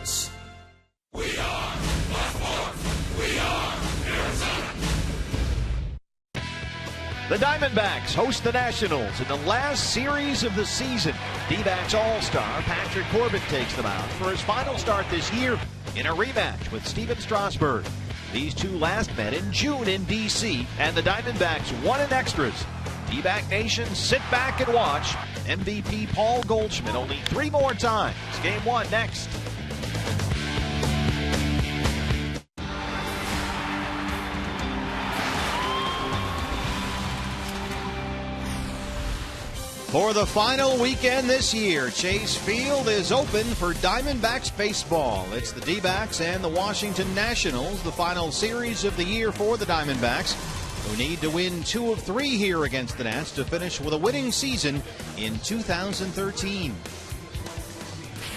Sports. We are Sports. We are Arizona. The Diamondbacks host the Nationals in the last series of the season. D-backs All-Star Patrick Corbin takes them out for his final start this year in a rematch with Steven Strasburg. These two last met in June in D.C., and the Diamondbacks won in extras. D-back Nation, sit back and watch. MVP Paul Goldschmidt only 3 more times. Game 1 next. For the final weekend this year, Chase Field is open for Diamondbacks baseball. It's the D-backs and the Washington Nationals, the final series of the year for the Diamondbacks, who need to win 2 of 3 here against the Nats to finish with a winning season in 2013.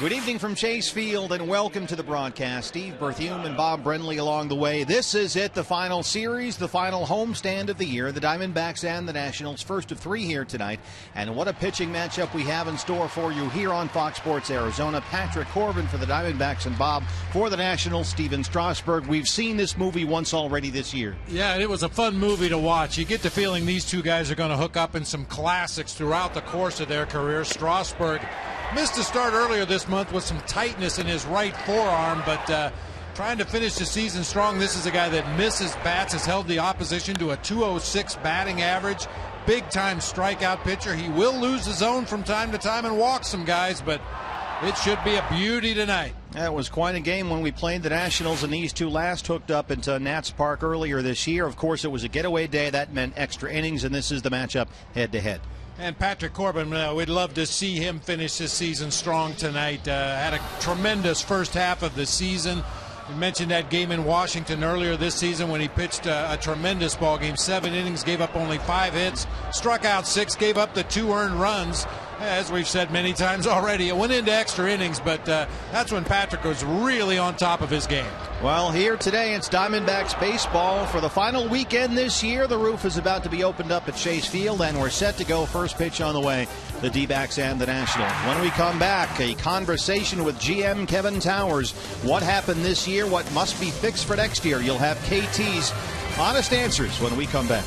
Good evening from Chase Field and welcome to the broadcast. Steve Berthiaume and Bob Brenly along the way. This is it, the final series, the final homestand of the year. The Diamondbacks and the Nationals, first of 3 here tonight. And what a pitching matchup we have in store for you here on Fox Sports Arizona. Patrick Corbin for the Diamondbacks and Bob for the Nationals, Steven Strasburg. We've seen this movie once already this year. Yeah, it was a fun movie to watch. You get the feeling these two guys are going to hook up in some classics throughout the course of their career. Strasburg missed a start earlier this month with some tightness in his right forearm, but trying to finish the season strong. This is a guy that misses bats, has held the opposition to a 206 batting average. Big-time strikeout pitcher. He will lose the zone from time to time and walk some guys, but it should be a beauty tonight. That was quite a game when we played the Nationals, and these two last hooked up into Nats Park earlier this year. Of course, it was a getaway day. That meant extra innings, and this is the matchup head-to-head. And Patrick Corbin, we'd love to see him finish this season strong tonight. Had a tremendous first half of the season. We mentioned that game in Washington earlier this season when he pitched a tremendous ball game. 7 innings, gave up only 5 hits, struck out 6, gave up the 2 earned runs. As we've said many times already, it went into extra innings, but that's when Patrick was really on top of his game. Well, here today, it's Diamondbacks baseball for the final weekend this year. The roof is about to be opened up at Chase Field, and we're set to go. First pitch on the way, the D-backs and the Nationals. When we come back, a conversation with GM Kevin Towers. What happened this year? What must be fixed for next year? You'll have KT's honest answers when we come back.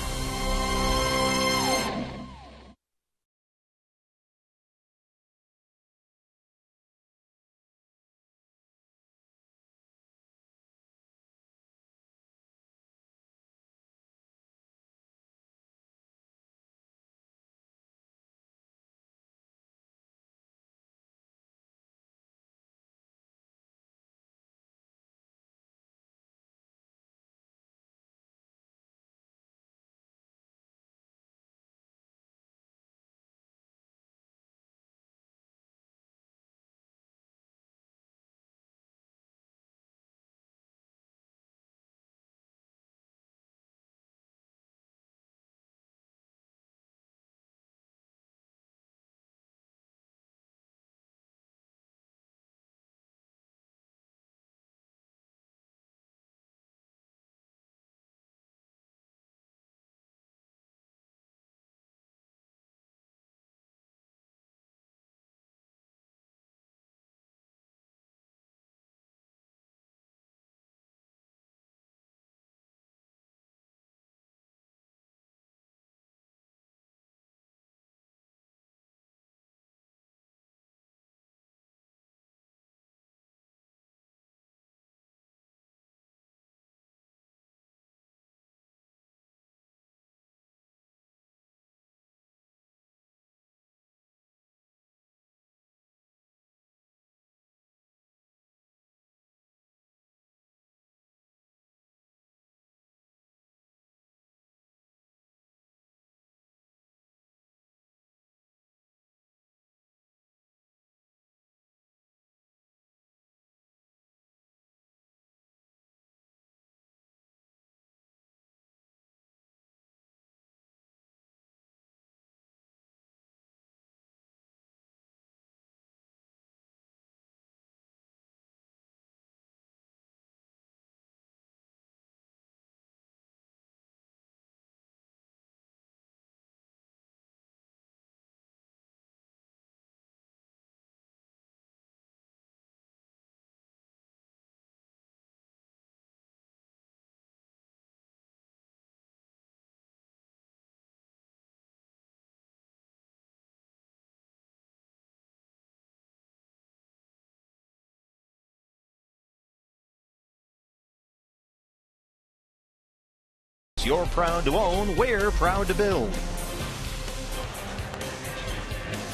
You're proud to own, we're proud to build.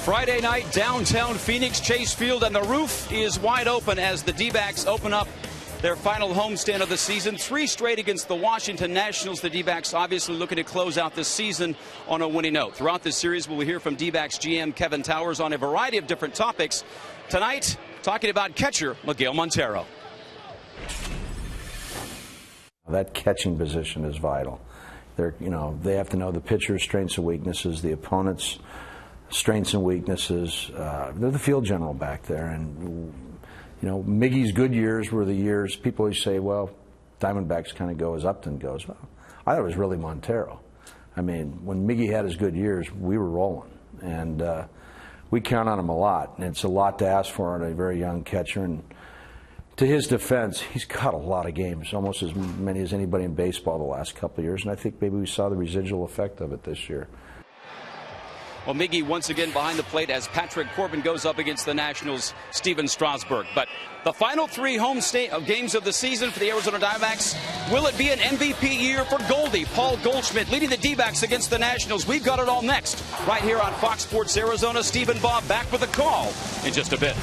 Friday night, downtown Phoenix, Chase Field, and the roof is wide open as the D-backs open up their final homestand of the season. 3 straight against the Washington Nationals. The D-backs obviously looking to close out this season on a winning note. Throughout this series, we'll hear from D-backs GM Kevin Towers on a variety of different topics. Tonight, talking about catcher Miguel Montero. That catching position is vital. They have to know the pitcher's strengths and weaknesses, the opponent's strengths and weaknesses. They're the field general back there, and Miggy's good years were the years people always say, well, Diamondbacks kind of go as Upton goes. Well, I thought it was really Montero. I mean, when Miggy had his good years, we were rolling, and we count on him a lot. And it's a lot to ask for in a very young catcher. And to his defense, he's caught a lot of games, almost as many as anybody in baseball the last couple of years. And I think maybe we saw the residual effect of it this year. Well, Miggy once again behind the plate as Patrick Corbin goes up against the Nationals' Steven Strasburg. But the final 3 home games of the season for the Arizona Diamondbacks, will it be an MVP year for Goldie? Paul Goldschmidt leading the D-backs against the Nationals. We've got it all next right here on Fox Sports Arizona. Steve and Bob back with a call in just a bit.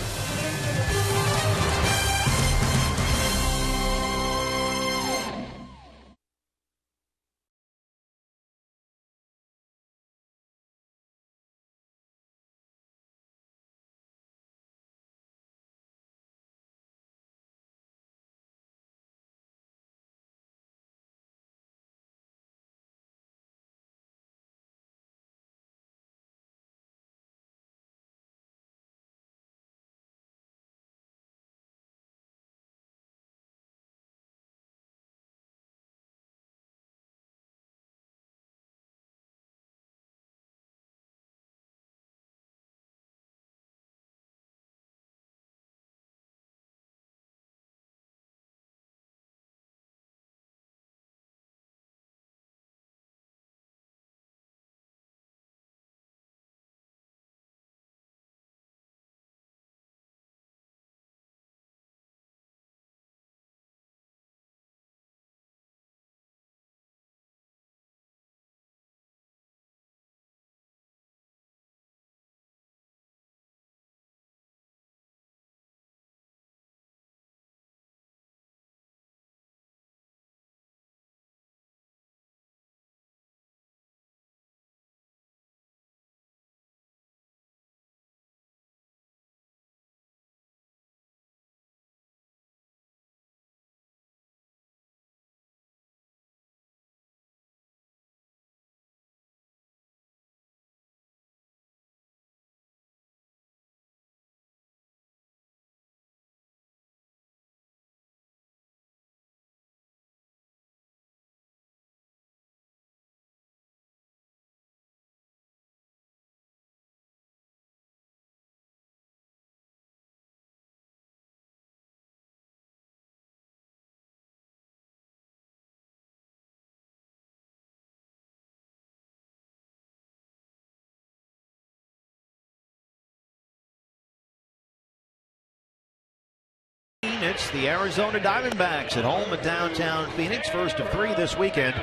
It's the Arizona Diamondbacks at home at downtown Phoenix. First of 3 this weekend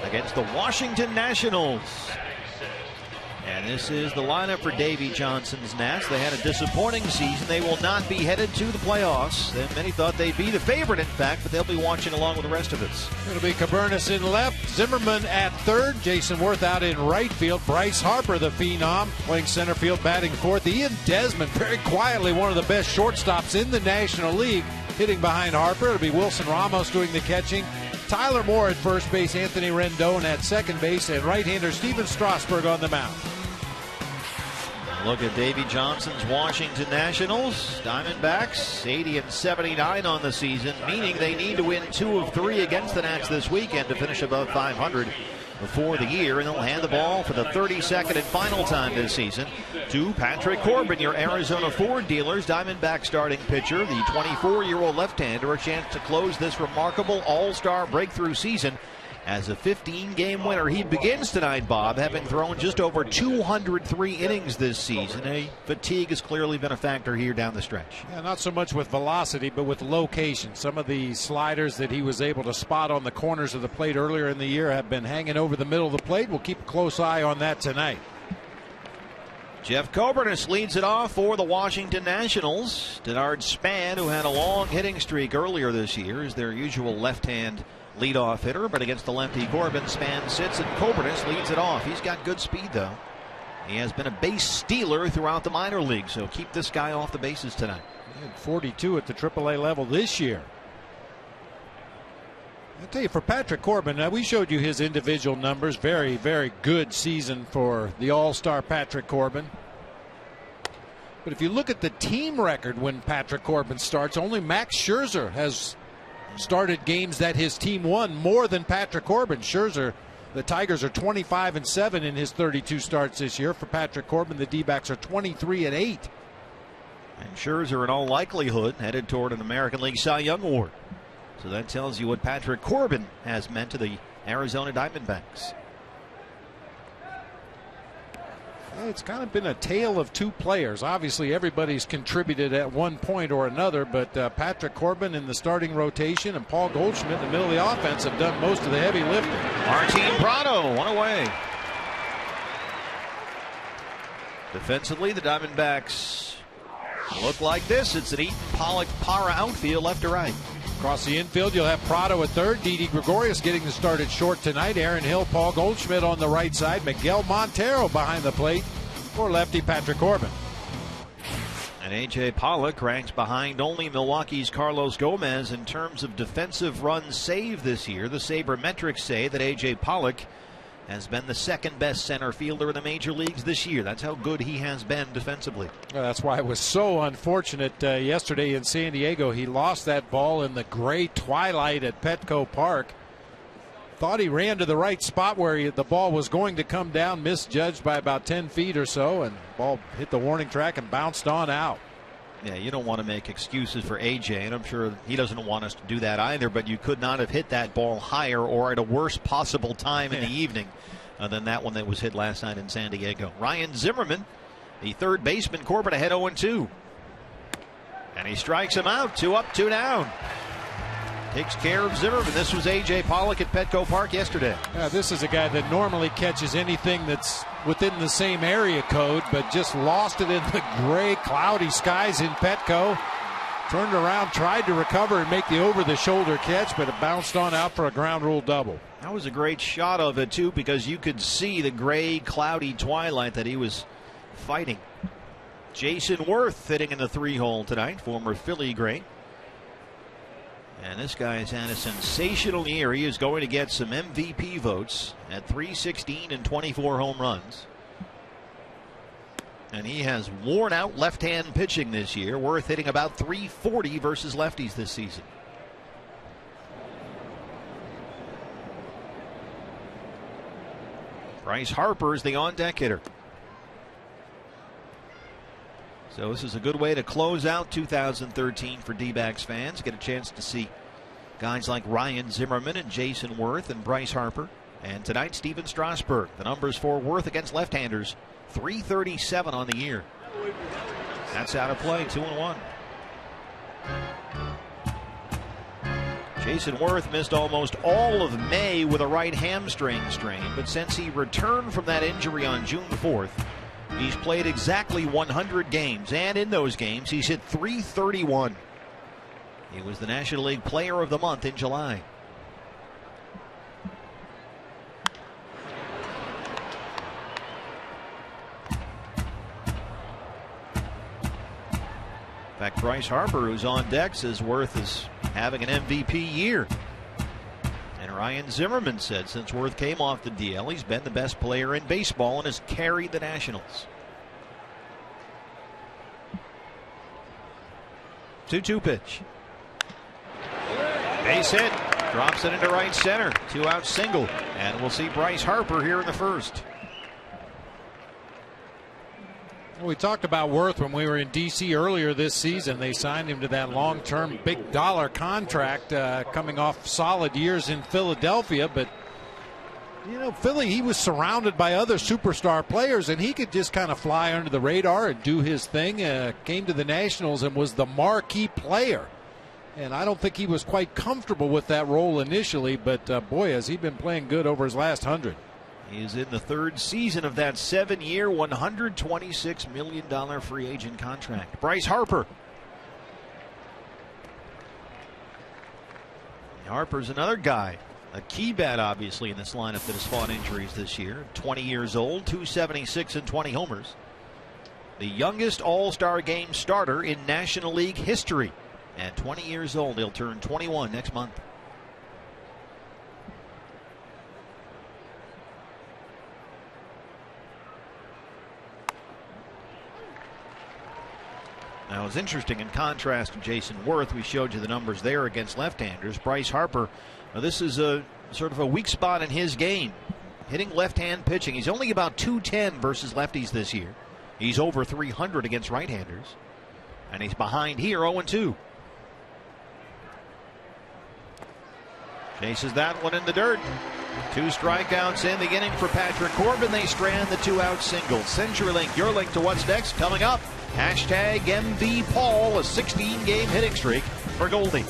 against the Washington Nationals. And this is the lineup for Davey Johnson's Nats. They had a disappointing season. They will not be headed to the playoffs. Many thought they'd be the favorite, in fact, but they'll be watching along with the rest of us. It'll be Cabernis in left, Zimmerman at third, Jason Worth out in right field, Bryce Harper, the phenom, playing center field, batting fourth. Ian Desmond, very quietly one of the best shortstops in the National League, hitting behind Harper. It'll be Wilson Ramos doing the catching. Tyler Moore at first base, Anthony Rendon at second base, and right-hander Steven Strasburg on the mound. Look at Davey Johnson's Washington Nationals. Diamondbacks 80-79 on the season, meaning they need to win 2 of 3 against the Nats this weekend to finish above 500 before the year, and they'll hand the ball for the 32nd and final time this season to Patrick Corbin, your Arizona Ford dealers Diamondback starting pitcher. The 24-year-old left-hander, a chance to close this remarkable all-star breakthrough season As a 15-game winner, he begins tonight, Bob, having thrown just over 203 innings this season. Fatigue has clearly been a factor here down the stretch. Yeah, not so much with velocity, but with location. Some of the sliders that he was able to spot on the corners of the plate earlier in the year have been hanging over the middle of the plate. We'll keep a close eye on that tonight. Jeff Coburnis leads it off for the Washington Nationals. Denard Span, who had a long hitting streak earlier this year, is their usual left-hand leadoff hitter, but against the lefty Corbin, Span sits and Coburnis leads it off. He's got good speed, though. He has been a base stealer throughout the minor league, so keep this guy off the bases tonight. He had 42 at the AAA level this year. I tell you, for Patrick Corbin, we showed you his individual numbers. Very, very good season for the All-Star Patrick Corbin. But if you look at the team record when Patrick Corbin starts, only Max Scherzer has started games that his team won more than Patrick Corbin. Scherzer, the Tigers are 25-7 in his 32 starts this year. For Patrick Corbin, the D-backs are 23-8. And Scherzer, in all likelihood, headed toward an American League Cy Young Award. So that tells you what Patrick Corbin has meant to the Arizona Diamondbacks. It's kind of been a tale of two players. Obviously, everybody's contributed at one point or another, but Patrick Corbin in the starting rotation and Paul Goldschmidt in the middle of the offense have done most of the heavy lifting. Martin Prado, one away. Defensively, the Diamondbacks look like this. It's an Eaton Pollock Parra outfield, left to right. Across the infield, you'll have Prado at third. Didi Gregorius getting the start at short tonight. Aaron Hill, Paul Goldschmidt on the right side. Miguel Montero behind the plate for lefty Patrick Corbin. And A.J. Pollock ranks behind only Milwaukee's Carlos Gomez in terms of defensive runs saved this year. The sabermetrics say that A.J. Pollock has been the second best center fielder in the major leagues this year. That's how good he has been defensively. Well, that's why it was so unfortunate yesterday in San Diego. He lost that ball in the gray twilight at Petco Park. Thought he ran to the right spot where the ball was going to come down, misjudged by about 10 feet or so, and the ball hit the warning track and bounced on out. Yeah, you don't want to make excuses for AJ, and I'm sure he doesn't want us to do that either, but you could not have hit that ball higher or at a worse possible time in the evening than that one that was hit last night in San Diego. Ryan Zimmerman, the third baseman, Corbin ahead 0-2. And he strikes him out. 2 up, 2 down. Takes care of Zimmerman. This was A.J. Pollock at Petco Park yesterday. Yeah, this is a guy that normally catches anything that's within the same area code, but just lost it in the gray, cloudy skies in Petco. Turned around, tried to recover and make the over-the-shoulder catch, but it bounced on out for a ground rule double. That was a great shot of it, too, because you could see the gray, cloudy twilight that he was fighting. Jason Worth hitting in the 3-hole tonight, former Philly great. And this guy has had a sensational year. He is going to get some MVP votes at .316 and 24 home runs. And he has worn out left-hand pitching this year. Worth hitting about .340 versus lefties this season. Bryce Harper is the on-deck hitter. So this is a good way to close out 2013 for D-backs fans. Get a chance to see guys like Ryan Zimmerman and Jason Worth and Bryce Harper. And tonight, Steven Strasburg. The numbers for Worth against left-handers, .337 on the year. That's out of play, 2-1. Jason Worth missed almost all of May with a right hamstring strain, but since he returned from that injury on June 4th, he's played exactly 100 games, and in those games, he's hit .331. He was the National League Player of the Month in July. In fact, Bryce Harper, who's on deck, says Worth is having an MVP year. And Ryan Zimmerman said since Worth came off the DL, he's been the best player in baseball and has carried the Nationals. 2-2 pitch. Base hit. Drops it into right center. 2-out single. And we'll see Bryce Harper here in the first. We talked about Worth when we were in D.C. earlier this season. They signed him to that long-term big dollar contract coming off solid years in Philadelphia, but You know, Philly, he was surrounded by other superstar players, and he could just kind of fly under the radar and do his thing. Came to the Nationals and was the marquee player. And I don't think he was quite comfortable with that role initially, but boy, has he been playing good over his last 100. He is in the third season of that 7-year, $126 million free agent contract. Bryce Harper. Harper's another guy, a key bat obviously in this lineup that has fought injuries this year. 20 years old, 276 and 20 homers. The youngest All-Star Game starter in National League history. At 20 years old, he'll turn 21 next month. Now, it's interesting in contrast to Jason Worth. We showed you the numbers there against left-handers. Bryce Harper, now this is a sort of a weak spot in his game. Hitting left-hand pitching. He's only about 210 versus lefties this year. He's over 300 against right-handers. And he's behind here 0-2. Chases that one in the dirt. 2 strikeouts in the inning for Patrick Corbin. They strand the 2-out single. CenturyLink, your link to what's next coming up. Hashtag MV Paul, a 16-game hitting streak for Goldie.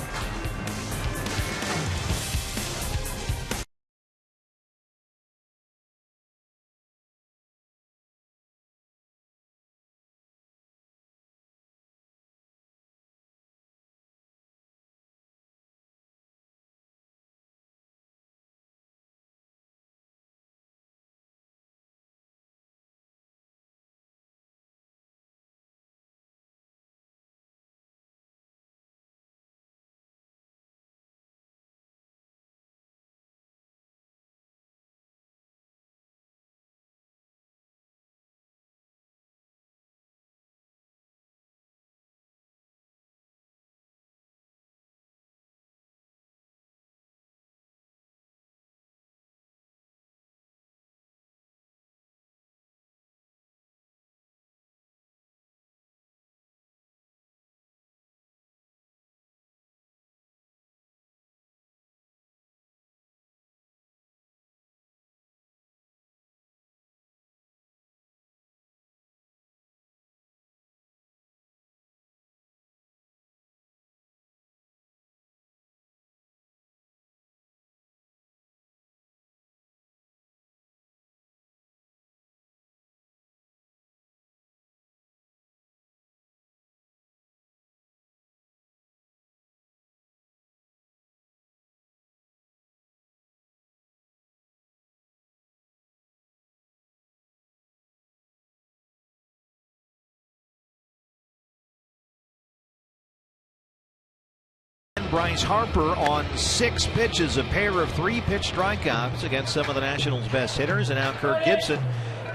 Bryce Harper on 6 pitches, a pair of 3-pitch strikeouts against some of the Nationals' best hitters. And now Kirk Gibson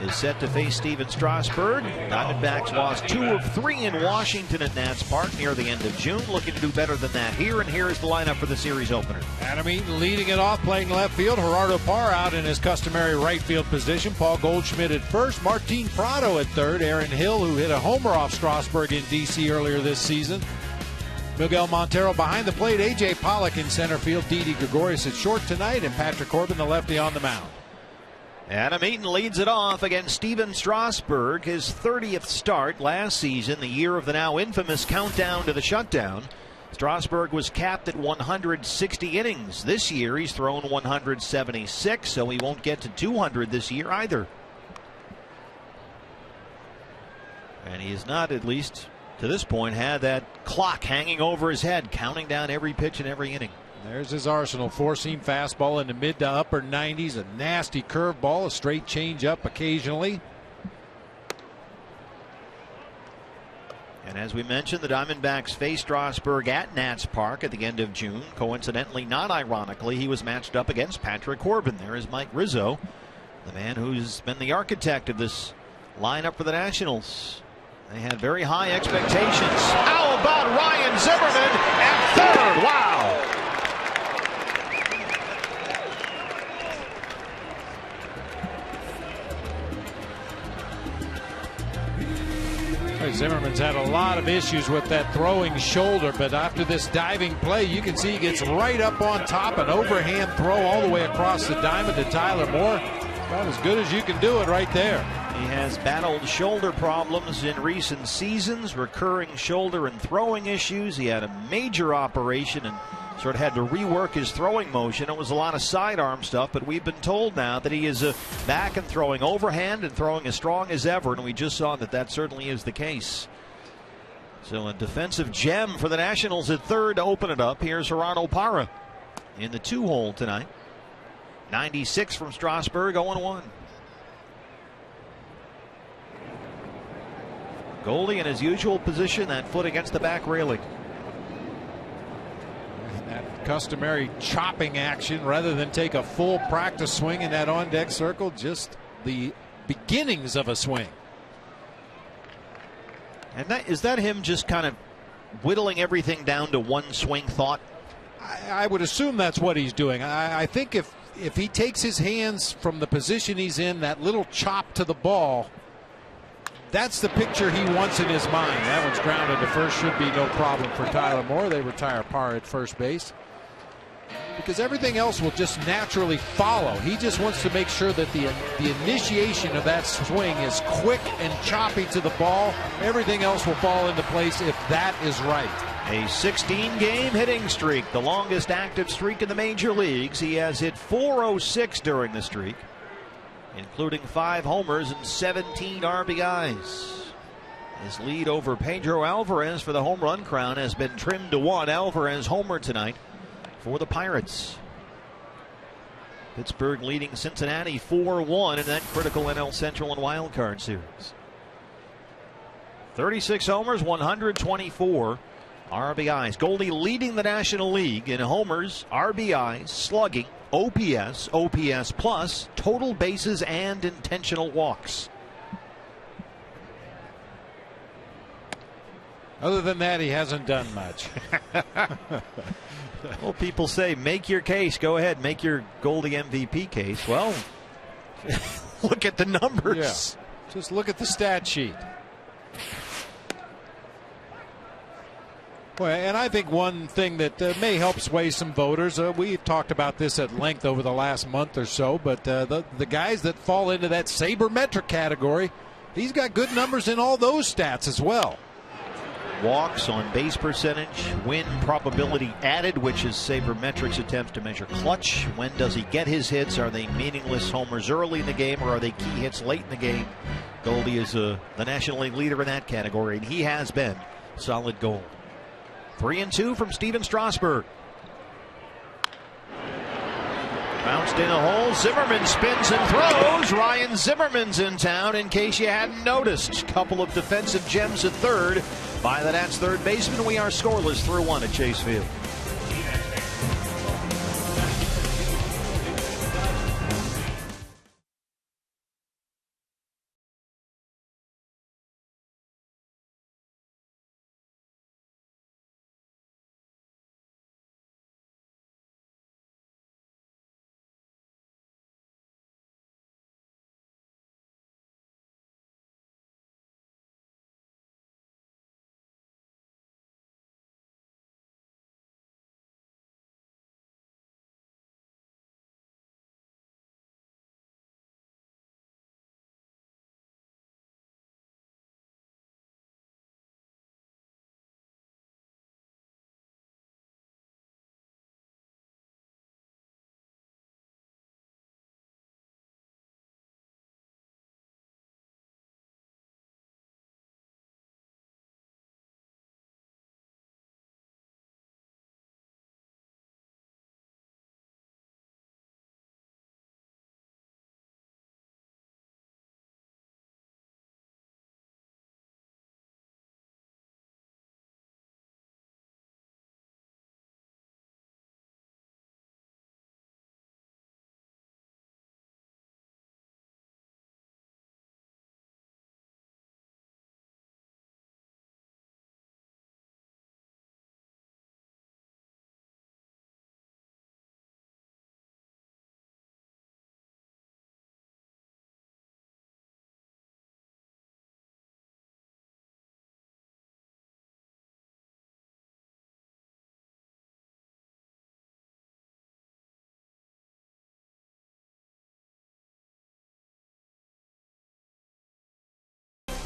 is set to face Steven Strasburg. Diamondbacks lost 2 of 3 in Washington at Nats Park near the end of June. Looking to do better than that here, and here is the lineup for the series opener. Adam Eaton leading it off, playing left field. Gerardo Parra out in his customary right field position. Paul Goldschmidt at first. Martin Prado at third. Aaron Hill, who hit a homer off Strasburg in D.C. earlier this season. Miguel Montero behind the plate. A.J. Pollock in center field. Didi Gregorius at short tonight, and Patrick Corbin, the lefty, on the mound. Adam Eaton leads it off against Steven Strasburg, his 30th start last season, the year of the now infamous countdown to the shutdown. Strasburg was capped at 160 innings. This year he's thrown 176, so he won't get to 200 this year either. And he has not, at least to this point, had that clock hanging over his head, counting down every pitch in every inning. There's his arsenal. 4-seam fastball in the mid to upper 90s, a nasty curveball, a straight changeup occasionally. And as we mentioned, the Diamondbacks face Strasburg at Nats Park at the end of June. Coincidentally, not ironically, he was matched up against Patrick Corbin. There is Mike Rizzo, the man who's been the architect of this lineup for the Nationals. They had very high expectations. How about Ryan Zimmerman at third? Wow. Zimmerman's had a lot of issues with that throwing shoulder, but after this diving play, you can see he gets right up on top, an overhand throw all the way across the diamond to Tyler Moore. About as good as you can do it right there. He has battled shoulder problems in recent seasons, recurring shoulder and throwing issues. He had a major operation and sort of had to rework his throwing motion. It was a lot of sidearm stuff, but we've been told now that he is back and throwing overhand and throwing as strong as ever, and we just saw that that certainly is the case. So a defensive gem for the Nationals at third to open it up. Here's Gerardo Parra in the 2-hole tonight. 96 from Strasburg, 0-1. Goldie in his usual position, that foot against the back railing. That customary chopping action rather than take a full practice swing in that on-deck circle, just the beginnings of a swing. And is that him just kind of whittling everything down to one swing thought? I would assume that's what he's doing. I think if he takes his hands from the position he's in, that little chop to the ball, that's the picture he wants in his mind. That one's grounded to first, should be no problem for Tyler Moore. They retire Parra at first base, because everything else will just naturally follow. He just wants to make sure that the initiation of that swing is quick and choppy to the ball. Everything else will fall into place if that is right. A 16-game hitting streak, the longest active streak in the major leagues. He has hit .406 during the streak, including 5 homers and 17 RBIs. His lead over Pedro Alvarez for the home run crown has been trimmed to 1. Alvarez homer tonight for the Pirates. Pittsburgh leading Cincinnati 4-1 in that critical NL Central and Wild Card series. 36 homers, 124 RBIs. Goldie leading the National League in homers, RBIs, slugging, OPS, OPS plus, total bases, and intentional walks. Other than that, he hasn't done much. Well, people say, make your case. Go ahead, make your Goldie MVP case. Well, look at the numbers. Yeah. Just look at the stat sheet. Well, and I think one thing that may help sway some voters, we've talked about this at length over the last month or so, but the guys that fall into that sabermetric category, he's got good numbers in all those stats as well. Walks, on base percentage, win probability added, which is sabermetrics attempts to measure clutch. When does he get his hits? Are they meaningless homers early in the game, or are they key hits late in the game? Goldie is the National League leader in that category, and he has been solid gold. 3-2 from Steven Strasburg. Bounced in a hole. Zimmerman spins and throws. Ryan Zimmerman's in town, in case you hadn't noticed. Couple of defensive gems at third by the Nats third baseman. We are scoreless through 1 at Chase Field.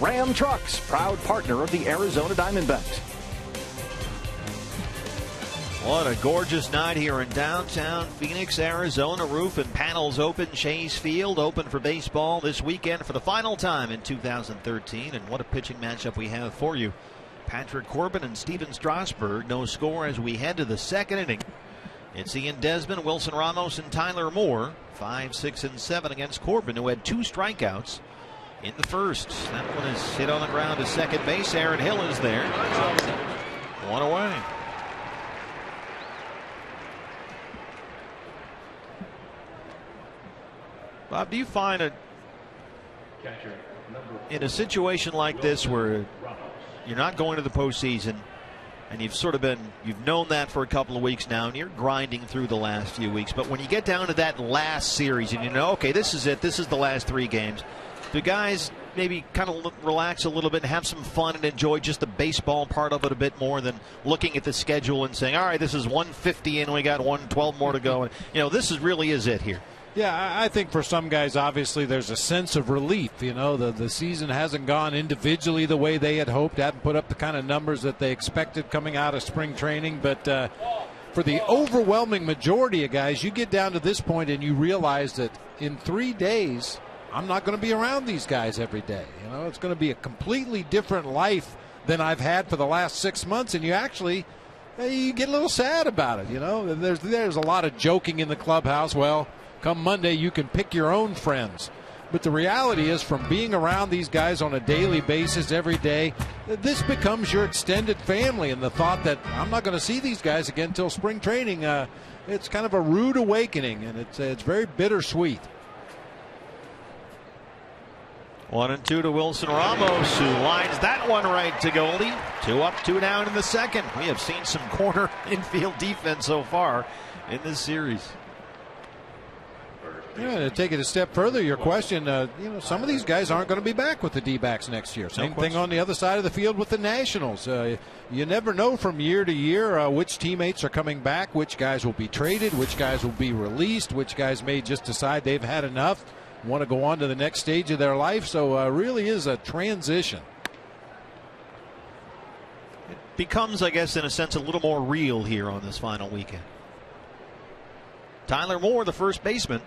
Ram Trucks, proud partner of the Arizona Diamondbacks. What a gorgeous night here in downtown Phoenix, Arizona. Roof and panels open. Chase Field open for baseball this weekend for the final time in 2013. And what a pitching matchup we have for you. Patrick Corbin and Steven Strasburg. No score as we head to the second inning. It's Ian Desmond, Wilson Ramos, and Tyler Moore. 5, 6, and 7 against Corbin, who had 2 strikeouts in the first. That one is hit on the ground to second base. Aaron Hill is there. 1 away. Bob, do you find it in a situation like this where you're not going to the postseason and you've known that for a couple of weeks now and you're grinding through the last few weeks, but when you get down to that last series and you know, okay, this is it, this is the last 3 games, do guys maybe kind of relax a little bit and have some fun and enjoy just the baseball part of it a bit more than looking at the schedule and saying, all right, this is 150 and we got 112 more to go, and this really is it here? Yeah, I think for some guys, obviously, there's a sense of relief. The season hasn't gone individually the way they had hoped, hadn't put up the kind of numbers that they expected coming out of spring training. But for the overwhelming majority of guys, you get down to this point and you realize that in 3 days, I'm not going to be around these guys every day. It's going to be a completely different life than I've had for the last 6 months. And you get a little sad about it. There's a lot of joking in the clubhouse. Well, come Monday, you can pick your own friends. But the reality is, from being around these guys on a daily basis every day, this becomes your extended family. And the thought that I'm not going to see these guys again until spring training, it's kind of a rude awakening, and it's very bittersweet. 1-2 to Wilson Ramos, who lines that one right to Goldie. 2 up, 2 down in the second. We have seen some corner infield defense so far in this series. Yeah, to take it a step further, your question, some of these guys aren't going to be back with the D-backs next year. Same thing on the other side of the field with the Nationals. You never know from year to year which teammates are coming back, which guys will be traded, which guys will be released, which guys may just decide they've had enough, want to go on to the next stage of their life. So really is a transition. It becomes, I guess, in a sense, a little more real here on this final weekend. Tyler Moore, the first baseman.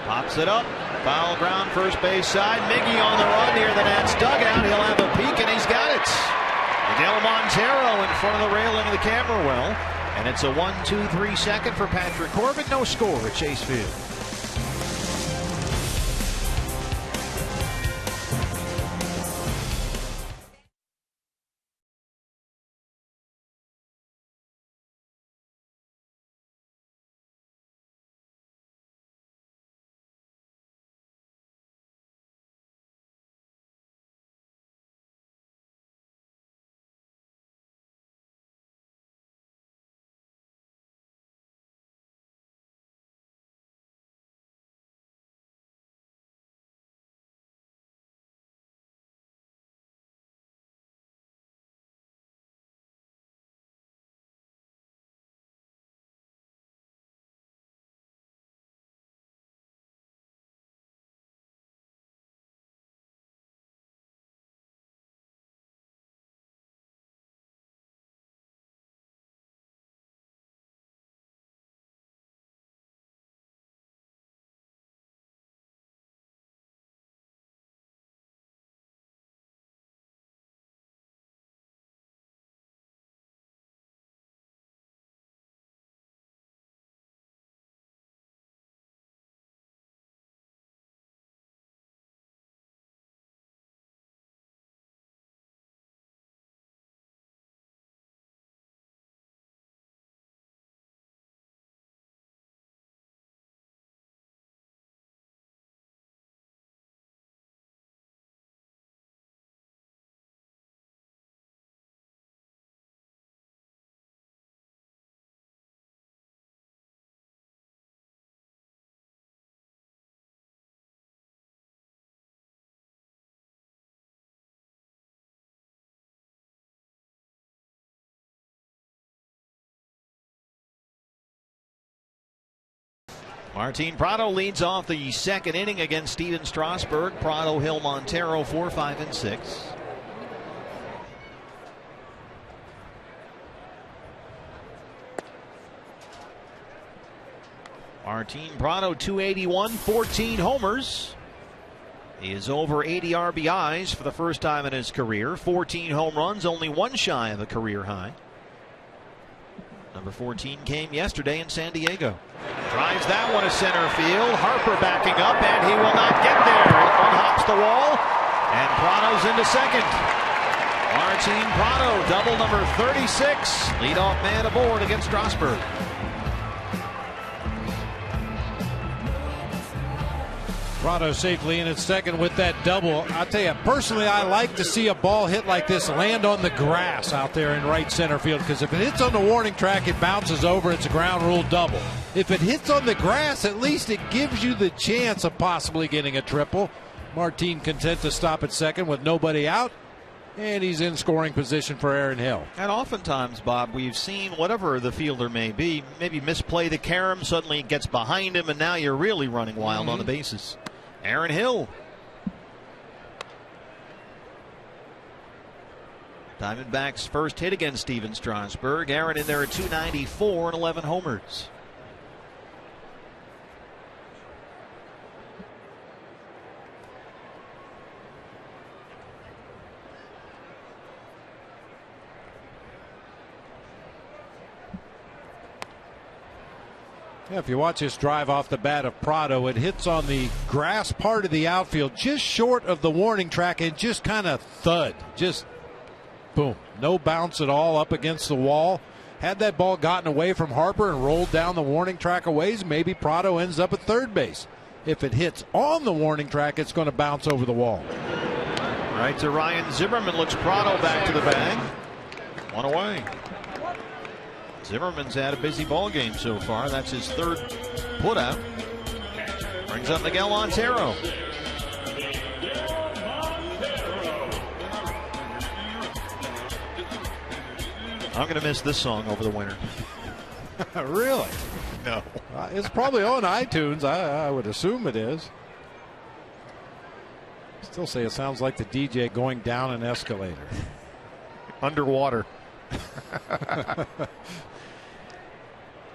Pops it up. Foul ground, first base side. Miggy on the run near the Nats dugout. He'll have a peek, and he's got it. Miguel Montero in front of the railing of the camera well. And it's a 1-2-3 second for Patrick Corbin. No score at Chase Field. Martin Prado leads off the second inning against Steven Strasburg. Prado, Hill, Montero, 4, 5, and 6. Martin Prado, 281, 14 homers. He is over 80 RBIs for the first time in his career. 14 home runs, only one shy of a career high. Number 14 came yesterday in San Diego. Drives that one to center field. Harper backing up, and he will not get there. It one hops the wall, and Prado's into second. Martin Prado, double number 36. Leadoff man aboard against Strasburg. Prado safely in at second with that double. I'll tell you, personally, I like to see a ball hit like this land on the grass out there in right center field, because if it hits on the warning track, it bounces over. It's a ground rule double. If it hits on the grass, at least it gives you the chance of possibly getting a triple. Martin content to stop at second with nobody out, and he's in scoring position for Aaron Hill. And oftentimes, Bob, we've seen whatever the fielder may be, maybe misplay the carom, suddenly it gets behind him, and now you're really running wild on the bases. Aaron Hill. Diamondbacks' first hit against Steven Strasburg. Aaron in there at 294 and 11 homers. Yeah, if you watch this drive off the bat of Prado, it hits on the grass part of the outfield just short of the warning track and just kind of thud. Just boom. No bounce at all up against the wall. Had that ball gotten away from Harper and rolled down the warning track a ways, maybe Prado ends up at third base. If it hits on the warning track, it's going to bounce over the wall. Right to Ryan Zimmerman, looks Prado back to the bag. One away. Zimmerman's had a busy ball game so far. That's his third putout. Brings up Miguel Montero. I'm going to miss this song over the winter. Really? No. It's probably on iTunes. I would assume it is. Still say it sounds like the DJ going down an escalator. Underwater.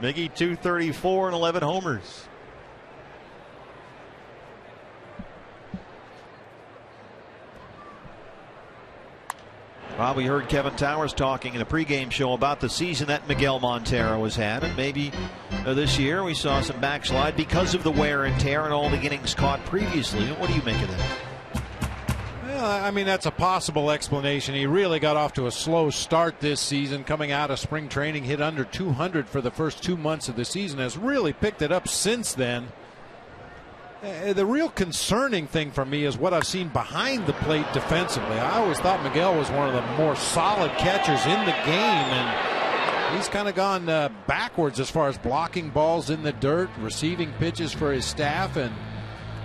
Miggy 234 and 11 homers. Well, we heard Kevin Towers talking in a pregame show about the season that Miguel Montero has had, and maybe this year we saw some backslide because of the wear and tear and all the innings caught previously. What do you make of that? Well, I mean, that's a possible explanation. He really got off to a slow start this season. Coming out of spring training, hit under 200 for the first 2 months of the season. Has really picked it up since then. The real concerning thing for me is what I've seen behind the plate defensively. I always thought Miguel was one of the more solid catchers in the game, and he's kind of gone backwards as far as blocking balls in the dirt, receiving pitches for his staff, and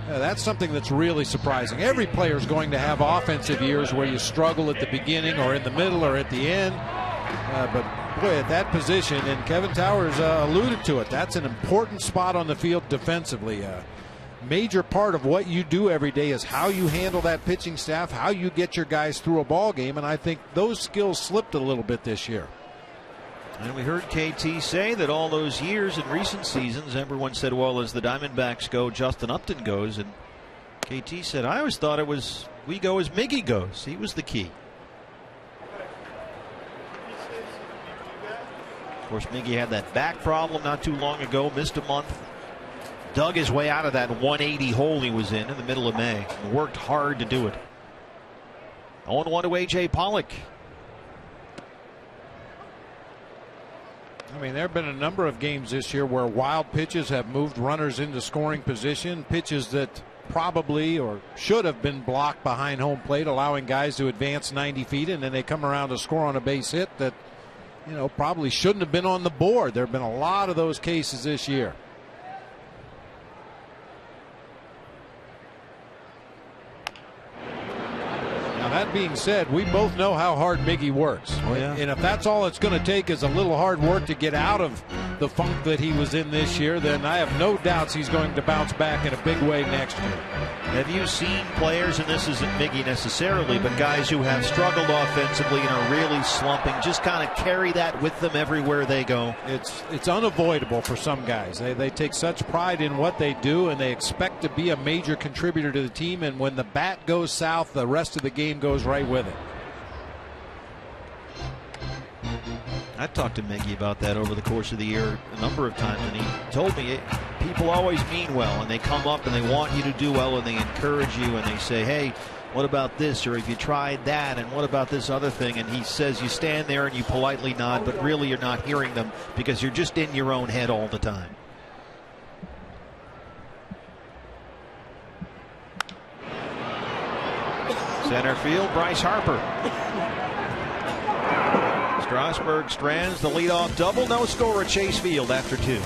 that's something that's really surprising. Every player is going to have offensive years where you struggle at the beginning or in the middle or at the end. But boy, at that position, and Kevin Towers alluded to it, that's an important spot on the field defensively. Major part of what you do every day is how you handle that pitching staff, how you get your guys through a ball game, and I think those skills slipped a little bit this year. And we heard KT say that all those years in recent seasons, everyone said, well, as the Diamondbacks go, Justin Upton goes. And KT said, I always thought it was we go as Miggy goes. He was the key. Of course, Miggy had that back problem not too long ago, missed a month. Dug his way out of that 180 hole he was in the middle of May. And worked hard to do it. 0-1 to A.J. Pollock. I mean, there have been a number of games this year where wild pitches have moved runners into scoring position, pitches that probably or should have been blocked behind home plate, allowing guys to advance 90 feet, and then they come around to score on a base hit that, you know, probably shouldn't have been on the board. There have been a lot of those cases this year. Now that being said, we both know how hard Miggy works. Oh, yeah. And if that's all it's going to take is a little hard work to get out of the funk that he was in this year, then I have no doubts he's going to bounce back in a big way next year. Have you seen players, and this isn't Miggy necessarily, but guys who have struggled offensively and are really slumping, just kind of carry that with them everywhere they go? It's unavoidable for some guys. They take such pride in what they do, and they expect to be a major contributor to the team, and when the bat goes south, the rest of the game goes right with it. I talked to Miggy about that over the course of the year a number of times, and he told me people always mean well, and they come up and they want you to do well, and they encourage you, and they say, hey, what about this, or have you tried that, and what about this other thing? And he says you stand there and you politely nod, but really you're not hearing them because you're just in your own head all the time. Center field, Bryce Harper. Strasburg strands the leadoff double. No score at Chase Field after 2.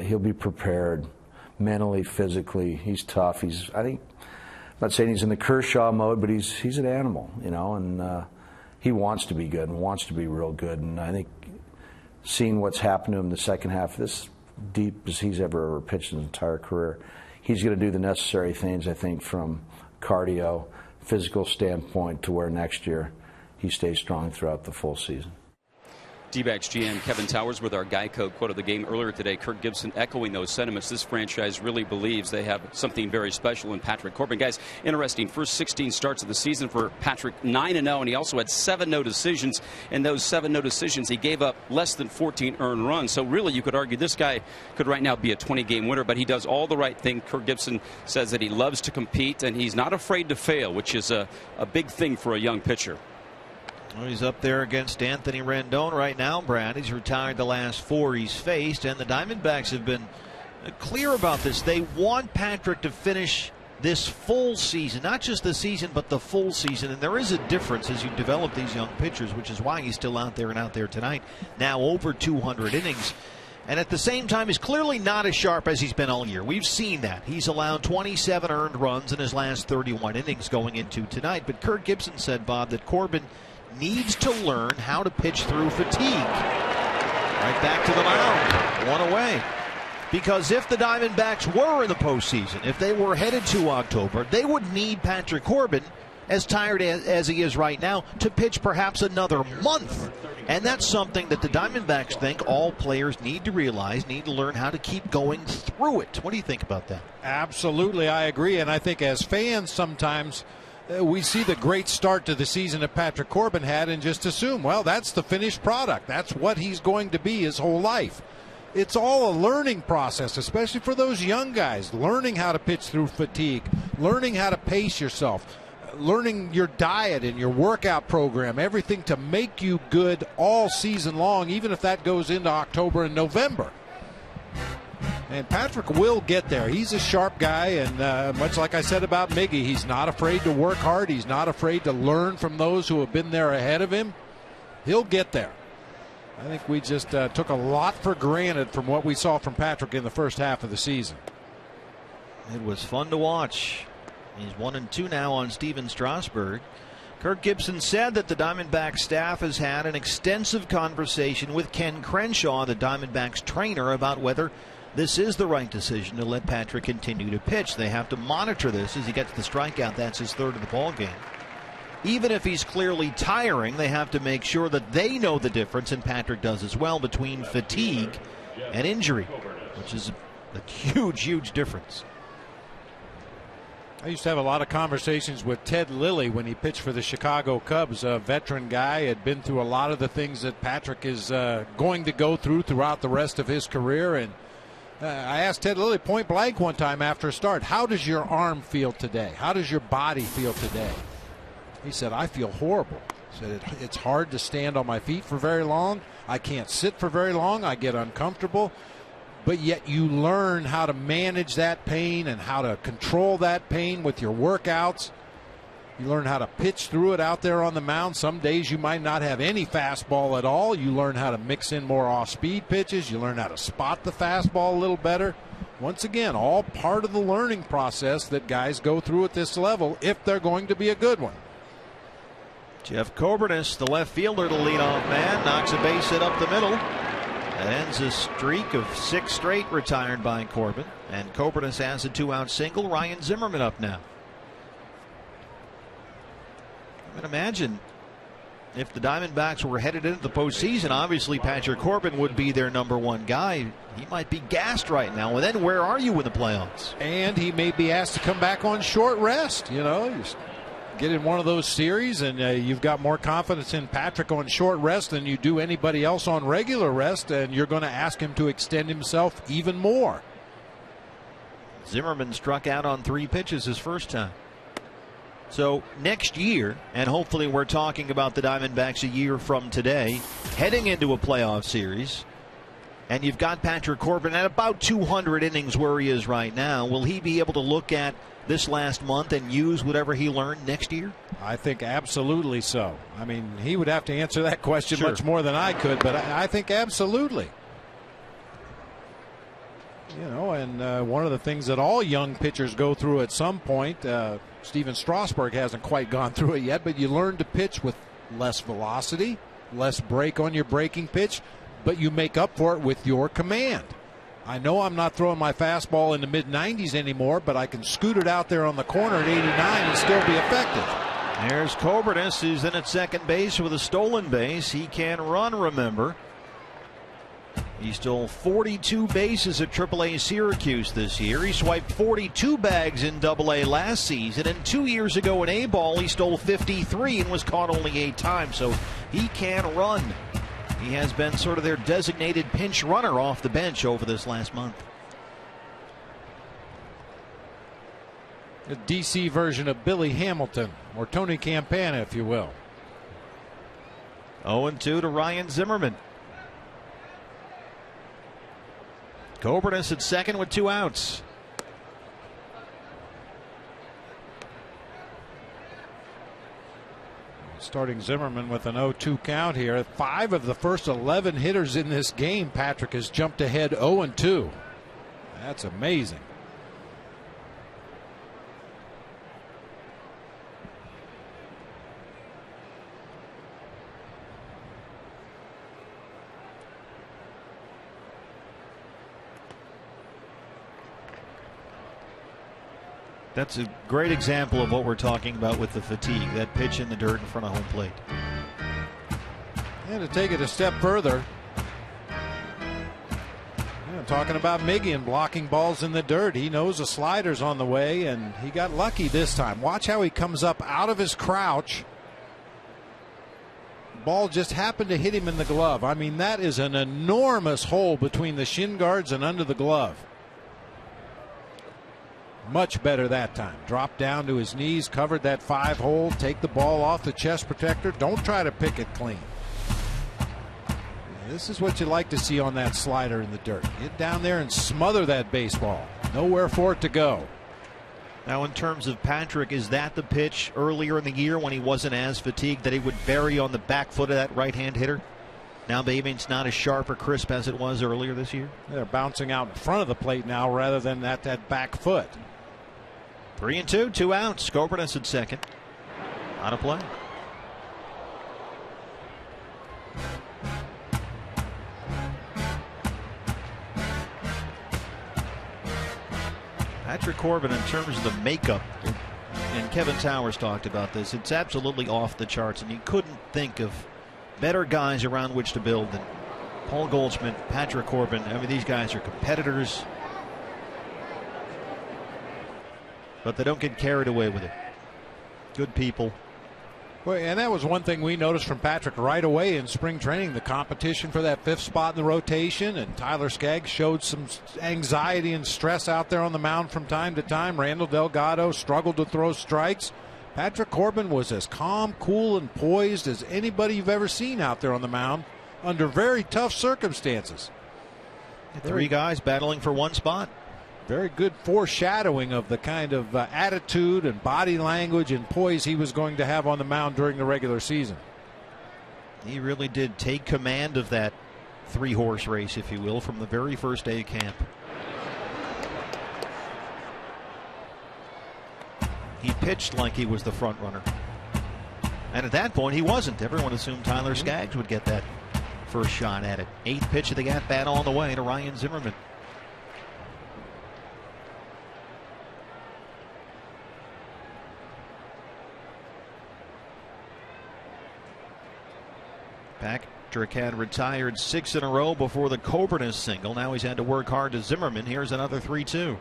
He'll be prepared mentally, physically. He's tough. I'm not saying he's in the Kershaw mode, but he's an animal, you know, and he wants to be good and wants to be real good. And I think seeing what's happened to him in the second half, this deep as he's ever pitched in his entire career, he's going to do the necessary things, I think, from cardio, physical standpoint to where next year he stays strong throughout the full season. D-backs GM Kevin Towers with our Geico quote of the game earlier today. Kirk Gibson echoing those sentiments. This franchise really believes they have something very special in Patrick Corbin. Guys, interesting. First 16 starts of the season for Patrick, 9-0, and he also had 7 no decisions. In those 7 no decisions, he gave up less than 14 earned runs. So really, you could argue this guy could right now be a 20-game winner, but he does all the right thing. Kirk Gibson says that he loves to compete, and he's not afraid to fail, which is a big thing for a young pitcher. Well, he's up there against Anthony Rendon right now, Brad. He's retired the last 4 he's faced, and the Diamondbacks have been clear about this. They want Patrick to finish this full season, not just the season, but the full season. And there is a difference as you develop these young pitchers, which is why he's still out there tonight. Now over 200 innings. And at the same time, he's clearly not as sharp as he's been all year. We've seen that. He's allowed 27 earned runs in his last 31 innings going into tonight. But Kirk Gibson said, Bob, that Corbin needs to learn how to pitch through fatigue. Right back to the mound, 1 away. Because if the Diamondbacks were in the postseason, if they were headed to October, they would need Patrick Corbin, as tired as he is right now, to pitch perhaps another month. And that's something that the Diamondbacks think all players need to realize, need to learn how to keep going through it. What do you think about that? Absolutely, I agree. And I think as fans sometimes we see the great start to the season that Patrick Corbin had and just assume, well, that's the finished product. That's what he's going to be his whole life. It's all a learning process, especially for those young guys, learning how to pitch through fatigue, learning how to pace yourself. learning your diet and your workout program, everything to make you good all season long, even if that goes into October and November. And Patrick will get there. He's a sharp guy, and much like I said about Miggy, he's not afraid to work hard. He's not afraid to learn from those who have been there ahead of him. He'll get there. I think we just took a lot for granted from what we saw from Patrick in the first half of the season. It was fun to watch. He's 1-2 now on Steven Strasburg. Kirk Gibson said that the Diamondbacks staff has had an extensive conversation with Ken Crenshaw, the Diamondbacks trainer, about whether this is the right decision to let Patrick continue to pitch. They have to monitor this as he gets the strikeout. That's his third of the ball game. Even if he's clearly tiring, they have to make sure that they know the difference, and Patrick does as well, between fatigue and injury, which is a huge, huge difference. I used to have a lot of conversations with Ted Lilly when he pitched for the Chicago Cubs, a veteran guy, had been through a lot of the things that Patrick is going to go through throughout the rest of his career. And I asked Ted Lilly point blank one time after a start, how does your arm feel today? How does your body feel today? He said, I feel horrible. He said, it's hard to stand on my feet for very long. I can't sit for very long. I get uncomfortable. But yet you learn how to manage that pain and how to control that pain with your workouts. You learn how to pitch through it out there on the mound. Some days you might not have any fastball at all. You learn how to mix in more off-speed pitches. You learn how to spot the fastball a little better. Once again, all part of the learning process that guys go through at this level if they're going to be a good one. Jeff Coburnis, the left fielder, the leadoff man, knocks a base hit up the middle. That ends a streak of 6 straight retired by Corbin. And Coburnis has a 2-out single. Ryan Zimmerman up now. I can imagine if the Diamondbacks were headed into the postseason, obviously Patrick Corbin would be their #1 guy. He might be gassed right now. And then where are you in the playoffs? And he may be asked to come back on short rest. You know, you get in one of those series and you've got more confidence in Patrick on short rest than you do anybody else on regular rest, and you're going to ask him to extend himself even more. Zimmerman struck out on 3 pitches his first time. So next year, and hopefully we're talking about the Diamondbacks a year from today, heading into a playoff series, and you've got Patrick Corbin at about 200 innings where he is right now. Will he be able to look at this last month and use whatever he learned next year? I think absolutely so. I mean, he would have to answer that question much more than I could, but I think absolutely. You know, and one of the things that all young pitchers go through at some point, Steven Strasburg hasn't quite gone through it yet, but you learn to pitch with less velocity, less break on your breaking pitch, but you make up for it with your command. I know I'm not throwing my fastball in the mid-90s anymore, but I can scoot it out there on the corner at 89 and still be effective. There's Coburnis, who's in at second base with a stolen base. He can run, remember. He stole 42 bases at AAA Syracuse this year. He swiped 42 bags in AA last season, and 2 years ago in A-ball he stole 53 and was caught only 8 times, so he can run. He has been sort of their designated pinch runner off the bench over this last month. A DC version of Billy Hamilton, or Tony Campana, if you will. 0-2 to Ryan Zimmerman. Coburnis at second with 2 outs. Starting Zimmerman with an 0-2 count here. 5 of the first 11 hitters in this game, Patrick has jumped ahead 0-2. That's amazing. That's a great example of what we're talking about with the fatigue, that pitch in the dirt in front of home plate. And to take it a step further, talking about Miggy and blocking balls in the dirt. He knows a slider's on the way, and he got lucky this time. Watch how he comes up out of his crouch. Ball just happened to hit him in the glove. I mean, that is an enormous hole between the shin guards and under the glove. Much better that time. Dropped down to his knees, covered that 5-hole, take the ball off the chest protector. Don't try to pick it clean. This is what you like to see on that slider in the dirt. Get down there and smother that baseball. Nowhere for it to go. Now, in terms of Patrick, is that the pitch earlier in the year when he wasn't as fatigued that he would bury on the back foot of that right-hand hitter? Now maybe it's not as sharp or crisp as it was earlier this year. They're bouncing out in front of the plate now rather than at that back foot. 3-2, 2 outs. Scobertus at second. On a play. Patrick Corbin, in terms of the makeup, and Kevin Towers talked about this, it's absolutely off the charts, and you couldn't think of better guys around which to build than Paul Goldschmidt, Patrick Corbin. I mean, these guys are competitors, but they don't get carried away with it. Good people. Well, and that was one thing we noticed from Patrick right away in spring training, the competition for that 5th spot in the rotation, and Tyler Skaggs showed some anxiety and stress out there on the mound from time to time. Randall Delgado struggled to throw strikes. Patrick Corbin was as calm, cool, and poised as anybody you've ever seen out there on the mound under very tough circumstances. 3 guys battling for 1 spot. Very good foreshadowing of the kind of attitude and body language and poise he was going to have on the mound during the regular season. He really did take command of that 3-horse race, if you will, from the very first day of camp. He pitched like he was the front runner. And at that point, he wasn't. Everyone assumed Tyler Skaggs would get that first shot at it. 8th pitch of the at-bat on the way to Ryan Zimmerman. Patrick had retired 6 in a row before the Coburnus single. Now he's had to work hard to Zimmerman. Here's another 3-2.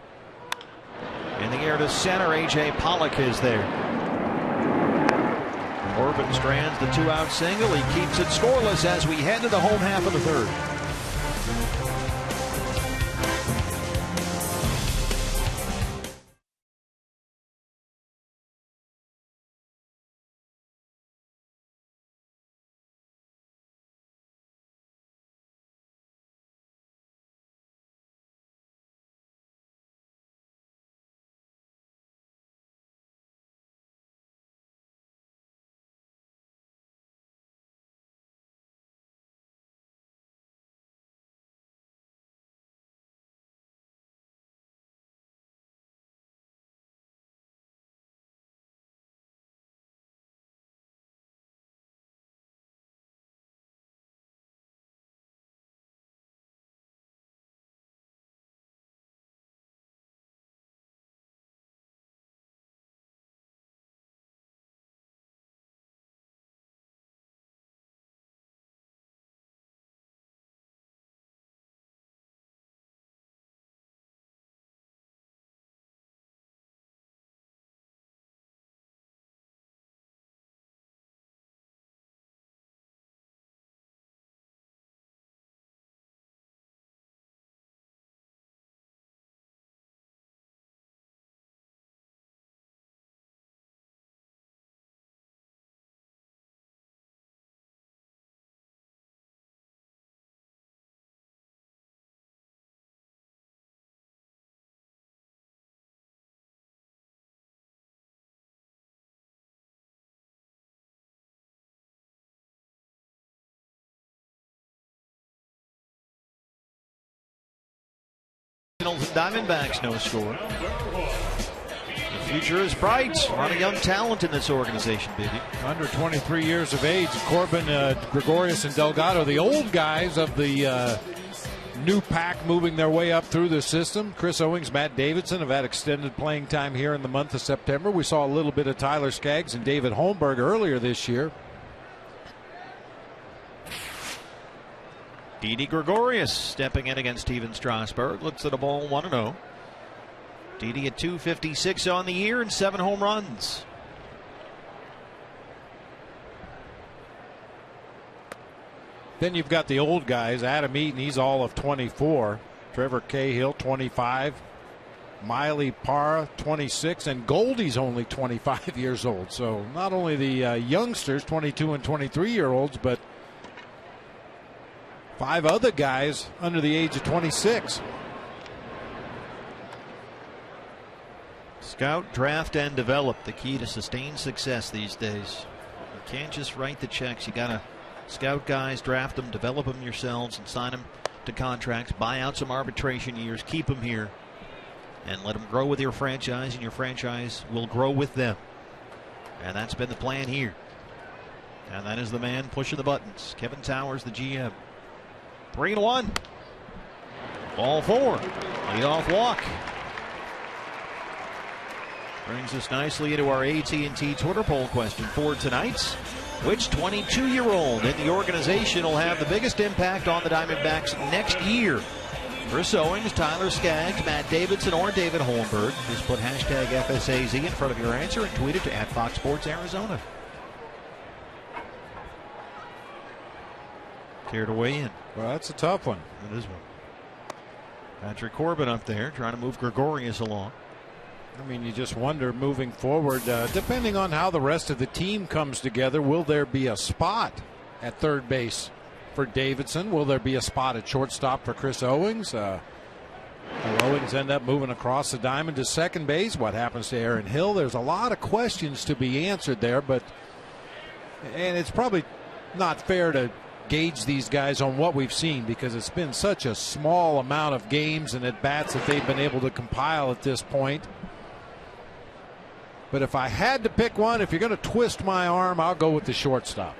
In the air to center, A.J. Pollock is there. Corbin strands the 2-out single. He keeps it scoreless as we head to the home half of the 3rd. Diamondbacks no score. The future is bright. A lot of young talent in this organization, baby. Under 23 years of age, Corbin, Gregorius, and Delgado, the old guys of the new pack moving their way up through the system. Chris Owings, Matt Davidson have had extended playing time here in the month of September. We saw a little bit of Tyler Skaggs and David Holmberg earlier this year. Didi Gregorius stepping in against Steven Strasburg. Looks at a ball 1-0. Didi at .256 on the year and 7 home runs. Then you've got the old guys. Adam Eaton, he's all of 24. Trevor Cahill, 25. Miley Parra, 26, and Goldie's only 25 years old. So not only the youngsters, 22 and 23-year-olds, but 5 other guys under the age of 26. Scout, draft, and develop, the key to sustained success these days. You can't just write the checks. You got to scout guys, draft them, develop them yourselves, and sign them to contracts, buy out some arbitration years, keep them here, and let them grow with your franchise, and your franchise will grow with them. And that's been the plan here. And that is the man pushing the buttons, Kevin Towers, the GM. 3-1. Ball 4. Leadoff walk. Brings us nicely into our AT&T Twitter poll question for tonight. Which 22-year-old in the organization will have the biggest impact on the Diamondbacks next year? Chris Owings, Tyler Skaggs, Matt Davidson, or David Holmberg? Just put hashtag FSAZ in front of your answer and tweet it to @FoxSportsArizona. Care to weigh in? Well, that's a tough one. It is one. Patrick Corbin up there trying to move Gregorius along. I mean, you just wonder moving forward, depending on how the rest of the team comes together, will there be a spot at third base for Davidson? Will there be a spot at shortstop for Chris Owings? Will Owings end up moving across the diamond to second base? What happens to Aaron Hill? There's a lot of questions to be answered there, and it's probably not fair to gauge these guys on what we've seen because it's been such a small amount of games and at bats that they've been able to compile at this point. But if I had to pick one, if you're going to twist my arm, I'll go with the shortstop.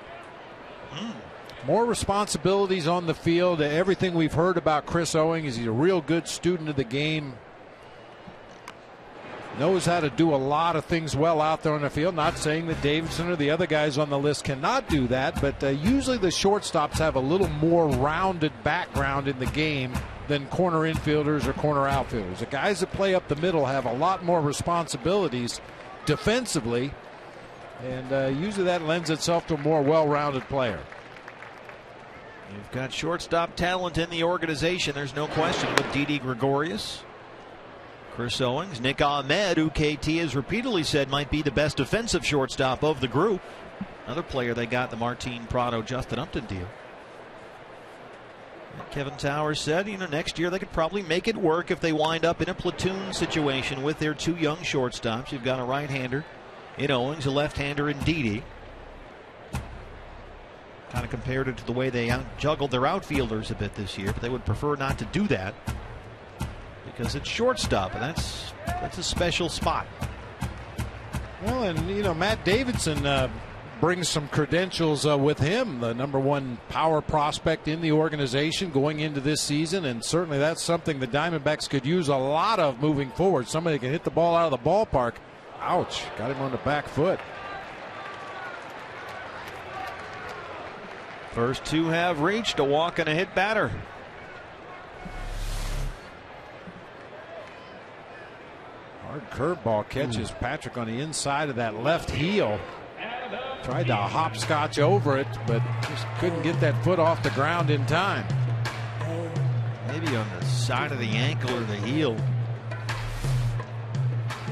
More responsibilities on the field. Everything we've heard about Chris Owings, he's a real good student of the game. Knows how to do a lot of things well out there on the field. Not saying that Davidson or the other guys on the list cannot do that, but usually the shortstops have a little more rounded background in the game than corner infielders or corner outfielders. The guys that play up the middle have a lot more responsibilities defensively, and usually that lends itself to a more well-rounded player. You've got shortstop talent in the organization, there's no question, with Didi Gregorius, Chris Owings, Nick Ahmed, who KT has repeatedly said might be the best defensive shortstop of the group. Another player they got the Martin Prado, Justin Upton deal. And Kevin Towers said, next year they could probably make it work if they wind up in a platoon situation with their 2 young shortstops. You've got a right-hander in Owings, a left-hander in Didi. Kind of compared it to the way they juggled their outfielders a bit this year, but they would prefer not to do that because it's shortstop, and that's a special spot. Well, and Matt Davidson brings some credentials with him, the #1 power prospect in the organization going into this season, and certainly that's something the Diamondbacks could use a lot of moving forward. Somebody can hit the ball out of the ballpark. Ouch, got him on the back foot. First 2 have reached, a walk and a hit batter. Hard curveball catches Patrick on the inside of that left heel. Tried to hopscotch over it, but just couldn't get that foot off the ground in time. Maybe on the side of the ankle or the heel.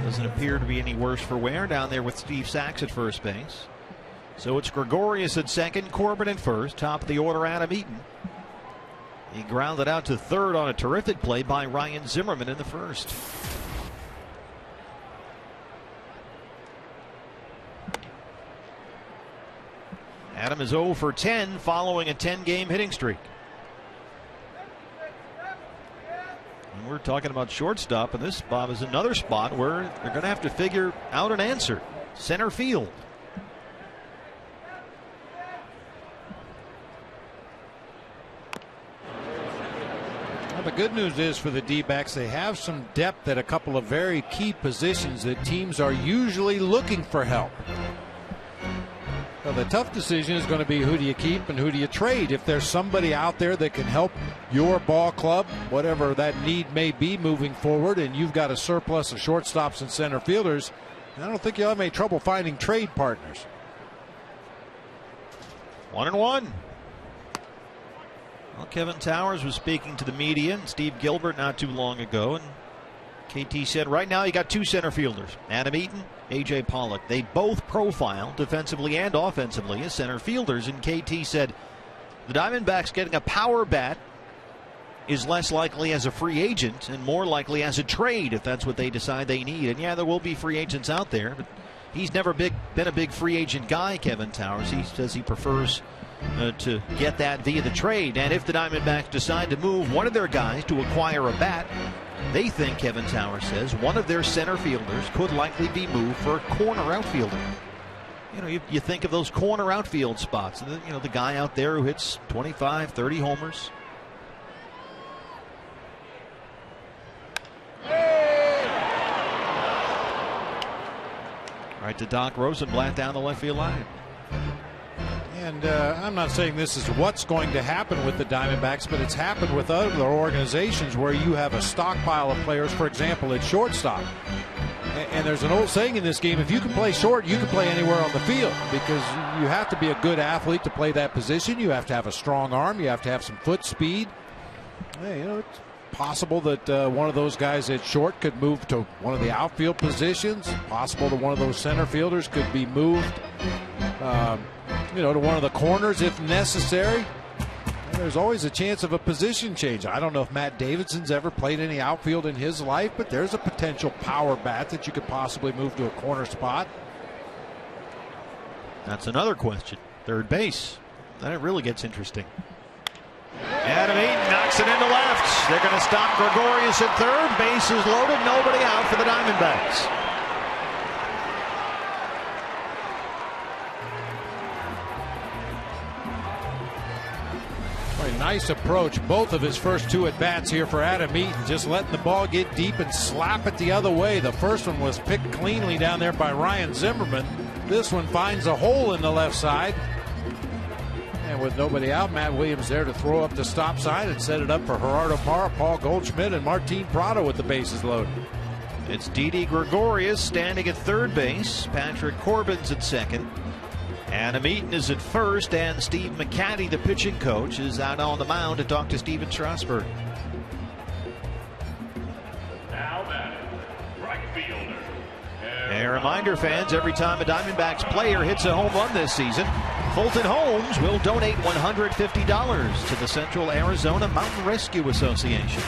Doesn't appear to be any worse for wear down there with Steve Sachs at first base. So it's Gregorius at second, Corbin at first, top of the order Adam Eaton. He grounded out to third on a terrific play by Ryan Zimmerman in the first. Adam is 0 for 10 following a 10-game hitting streak. And we're talking about shortstop, and this, Bob, is another spot where they're going to have to figure out an answer. Center field. Well, the good news is for the D-backs, they have some depth at a couple of very key positions that teams are usually looking for help. So the tough decision is going to be who do you keep and who do you trade. If there's somebody out there that can help your ball club, whatever that need may be moving forward, and you've got a surplus of shortstops and center fielders, I don't think you'll have any trouble finding trade partners. 1-1. Well, Kevin Towers was speaking to the media and Steve Gilbert not too long ago, and KT said right now you got two center fielders, Adam Eaton, A.J. Pollock. They both profile defensively and offensively as center fielders. And KT said the Diamondbacks getting a power bat is less likely as a free agent and more likely as a trade if that's what they decide they need. And yeah, there will be free agents out there, but he's never been a big free agent guy, Kevin Towers. He says he prefers to get that via the trade. And if the Diamondbacks decide to move one of their guys to acquire a bat, they think, Kevin Towers says, one of their center fielders could likely be moved for a corner outfielder. You know, you think of those corner outfield spots. You know, the guy out there who hits 25, 30 homers. Right to Doc Rosenblatt down the left field line. And I'm not saying this is what's going to happen with the Diamondbacks, but it's happened with other organizations where you have a stockpile of players, for example, at shortstop. And there's an old saying in this game, if you can play short, you can play anywhere on the field, because you have to be a good athlete to play that position. You have to have a strong arm. You have to have some foot speed. Hey, you know, it's possible that one of those guys at short could move to one of the outfield positions. Possible that one of those center fielders could be moved you know, to one of the corners if necessary. And there's always a chance of a position change. I don't know if Matt Davidson's ever played any outfield in his life, but there's a potential power bat that you could possibly move to a corner spot. That's another question. Third base. Then it really gets interesting. Adam Eaton knocks it into left. They're going to stop Gregorius at third. Base is loaded. Nobody out for the Diamondbacks. Nice approach. Both of his first two at bats here for Adam Eaton, just letting the ball get deep and slap it the other way. The first one was picked cleanly down there by Ryan Zimmerman. This one finds a hole in the left side. And with nobody out, Matt Williams there to throw up the stop sign and set it up for Gerardo Parra, Paul Goldschmidt, and Martin Prado with the bases loaded. It's Didi Gregorius standing at third base. Patrick Corbin's at second. Adam Eaton is at first, and Steve McCatty, the pitching coach, is out on the mound to talk to Steven Strasburg. Now batting, right fielder. A reminder, fans, every time a Diamondbacks player hits a home run this season, Fulton Homes will donate $150 to the Central Arizona Mountain Rescue Association.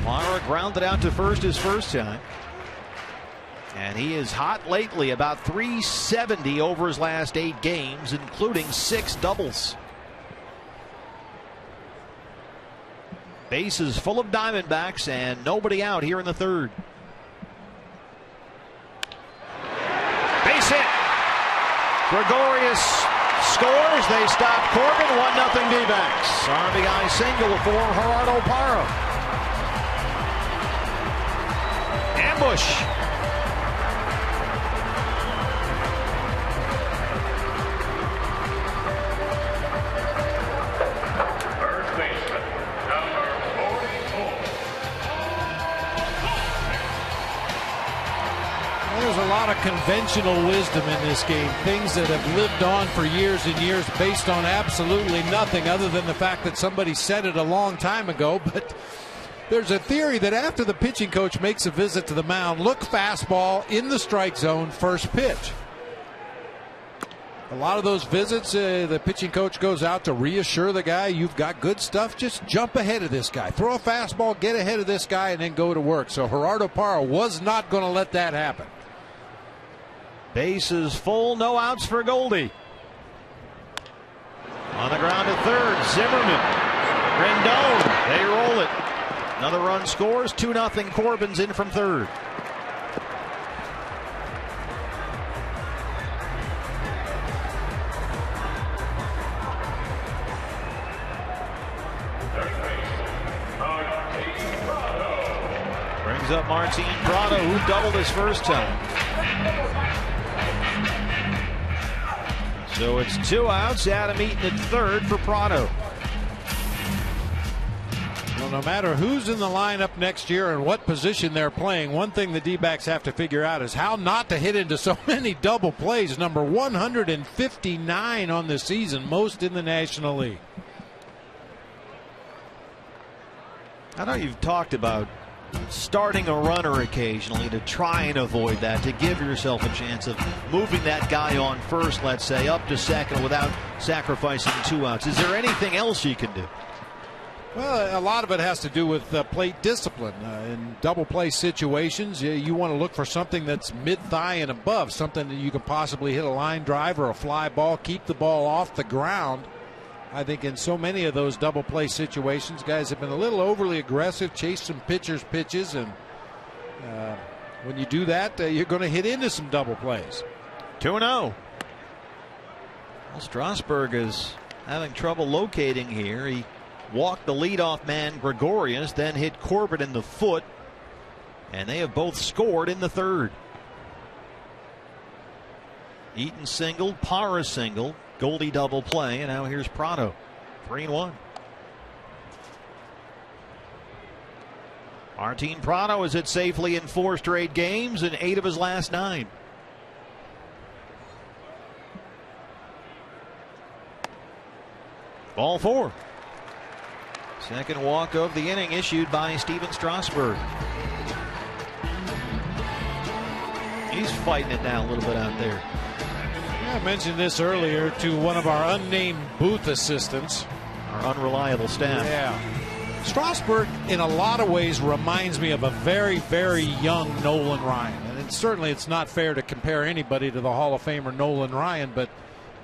Mara grounded out to first his first time. And he is hot lately, about 370 over his last 8 games, including 6 doubles. Bases full of Diamondbacks and nobody out here in the third. Base hit. Gregorius scores. They stop Corbin. 1-0 D-backs. RBI single for Gerardo Parra. Ambush. There's a lot of conventional wisdom in this game, things that have lived on for years and years based on absolutely nothing other than the fact that somebody said it a long time ago. But there's a theory that after the pitching coach makes a visit to the mound, look fastball in the strike zone, first pitch. A lot of those visits, the pitching coach goes out to reassure the guy, you've got good stuff, just jump ahead of this guy. Throw a fastball, get ahead of this guy, and then go to work. So Gerardo Parra was not going to let that happen. Bases full, no outs for Goldie. On the ground at third, Zimmerman. Rendon, they roll it. Another run scores, 2-0. Corbin's in from third. Brings up Martin Prado, who doubled his first time. So it's 2 outs. Adam Eaton at third for Prado. Well, no matter who's in the lineup next year and what position they're playing, one thing the D-backs have to figure out is how not to hit into so many double plays. Number 159 on the season, most in the National League. I know you've talked about starting a runner occasionally to try and avoid that, to give yourself a chance of moving that guy on first, let's say, up to second without sacrificing 2 outs. Is there anything else you can do? Well, a lot of it has to do with plate discipline. In double play situations, you want to look for something that's mid-thigh and above, something that you can possibly hit a line drive or a fly ball, keep the ball off the ground. I think in so many of those double play situations, guys have been a little overly aggressive, chased some pitchers' pitches, and when you do that, you're going to hit into some double plays. 2-0. Well, Strasburg is having trouble locating here. He walked the leadoff man Gregorius, then hit Corbin in the foot, and they have both scored in the third. Eaton singled, Parra singled, Goldie double play, and now here's Prado. 3-1. Martin Prado has hit safely in 4 straight games and 8 of his last 9. Ball 4. Second walk of the inning issued by Steven Strasburg. He's fighting it now a little bit out there. I mentioned this earlier to one of our unnamed booth assistants. Our unreliable staff. Yeah. Strasburg, in a lot of ways, reminds me of a very, very young Nolan Ryan. And certainly it's not fair to compare anybody to the Hall of Famer Nolan Ryan, but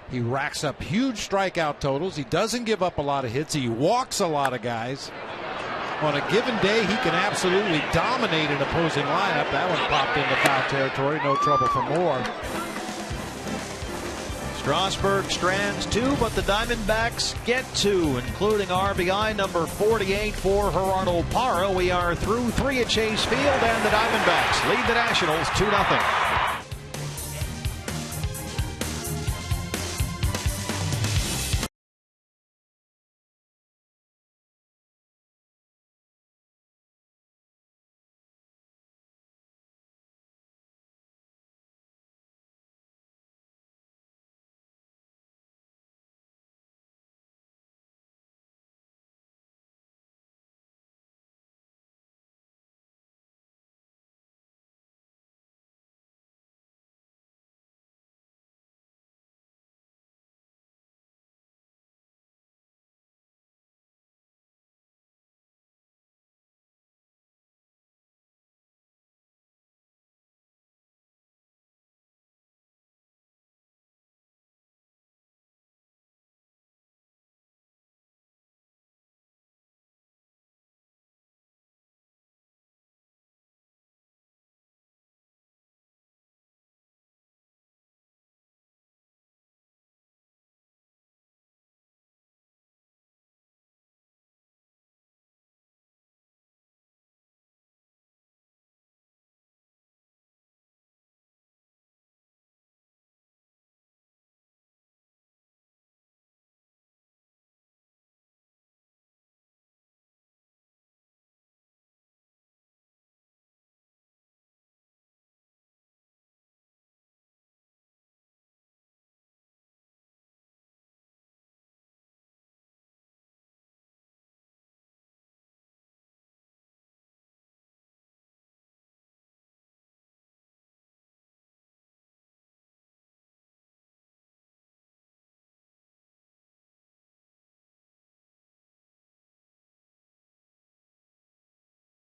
he racks up huge strikeout totals. He doesn't give up a lot of hits. He walks a lot of guys. On a given day, he can absolutely dominate an opposing lineup. That one popped into foul territory. No trouble for more. Strasburg strands 2, but the Diamondbacks get 2, including RBI number 48 for Gerardo Parra. We are through 3 at Chase Field, and the Diamondbacks lead the Nationals 2-0.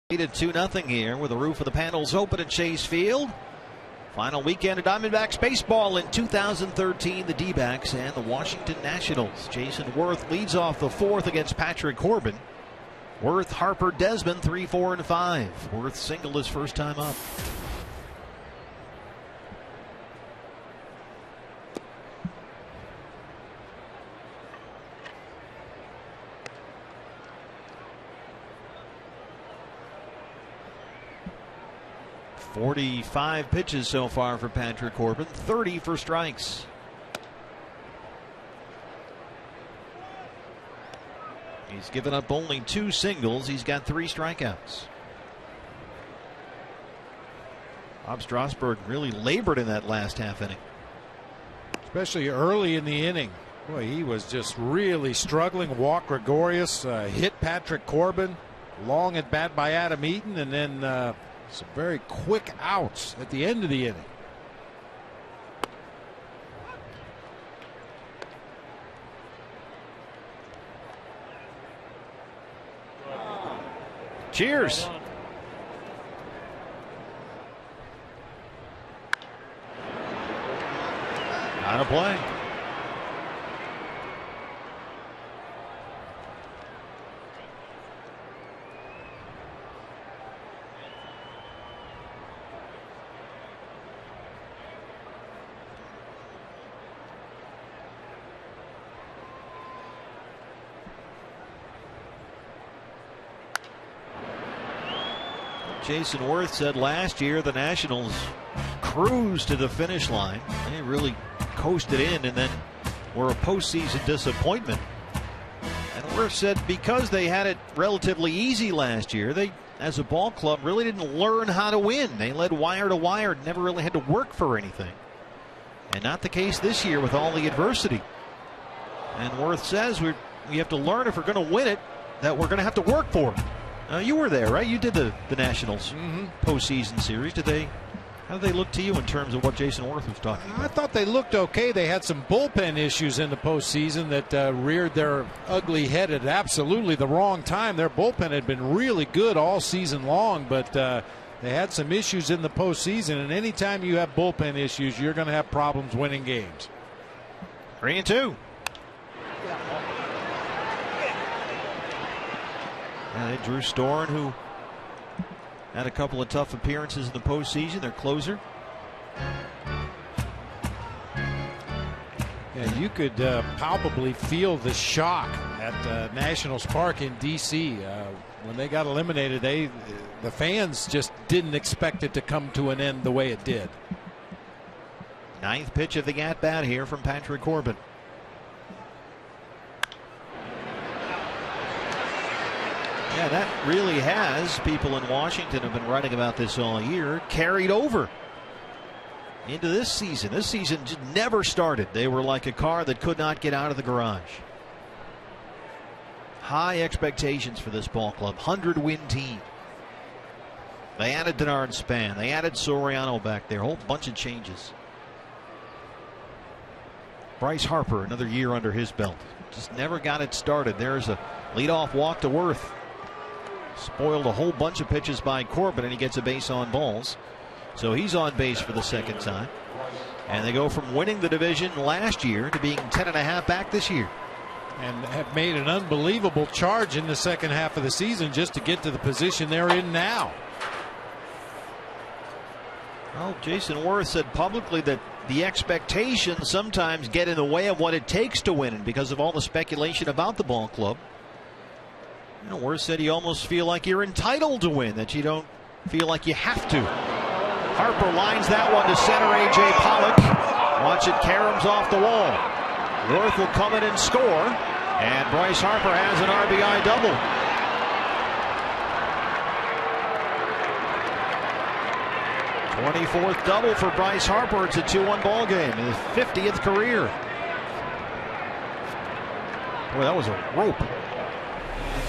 At 2-0 here with the roof of the panels open at Chase Field. Final weekend of Diamondbacks baseball in 2013. The D-backs and the Washington Nationals. Jason Worth leads off the 4th against Patrick Corbin. Worth, Harper, Desmond 3, 4, and 5. Worth singled his first time up. .45 pitches so far for Patrick Corbin, 30 for strikes. He's given up only 2 singles. He's got 3 strikeouts. Bob Strasburg really labored in that last half inning. Especially early in the inning. Boy, he was just really struggling. Walked Gregorius, hit Patrick Corbin. long at bat by Adam Eaton, and then some very quick outs at the end of the inning. Cheers. Out of play. Jason Worth said last year the Nationals cruised to the finish line. They really coasted in and then were a postseason disappointment. And Worth said because they had it relatively easy last year, they, as a ball club, really didn't learn how to win. They led wire to wire, never really had to work for anything. And not the case this year with all the adversity. And Worth says we have to learn if we're going to win it that we're going to have to work for it. You were there, right? You did the Nationals postseason series. How did they look to you in terms of what Jason Worth was talking about? I thought they looked okay. They had some bullpen issues in the postseason that reared their ugly head at absolutely the wrong time. Their bullpen had been really good all season long, but they had some issues in the postseason. And anytime you have bullpen issues, you're going to have problems winning games. 3-2. Drew Storen, who had a couple of tough appearances in the postseason, their closer. Yeah, you could palpably feel the shock at Nationals Park in D.C. When they got eliminated. The fans just didn't expect it to come to an end the way it did. Ninth pitch of the at-bat here from Patrick Corbin. Yeah, that really has, people in Washington have been writing about this all year, carried over into this season. This season just never started. They were like a car that could not get out of the garage. High expectations for this ball club. 100-win team. They added Denard Span. They added Soriano back there. A whole bunch of changes. Bryce Harper, another year under his belt. Just never got it started. There's a leadoff walk to Worth. Spoiled a whole bunch of pitches by Corbin, and he gets a base on balls. So he's on base for the second time. And they go from winning the division last year to being 10.5 back this year. And have made an unbelievable charge in the second half of the season just to get to the position they're in now. Well, Jason Worth said publicly that the expectations sometimes get in the way of what it takes to win, and because of all the speculation about the ball club. Worth said you almost feel like you're entitled to win, that you don't feel like you have to. Harper lines that one to center. A.J. Pollock. Watch it, caroms off the wall. Worth will come in and score, and Bryce Harper has an RBI double. '24th double for Bryce Harper. It's a 2-1 ball game, his 50th career. Boy, that was a rope.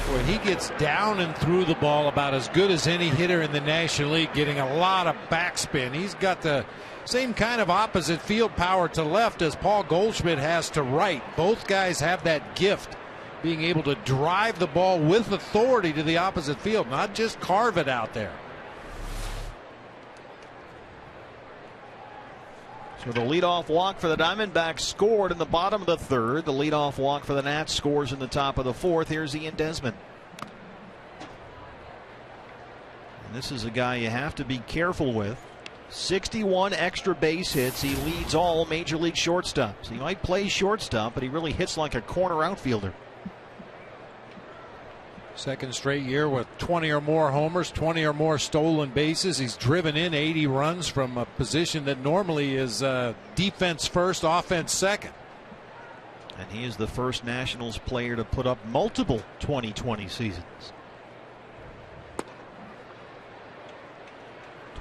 Boy, he gets down and through the ball about as good as any hitter in the National League, getting a lot of backspin. He's got the same kind of opposite field power to left as Paul Goldschmidt has to right. Both guys have that gift, being able to drive the ball with authority to the opposite field, not just carve it out there. So the leadoff walk for the Diamondbacks scored in the bottom of the third. The leadoff walk for the Nats scores in the top of the fourth. Here's Ian Desmond. And this is a guy you have to be careful with. 61 extra base hits. He leads all major league shortstops. He might play shortstop, but he really hits like a corner outfielder. Second straight year with 20 or more homers, 20 or more stolen bases. He's driven in 80 runs from a position that normally is defense first, offense second. And he is the first Nationals player to put up multiple 2020 seasons.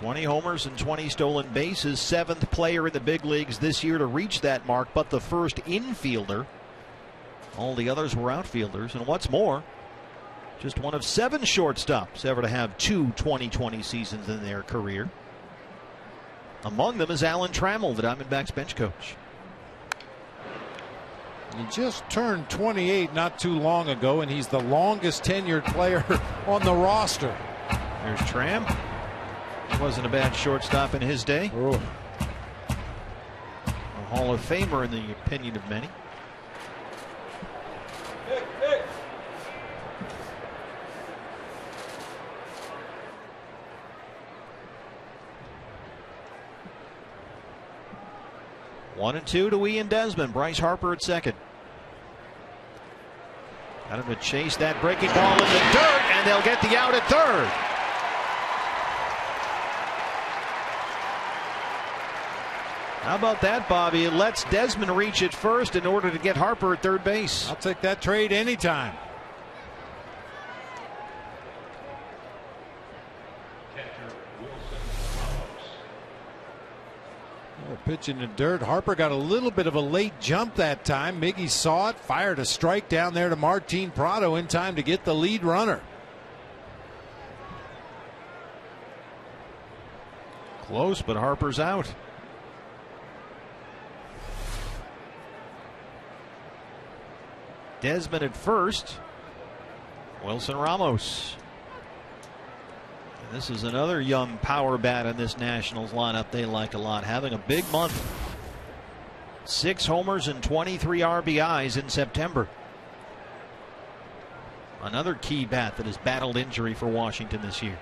20 homers and 20 stolen bases. 7th player in the big leagues this year to reach that mark, but the first infielder. All the others were outfielders. And what's more, Just one of 7 shortstops ever to have 2 2020 seasons in their career. Among them is Alan Trammell, the Diamondbacks bench coach. He just turned 28 not too long ago, and he's the longest tenured player on the roster. There's Tram. He wasn't a bad shortstop in his day. Oh. A Hall of Famer in the opinion of many. One and two to Ian Desmond. Bryce Harper at second. Got him to chase that breaking ball in the dirt, and they'll get the out at third. How about that, Bobby? It lets Desmond reach it first in order to get Harper at third base. I'll take that trade anytime. Pitch in the dirt. Harper got a little bit of a late jump that time. Miggy saw it, fired a strike down there to Martin Prado in time to get the lead runner. Close, but Harper's out. Desmond at first. Wilson Ramos. This is another young power bat in this Nationals lineup they like a lot. Having a big month. 6 homers and 23 RBIs in September. Another key bat that has battled injury for Washington this year.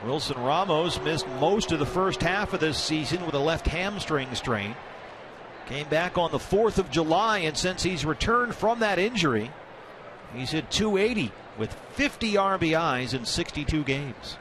Wilson Ramos missed most of the first half of this season with a left hamstring strain. Came back on the 4th of July, and since he's returned from that injury, he's hit .280 with 50 RBIs in 62 games.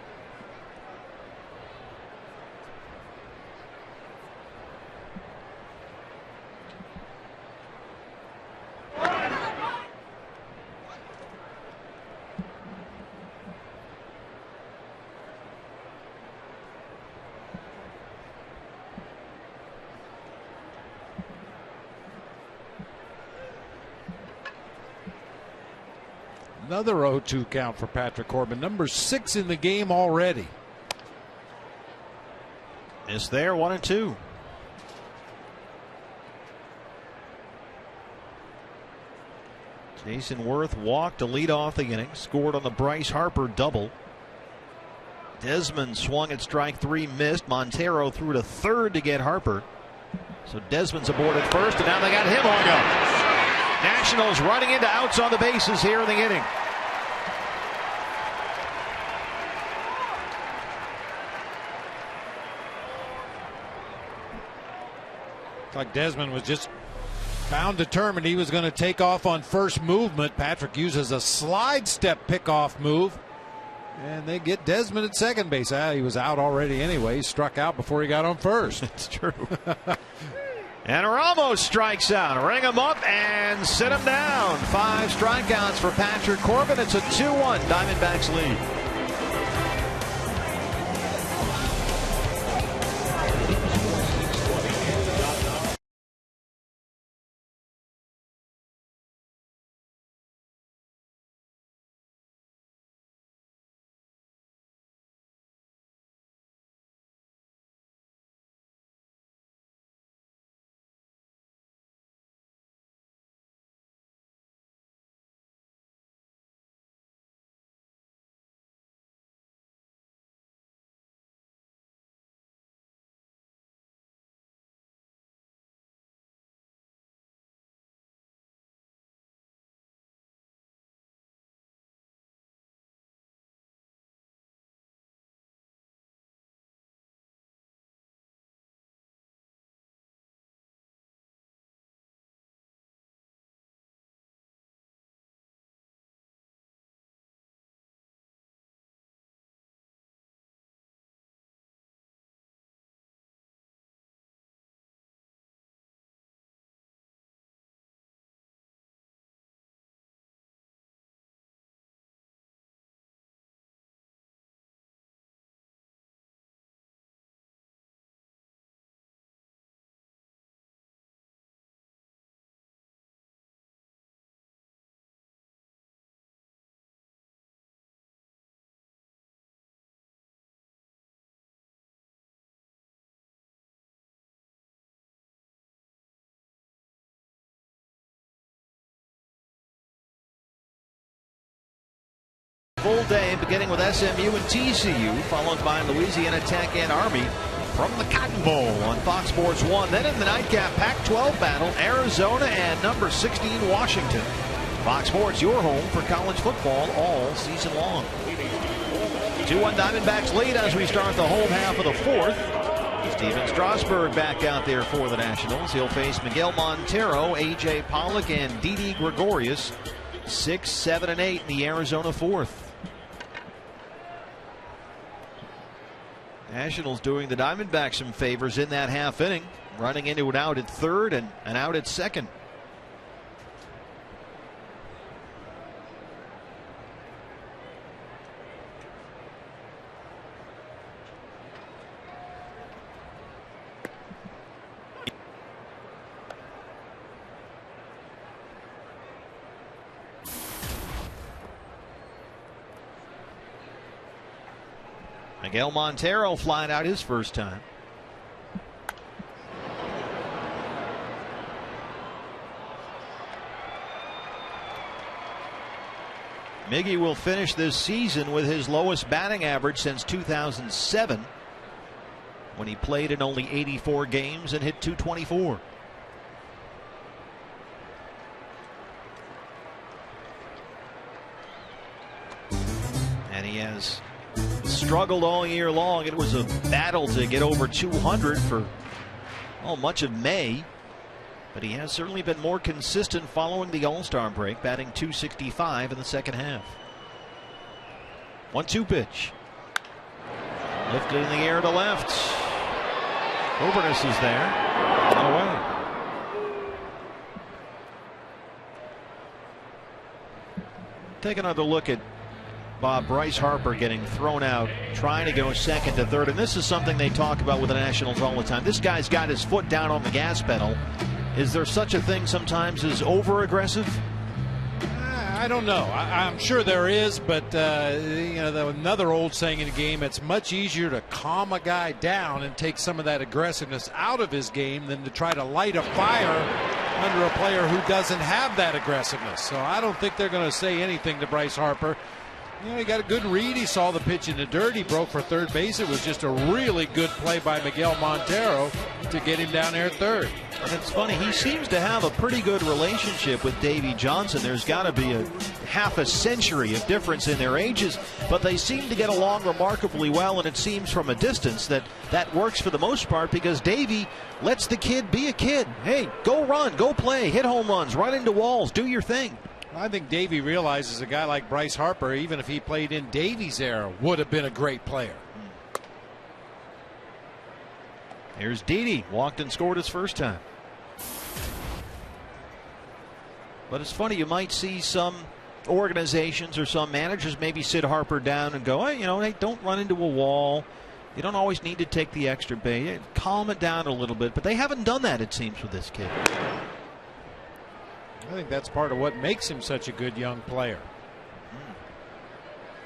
Another 0-2 count for Patrick Corbin. Number 6 in the game already. Missed there, 1-2. Jason Worth walked to lead off the inning. Scored on the Bryce Harper double. Desmond swung at strike 3, missed. Montero threw to third to get Harper. So Desmond's aboard at first, and now they got him on go. Nationals running into outs on the bases here in the inning. Like Desmond was just bound determined he was going to take off on first movement. Patrick uses a slide step pickoff move, and they get Desmond at second base. He was out already anyway. He struck out before he got on first. It's true. And Ramos strikes out. Ring him up and sit him down. 5 strikeouts for Patrick Corbin. It's a 2-1 Diamondbacks lead. day, beginning with SMU and TCU, followed by Louisiana Tech and Army from the Cotton Bowl on Fox Sports 1. Then in the nightcap Pac-12 battle, Arizona and number 16 Washington. Fox Sports, your home for college football all season long. 2-1 Diamondbacks lead as we start the home half of the fourth. Steven Strasburg back out there for the Nationals. He'll face Miguel Montero, A.J. Pollock, and Didi Gregorius. 6, 7, and 8 in the Arizona fourth. Nationals doing the Diamondbacks some favors in that half inning, running into an out at third and an out at second. Miguel Montero flying out his first time. Miggy will finish this season with his lowest batting average since 2007, when he played in only 84 games and hit .224. And he has struggled all year long. It was a battle to get over 200 for much of May, but he has certainly been more consistent following the All-Star break, batting .265 in the second half. 1-2 pitch. Lifted in the air to left. Hobernis is there. Away. Take another look at Bryce Harper getting thrown out, trying to go second to third. And this is something they talk about with the Nationals all the time. This guy's got his foot down on the gas pedal. Is there such a thing sometimes as over-aggressive? I don't know. I'm sure there is, but another old saying in the game, it's much easier to calm a guy down and take some of that aggressiveness out of his game than to try to light a fire under a player who doesn't have that aggressiveness. So I don't think they're going to say anything to Bryce Harper. He got a good read. He saw the pitch in the dirt. He broke for third base. It was just a really good play by Miguel Montero to get him down there at third. And it's funny, he seems to have a pretty good relationship with Davey Johnson. There's got to be a half a century of difference in their ages, but they seem to get along remarkably well, and it seems from a distance that works for the most part, because Davey lets the kid be a kid. Hey, go run, go play, hit home runs, run into walls, do your thing. I think Davey realizes a guy like Bryce Harper, even if he played in Davey's era, would have been a great player. Here's Didi, walked and scored his first time. But it's funny, you might see some organizations or some managers maybe sit Harper down and go, hey, don't run into a wall. You don't always need to take the extra base. Calm it down a little bit. But they haven't done that, it seems, with this kid. I think that's part of what makes him such a good young player.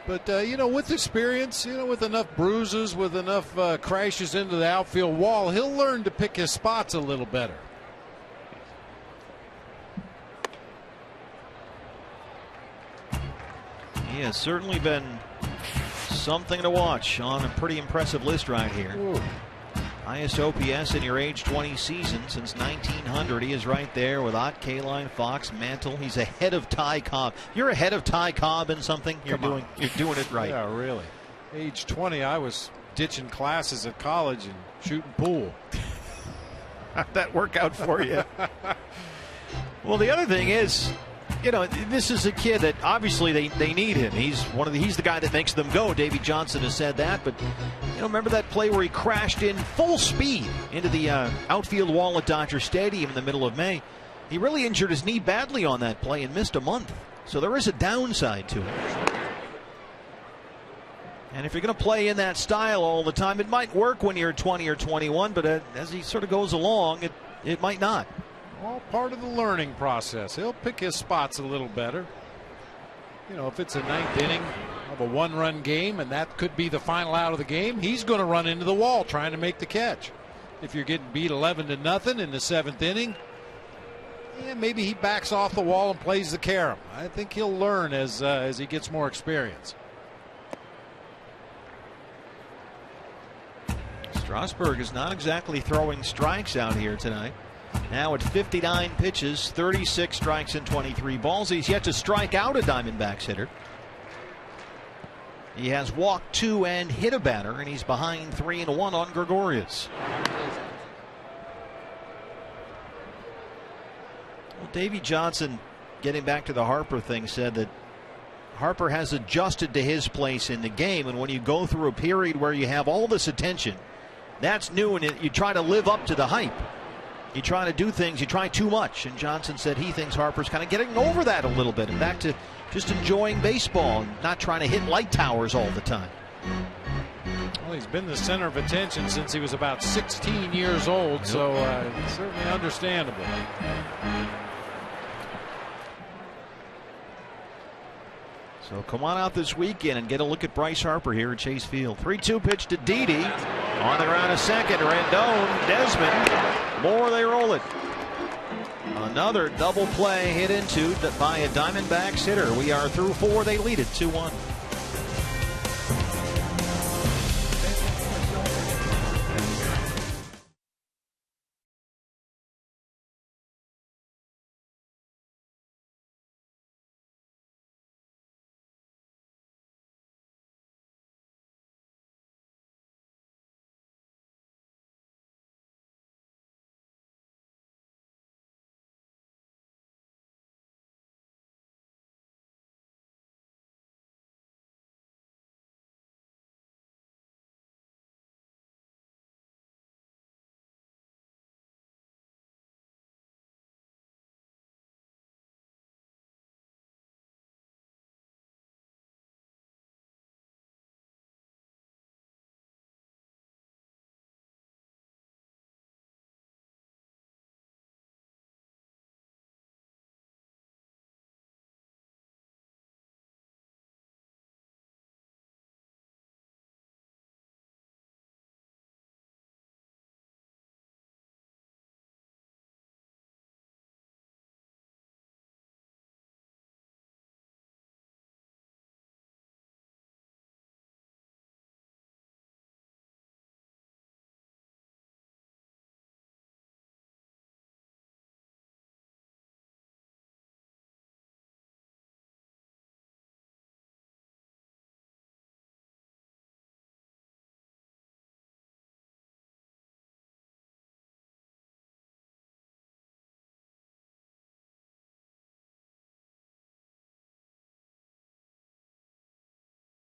But, with experience, with enough bruises, with enough crashes into the outfield wall, he'll learn to pick his spots a little better. He has certainly been something to watch on a pretty impressive list right here. Ooh. Highest OPS in your age 20 season since 1900. He is right there with Ott, Kaline, Fox, Mantle. He's ahead of Ty Cobb. You're ahead of Ty Cobb in something. You're doing it right. Yeah, really. Age 20, I was ditching classes at college and shooting pool. How'd that work out for you? Well, the other thing is, this is a kid that obviously they need him. He's the guy that makes them go. Davey Johnson has said that, but remember that play where he crashed in full speed into the outfield wall at Dodger Stadium in the middle of May? He really injured his knee badly on that play and missed a month. So there is a downside to it. And if you're going to play in that style all the time, it might work when you're 20 or 21, but as he sort of goes along, it might not. All part of the learning process. He'll pick his spots a little better. If it's a ninth inning of a one-run game and that could be the final out of the game, he's going to run into the wall trying to make the catch. If you're getting beat 11-0 in the seventh inning, maybe he backs off the wall and plays the carom. I think he'll learn as he gets more experience. Strasburg is not exactly throwing strikes out here tonight. Now at 59 pitches, 36 strikes and 23 balls. He's yet to strike out a Diamondbacks hitter. He has walked 2 and hit a batter, and he's behind 3-1 on Gregorius. Well, Davey Johnson, getting back to the Harper thing, said that Harper has adjusted to his place in the game, and when you go through a period where you have all this attention, that's new, and you try to live up to the hype. You try to do things, you try too much, and Johnson said he thinks Harper's kind of getting over that a little bit and back to just enjoying baseball and not trying to hit light towers all the time. Well, he's been the center of attention since he was about 16 years old, so certainly understandable. So come on out this weekend and get a look at Bryce Harper here at Chase Field. 3-2 pitch to Didi. On the ground, a second. Rendon, Desmond. Moore, they roll it. Another double play hit into by a Diamondbacks hitter. We are through 4. They lead it 2-1.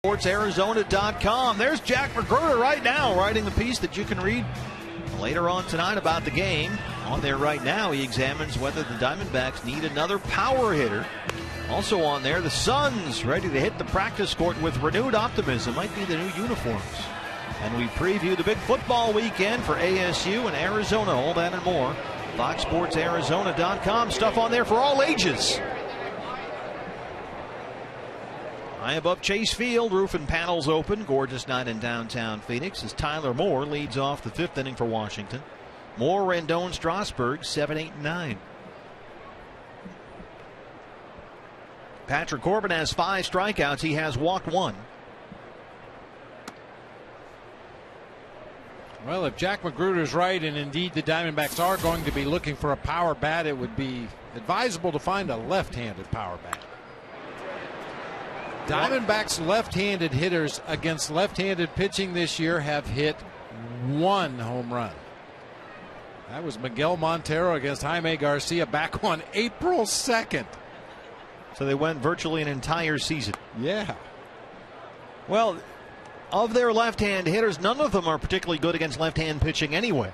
SportsArizona.com. There's Jack McGruder right now writing the piece that you can read later on tonight about the game. On there right now, he examines whether the Diamondbacks need another power hitter. Also on there, the Suns ready to hit the practice court with renewed optimism. Might be the new uniforms. And we preview the big football weekend for ASU and Arizona. All that and more. FoxSportsArizona.com. Stuff on there for all ages. High above Chase Field, roof and panels open. Gorgeous night in downtown Phoenix as Tyler Moore leads off the 5th inning for Washington. Moore, Rendon, Strasburg, 7, 8, 9. Patrick Corbin has 5 strikeouts. He has walked 1. Well, if Jack Magruder's right, and indeed the Diamondbacks are going to be looking for a power bat, it would be advisable to find a left-handed power bat. Diamondbacks left-handed hitters against left-handed pitching this year have hit 1 home run. That was Miguel Montero against Jaime Garcia back on April 2nd. So they went virtually an entire season. Yeah. Well, of their left-hand hitters, none of them are particularly good against left-hand pitching anyway.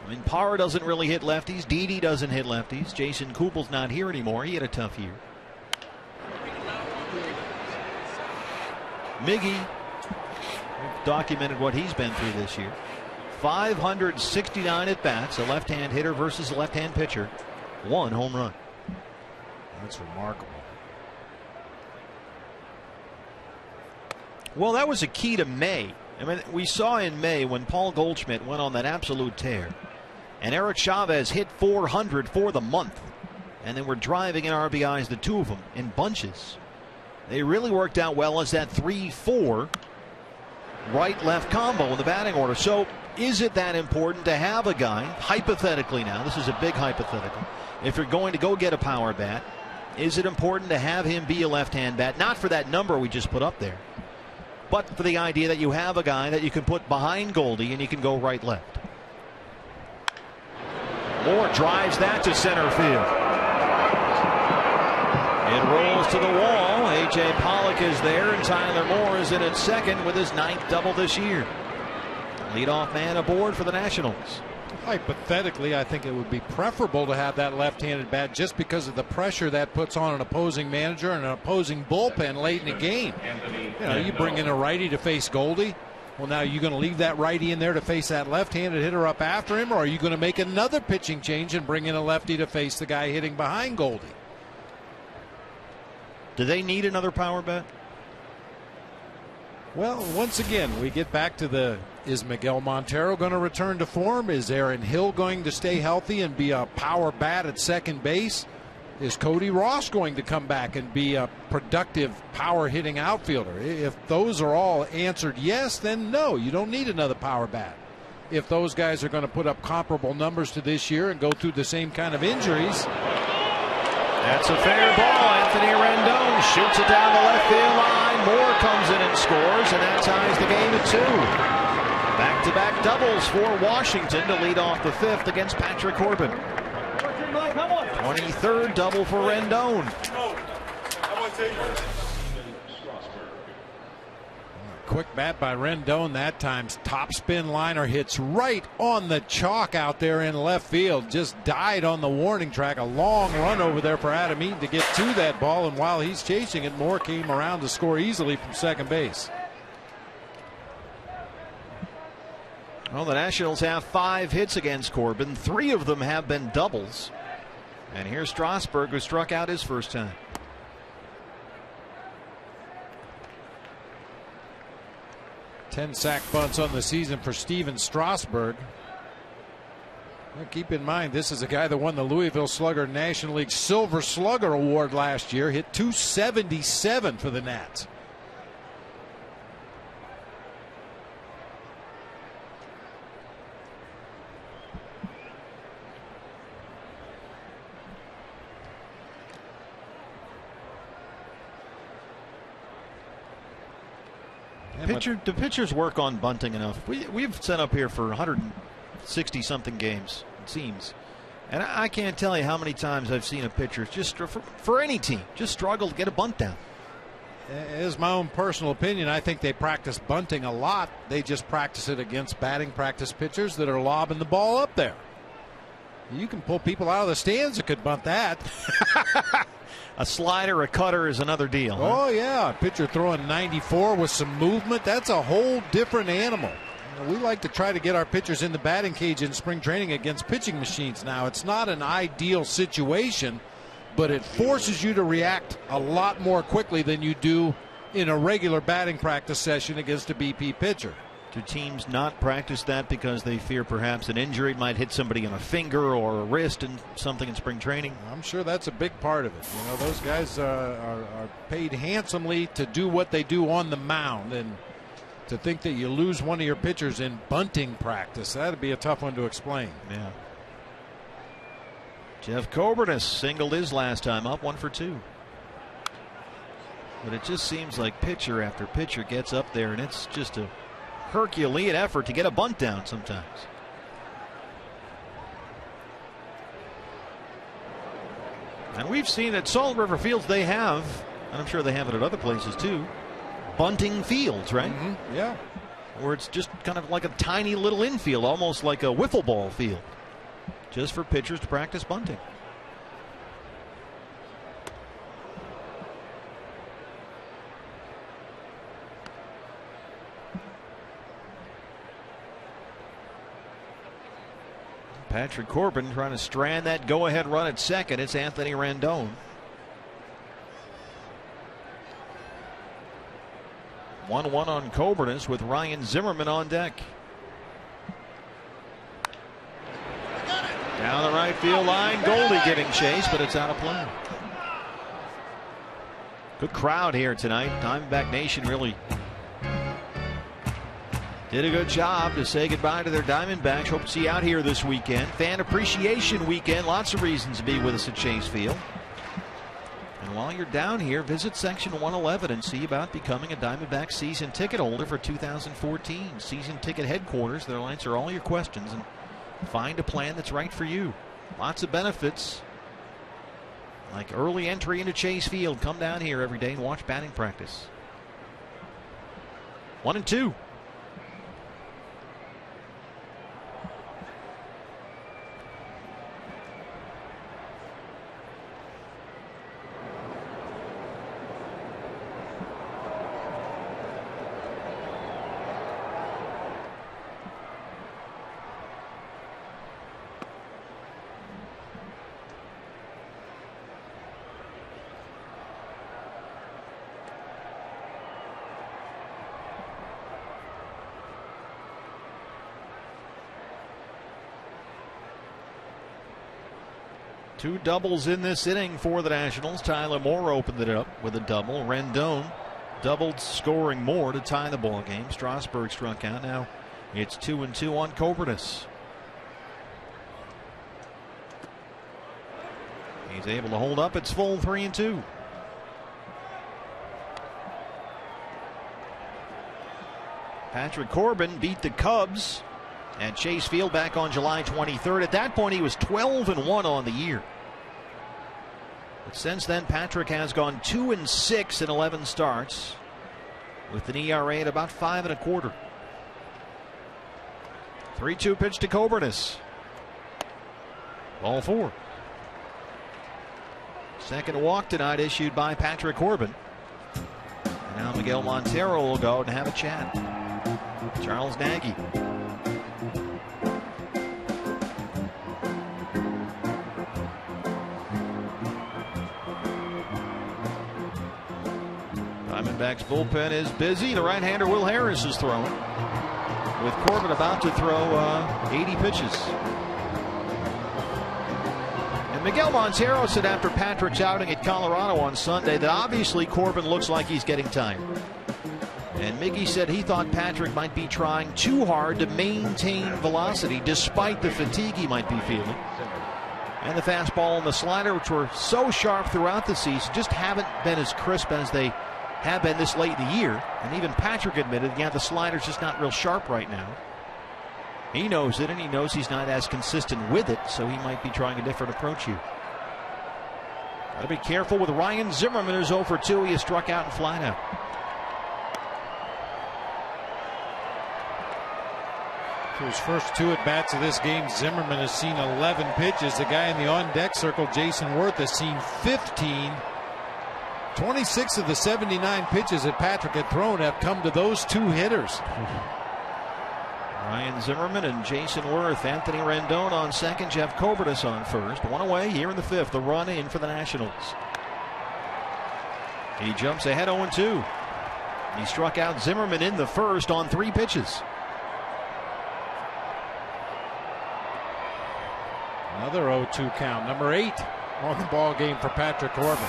I mean, Parra doesn't really hit lefties. Didi doesn't hit lefties. Jason Kubel's not here anymore. He had a tough year. Miggy, we've documented what he's been through this year. 569 at-bats, a left-hand hitter versus a left-hand pitcher. 1 home run. That's remarkable. Well, that was a key to May. I mean, we saw in May when Paul Goldschmidt went on that absolute tear, and Eric Chavez hit 400 for the month, and they were driving in RBIs, the 2 of them, in bunches. They really worked out well as that 3-4 right-left combo in the batting order. So Is it that important to have a guy, hypothetically now, this is a big hypothetical, if you're going to go get a power bat, is it important to have him be a left-hand bat? Not for that number we just put up there, but for the idea that you have a guy that you can put behind Goldie and you can go right-left. Moore drives that to center field. It rolls to the wall. A.J. Pollock is there, and Tyler Moore is in at second with his 9th double this year. Leadoff man aboard for the Nationals. Hypothetically, I think it would be preferable to have that left-handed bat just because of the pressure that puts on an opposing manager and an opposing bullpen late in the game. You know, you bring in a righty to face Goldie. Well, now you're going to leave that righty in there to face that left-handed hitter up after him, or are you going to make another pitching change and bring in a lefty to face the guy hitting behind Goldie? Do they need another power bat? Well, once again, we get back to is Miguel Montero going to return to form? Is Aaron Hill going to stay healthy and be a power bat at second base? Is Cody Ross going to come back and be a productive power hitting outfielder? If those are all answered yes, then no, you don't need another power bat. If those guys are going to put up comparable numbers to this year and go through the same kind of injuries. That's a fair ball. Anthony Rendon shoots it down the left field line. Moore comes in and scores, and that ties the game at 2. Back-to-back doubles for Washington to lead off the 5th against Patrick Corbin. 23rd double for Rendon. Quick bat by Rendon that time. Top spin liner hits right on the chalk out there in left field. Just died on the warning track. A long run over there for Adam Eaton to get to that ball, and while he's chasing it, Moore came around to score easily from second base. Well, the Nationals have 5 hits against Corbin. 3 of them have been doubles. And here's Strasburg, who struck out his first time. Ten sack bunts on the season for Steven Strasburg. Well, keep in mind, this is a guy that won the Louisville Slugger National League Silver Slugger Award last year. Hit .277 for the Nats. Do pitchers work on bunting enough? We've set up here for 160 something games, it seems, and I can't tell you how many times I've seen a pitcher just for any team just struggle to get a bunt down. As my own personal opinion, I think they practice bunting a lot. They just practice it against batting practice pitchers that are lobbing the ball up there. You can pull people out of the stands that could bunt that. A slider, a cutter is another deal. Oh, yeah. A pitcher throwing 94 with some movement. That's a whole different animal. We like to try to get our pitchers in the batting cage in spring training against pitching machines now. It's not an ideal situation, but it forces you to react a lot more quickly than you do in a regular batting practice session against a BP pitcher. Do teams not practice that because they fear perhaps an injury might hit somebody on a finger or a wrist and something in spring training? I'm sure that's a big part of it. You know, those guys are paid handsomely to do what they do on the mound, and to think that you lose one of your pitchers in bunting practice, that'd be a tough one to explain. Yeah. Jeff Coburnis singled his last time up, 1 for 2. But it just seems like pitcher after pitcher gets up there, and it's just a Herculean effort to get a bunt down sometimes. And we've seen at Salt River Fields they have, and I'm sure they have it at other places too, bunting fields, right? Mm-hmm. Yeah. Where it's just kind of like a tiny little infield, almost like a wiffle ball field, just for pitchers to practice bunting. Patrick Corbin trying to strand that go-ahead run at second. It's Anthony Rendon. 1-1 on Coburnis with Ryan Zimmerman on deck. Down the right field line, Goldie getting chased, but it's out of play. Good crowd here tonight. Diamondback Nation really did a good job to say goodbye to their Diamondbacks. Hope to see you out here this weekend. Fan Appreciation Weekend. Lots of reasons to be with us at Chase Field. And while you're down here, visit Section 111 and see about becoming a Diamondback season ticket holder for 2014. Season ticket headquarters. They'll answer all your questions and find a plan that's right for you. Lots of benefits, like early entry into Chase Field. Come down here every day and watch batting practice. 1-2. Two doubles in this inning for the Nationals. Tyler Moore opened it up with a double. Rendon doubled, scoring more to tie the ball game. Strasburg struck out. Now it's 2-2 on Cobernus. He's able to hold up. It's full 3-2. Patrick Corbin beat the Cubs at Chase Field back on July 23rd. At that point, he was 12-1 on the year. But since then, Patrick has gone 2-6 in 11 starts, with an ERA at about 5.25. 3-2 pitch to Cobernus. Ball 4. Second walk tonight issued by Patrick Corbin. And now Miguel Montero will go and have a chat. Charles Nagy. Diamondbacks bullpen is busy. The right-hander Will Harris is throwing, with Corbin about to throw 80 pitches. And Miguel Montero said after Patrick's outing at Colorado on Sunday that obviously Corbin looks like he's getting tired. And Miggy said he thought Patrick might be trying too hard to maintain velocity despite the fatigue he might be feeling. And the fastball and the slider, which were so sharp throughout the season, just haven't been as crisp as they have been this late in the year. And even Patrick admitted, yeah, the slider's just not real sharp right now. He knows it, and he knows he's not as consistent with it, so he might be trying a different approach here. Gotta be careful with Ryan Zimmerman, who's 0 for 2. He has struck out and flied out. For his first 2 at-bats of this game, Zimmerman has seen 11 pitches. The guy in the on-deck circle, Jason Worth, has seen 15. 26 of the 79 pitches that Patrick had thrown have come to those 2 hitters. Ryan Zimmerman and Jason Worth. Anthony Rendon on second. Jeff Cobernus on first. 1 away here in the 5th. The run in for the Nationals. He jumps ahead 0-2. He struck out Zimmerman in the first on 3 pitches. Another 0-2 count. Number 8 on the ball game for Patrick Corbin.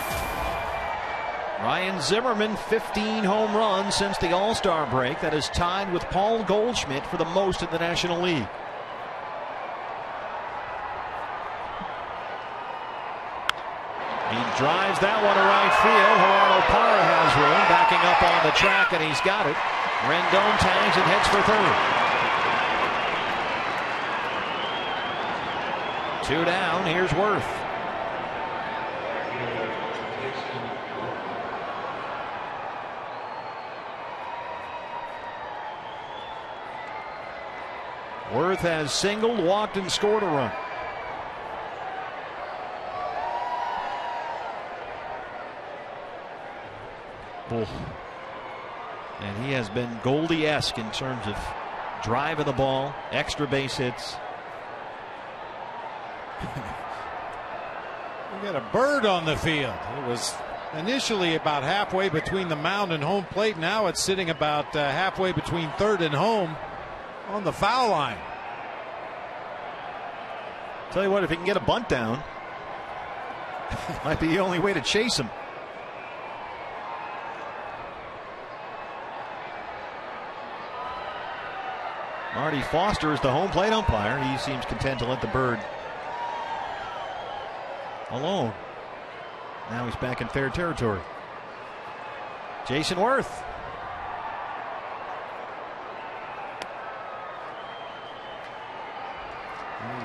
Ryan Zimmerman, 15 home runs since the All-Star break. That is tied with Paul Goldschmidt for the most in the National League. He drives that one to right field. Gerardo Parra has room, backing up on the track, and he's got it. Rendon tags and heads for third. 2 down. Here's Worth. Worth has singled, walked, and scored a run. And he has been Goldie-esque in terms of driving the ball, extra base hits. We got a bird on the field. It was initially about halfway between the mound and home plate. Now it's sitting about halfway between third and home on the foul line. Tell you what, if he can get a bunt down, might be the only way to chase him. Marty Foster is the home plate umpire. He seems content to let the bird alone. Now he's back in fair territory. Jason Worth.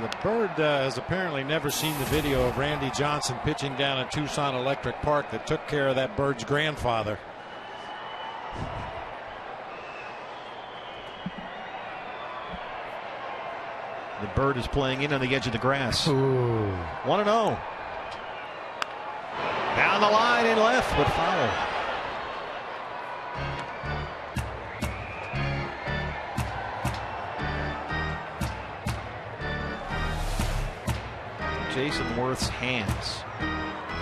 The bird has apparently never seen the video of Randy Johnson pitching down at Tucson Electric Park that took care of that bird's grandfather. The bird is playing in on the edge of the grass. 1-0. Down the line in left, but foul. Jason Worth's hands.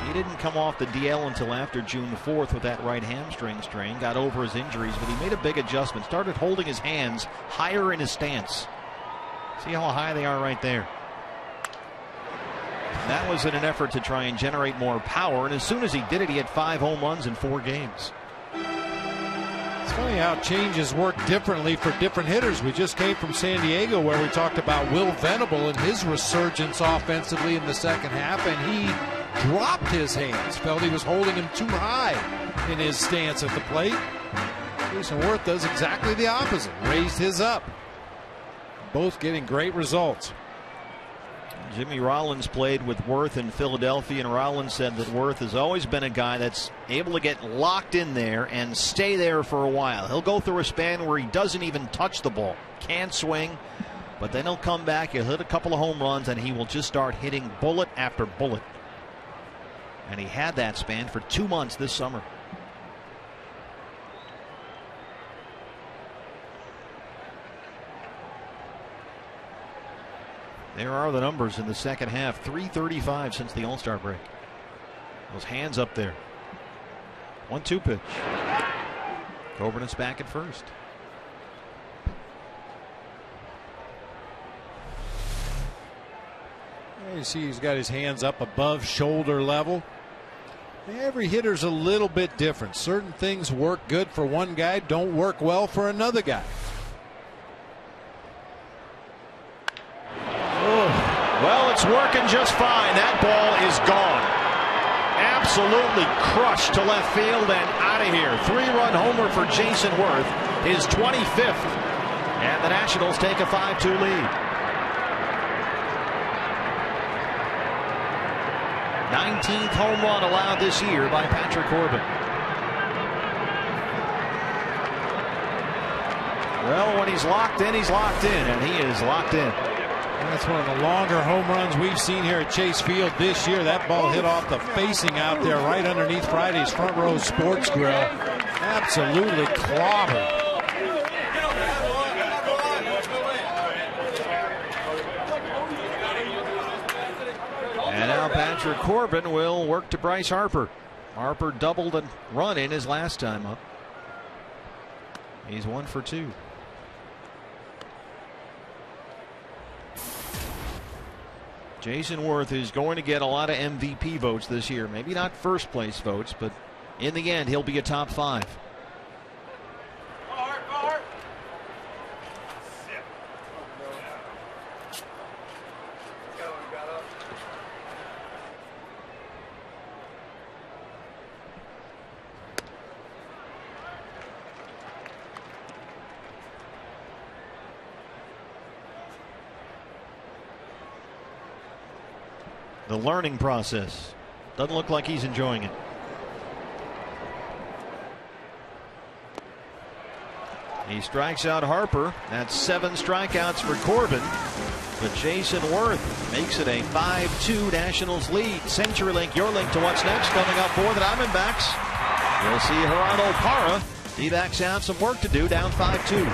He didn't come off the DL until after June 4th with that right hamstring strain. Got over his injuries, but he made a big adjustment. Started holding his hands higher in his stance. See how high they are right there. That was in an effort to try and generate more power, and as soon as he did it, he had 5 home runs in 4 games. It's funny how changes work differently for different hitters. We just came from San Diego where we talked about Will Venable and his resurgence offensively in the second half, and he dropped his hands, felt he was holding him too high in his stance at the plate. Jason Worth does exactly the opposite, raised his up. Both getting great results. Jimmy Rollins played with Worth in Philadelphia, and Rollins said that Worth has always been a guy that's able to get locked in there and stay there for a while. He'll go through a span where he doesn't even touch the ball, can't swing, but then he'll come back, he'll hit a couple of home runs, and he will just start hitting bullet after bullet. And he had that span for 2 months this summer. There are the numbers in the second half. 3:35 since the All-Star break. Those hands up there. 1-2 pitch. Coburn is back at first. You see he's got his hands up above shoulder level. Every hitter's a little bit different. Certain things work good for one guy, don't work well for another guy. Well, it's working just fine. That ball is gone. Absolutely crushed to left field and out of here. 3-run homer for Jason Worth, his 25th. And the Nationals take a 5-2 lead. 19th home run allowed this year by Patrick Corbin. Well, when he's locked in, and he is locked in. That's one of the longer home runs we've seen here at Chase Field this year. That ball hit off the facing out there right underneath Friday's Front Row Sports Grill. Absolutely clobbered. And now Patrick Corbin will work to Bryce Harper. Harper doubled a run in his last time up. He's 1 for 2. Jason Worth is going to get a lot of MVP votes this year. Maybe not first place votes, but in the end, he'll be a top 5. The learning process. Doesn't look like he's enjoying it. He strikes out Harper. That's 7 strikeouts for Corbin. But Jason Worth makes it a 5-2 Nationals lead. CenturyLink, your link to what's next coming up for the Diamondbacks. You'll see Gerardo Parra. D-backs have some work to do, down 5-2.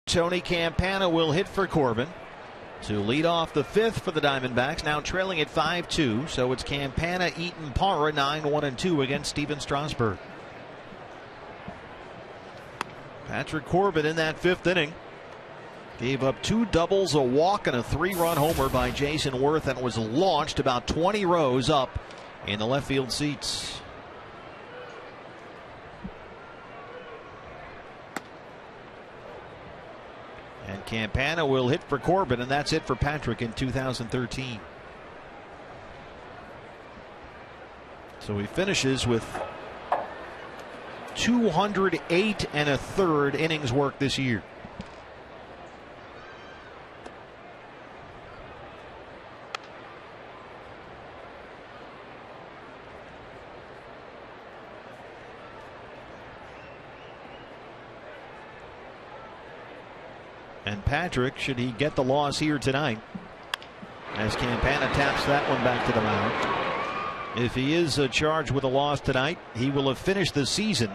Tony Campana will hit for Corbin to lead off the fifth for the Diamondbacks, now trailing at 5-2. So it's Campana, Eaton, Parra, 9-1-2 against Steven Strasburg. Patrick Corbin in that fifth inning gave up 2 doubles, a walk, and a 3-run homer by Jason Worth, and was launched about 20 rows up in the left field seats. And Campana will hit for Corbin, and that's it for Patrick in 2013. So he finishes with 208 1/3 innings worked this year. And Patrick, should he get the loss here tonight, as Campana taps that one back to the mound, if he is charged with a loss tonight, he will have finished the season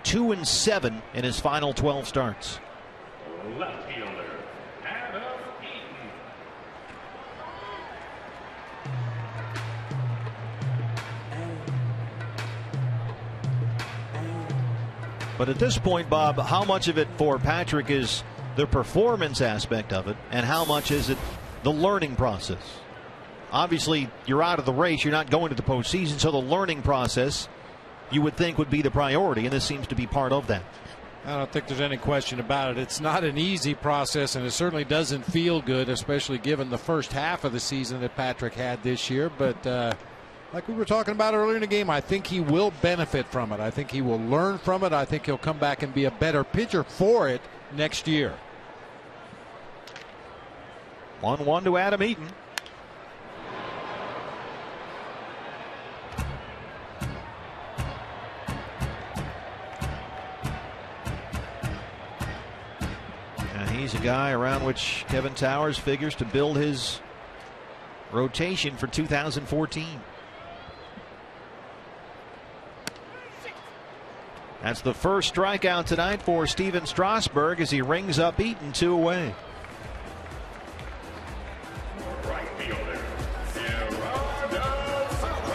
2-7 in his final 12 starts. Left fielder, Adam Eaton. But at this point, Bob, how much of it for Patrick is the performance aspect of it, and how much is it the learning process? Obviously, you're out of the race, you're not going to the postseason, so the learning process you would think would be the priority, and this seems to be part of that. I don't think there's any question about it. It's not an easy process, and it certainly doesn't feel good, especially given the first half of the season that Patrick had this year. But like we were talking about earlier in the game, I think he will benefit from it. I think he will learn from it. I think he'll come back and be a better pitcher for it next year. 1-1 to Adam Eaton. And he's a guy around which Kevin Towers figures to build his rotation for 2014. That's the first strikeout tonight for Steven Strasburg as he rings up Eaton 2 away.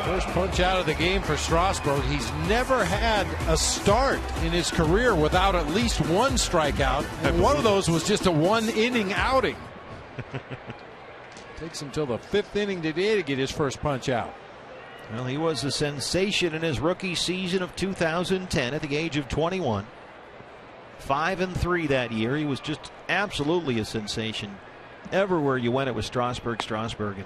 First punch out of the game for Strasburg. He's never had a start in his career without at least one strikeout, and one of those was just a 1-inning outing. Takes him till the 5th inning today to get his first punch out. Well, he was a sensation in his rookie season of 2010 at the age of 21. 5-3 that year. He was just absolutely a sensation. Everywhere you went, it was Strasburg.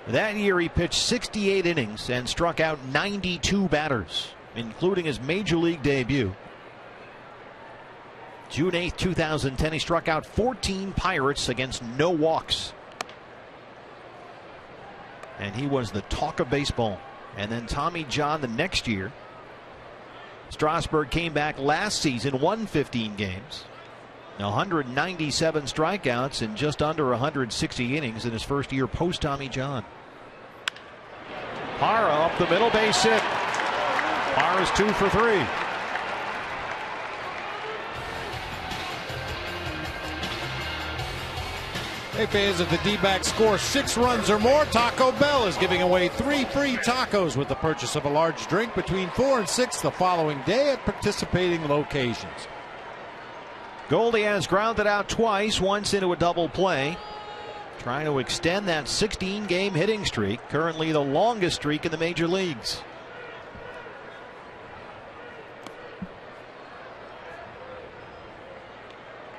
That year he pitched 68 innings and struck out 92 batters, including his major league debut. June 8th, 2010, he struck out 14 Pirates against no walks. And he was the talk of baseball. And then Tommy John the next year. Strasburg came back last season, won 15 games. 197 strikeouts in just under 160 innings in his first year post Tommy John. Parra up the middle, base hit. Parra's 2 for 3. Hey fans, if the D-backs score 6 runs or more, Taco Bell is giving away 3 free tacos with the purchase of a large drink between 4 and 6 the following day at participating locations. Goldie has grounded out twice, once into a double play, trying to extend that 16-game hitting streak, currently the longest streak in the major leagues.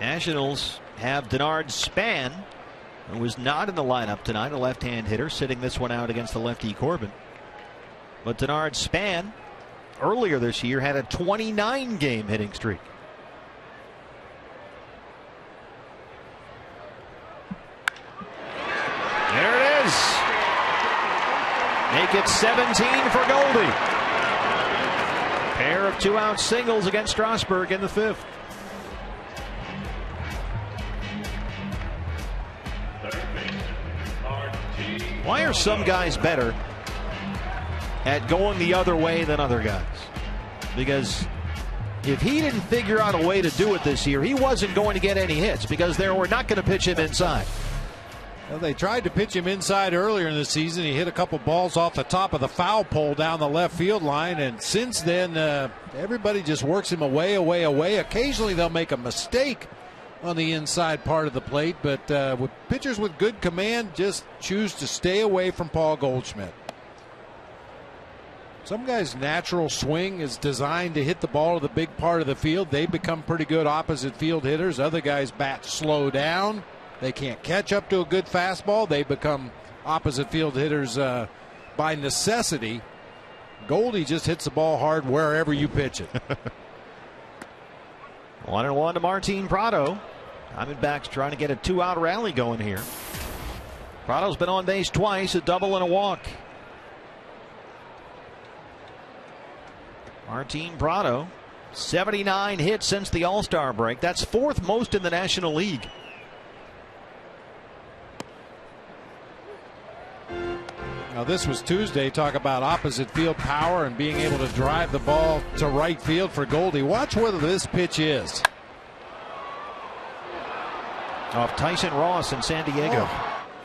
Nationals have Denard Span, who was not in the lineup tonight, a left-hand hitter, sitting this one out against the lefty Corbin. But Denard Span, earlier this year, had a 29-game hitting streak. There it is. Make it 17 for Goldie. Pair of 2-out singles against Strasburg in the 5th. Why are some guys better at going the other way than other guys? Because if he didn't figure out a way to do it this year, he wasn't going to get any hits because they were not going to pitch him inside. Well, they tried to pitch him inside earlier in the season. He hit a couple balls off the top of the foul pole down the left field line, and since then everybody just works him away. Occasionally they'll make a mistake on the inside part of the plate, but with pitchers with good command just choose to stay away from Paul Goldschmidt. Some guys' natural swing is designed to hit the ball to the big part of the field. They become pretty good opposite field hitters. Other guys' bats slow down. They can't catch up to a good fastball. They become opposite field hitters by necessity. Goldie just hits the ball hard wherever you pitch it. 1-1 to Martin Prado. Diamondbacks trying to get a 2-out rally going here. Prado's been on base twice, a double and a walk. Martin Prado, 79 hits since the All-Star break. That's fourth most in the National League. Now, this was Tuesday. Talk about opposite field power and being able to drive the ball to right field for Goldie. Watch whether this pitch is. Off Tyson Ross in San Diego.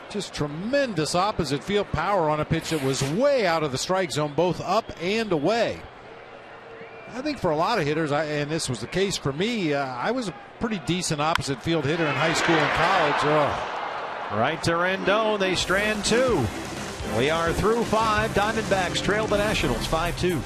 Just tremendous opposite field power on a pitch that was way out of the strike zone, both up and away. I think for a lot of hitters, and this was the case for me, I was a pretty decent opposite field hitter in high school and college. Right to Rendon. They strand two. We are through 5. Diamondbacks trail the Nationals 5-2.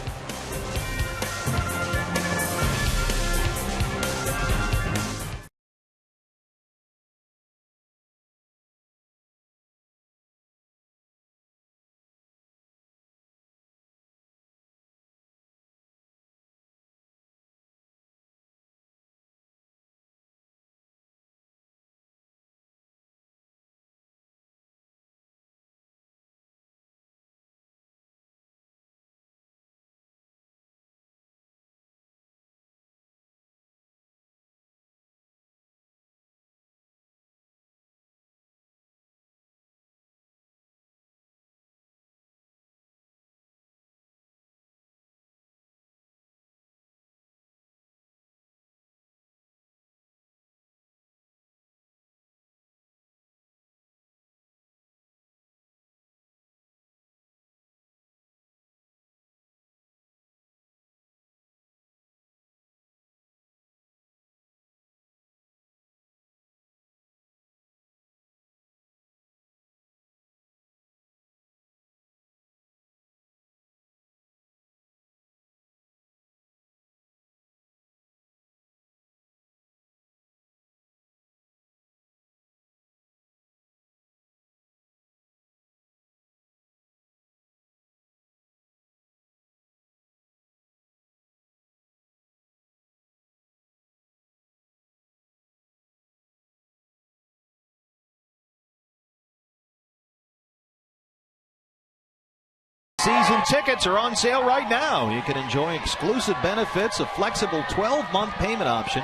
Season tickets are on sale right now. You can enjoy exclusive benefits, a flexible 12-month payment option,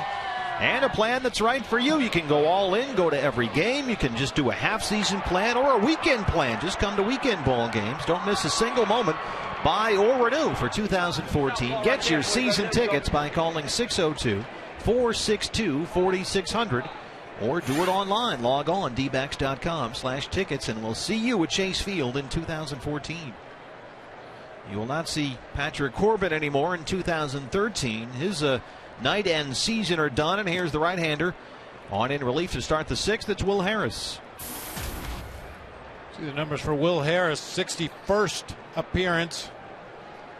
and a plan that's right for you. You can go all in, go to every game. You can just do a half-season plan or a weekend plan. Just come to weekend ball games. Don't miss a single moment. Buy or renew for 2014. Get your season tickets by calling 602-462-4600 or do it online. Log on dbacks.com/tickets, and we'll see you at Chase Field in 2014. You will not see Patrick Corbin anymore in 2013. His night and season are done, and here's the right-hander on in relief to start the 6th. It's Will Harris. See the numbers for Will Harris, 61st appearance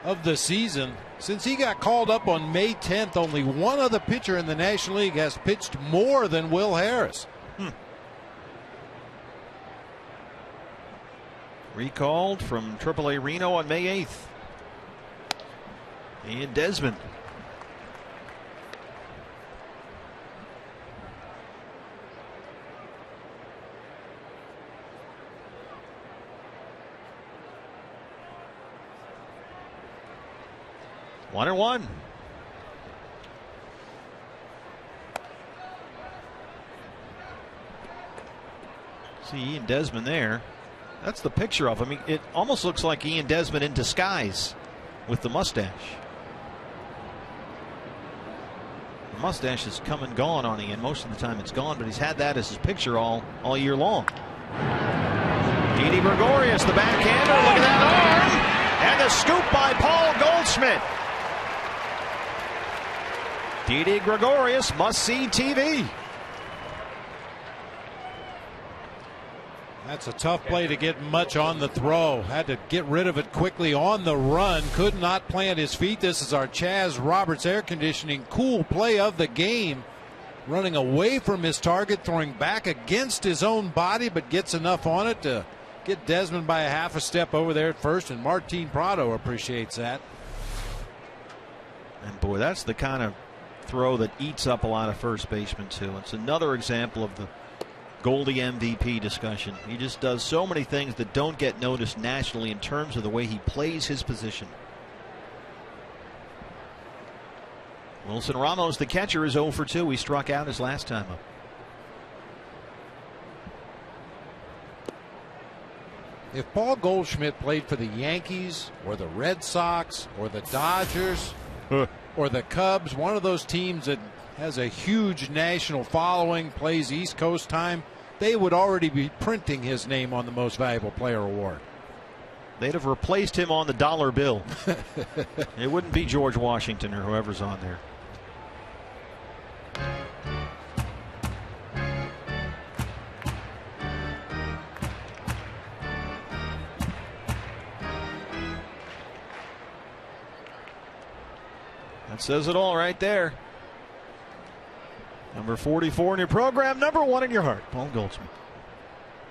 of the season. Since he got called up on May 10th, only one other pitcher in the National League has pitched more than Will Harris. Recalled from AAA Reno on May 8th. Ian Desmond. One and one. See Ian Desmond there. That's the picture of him. It almost looks like Ian Desmond in disguise with the mustache. mustache has come and gone on him, and most of the time it's gone, but he's had that as his picture all year long. Didi Gregorius, the backhander. Look at that arm. And the scoop by Paul Goldschmidt. Didi Gregorius, must-see TV. That's a tough play to get much on the throw. Had to get rid of it quickly on the run. Could not plant his feet. This is our Chaz Roberts air conditioning cool play of the game. Running away from his target, throwing back against his own body, but gets enough on it to get Desmond by a half a step over there at first, and Martin Prado appreciates that. And boy, that's the kind of throw that eats up a lot of first basemen too. It's another example of the Goldie MVP discussion. He just does so many things that don't get noticed nationally in terms of the way he plays his position. Wilson Ramos, the catcher, is 0 for 2. He struck out his last time up. If Paul Goldschmidt played for the Yankees or the Red Sox or the Dodgers or the Cubs, one of those teams that has a huge national following, plays East Coast time, they would already be printing his name on the Most Valuable Player award. They'd have replaced him on the dollar bill. It wouldn't be George Washington or whoever's on there. That says it all right there. Number 44 in your program, number 1 in your heart, Paul Goldschmidt.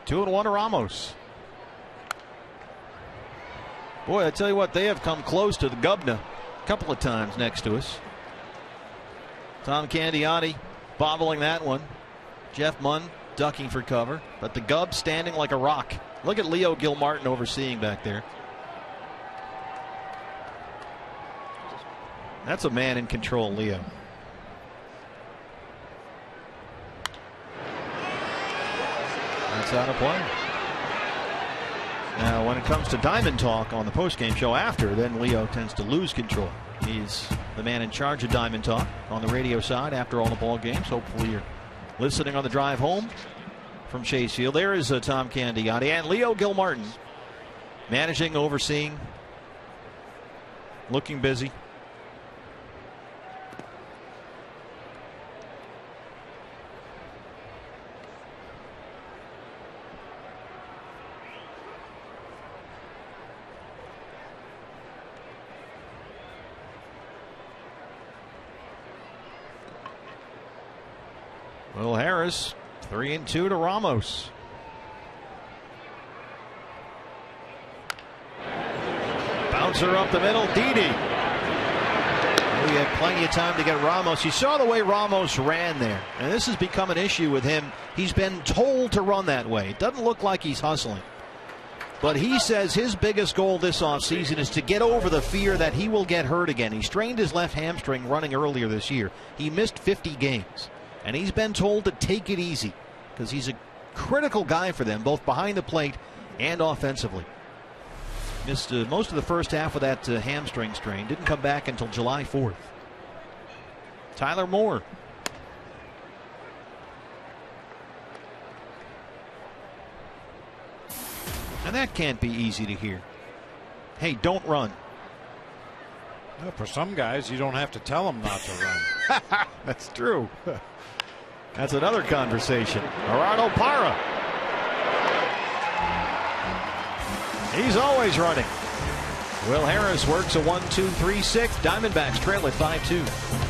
2-1 to Ramos. Boy, I tell you what, they have come close to the Gubna a couple of times next to us. Tom Candiotti bobbling that one. Jeff Munn ducking for cover, but the Gub standing like a rock. Look at Leo Gilmartin overseeing back there. That's a man in control, Leo. That's out of play. Now, when it comes to Diamond Talk on the postgame show after, then Leo tends to lose control. He's the man in charge of Diamond Talk on the radio side after all the ball games. Hopefully you're listening on the drive home from Chase Field. There is Tom Candiotti and Leo Gilmartin managing, overseeing, looking busy. Will Harris, 3-2 to Ramos. Bouncer up the middle, Didi. We had plenty of time to get Ramos. You saw the way Ramos ran there, and this has become an issue with him. He's been told to run that way. It doesn't look like he's hustling. But he says his biggest goal this offseason is to get over the fear that he will get hurt again. He strained his left hamstring running earlier this year. He missed 50 games. And he's been told to take it easy because he's a critical guy for them, both behind the plate and offensively. Missed most of the first half of that hamstring strain. Didn't come back until July 4th. Tyler Moore. And that can't be easy to hear. Hey, don't run. Well, for some guys, you don't have to tell them not to run. That's true. That's another conversation. Gerardo Parra. He's always running. Will Harris works a 1-2-3-6. Diamondbacks trail at 5-2.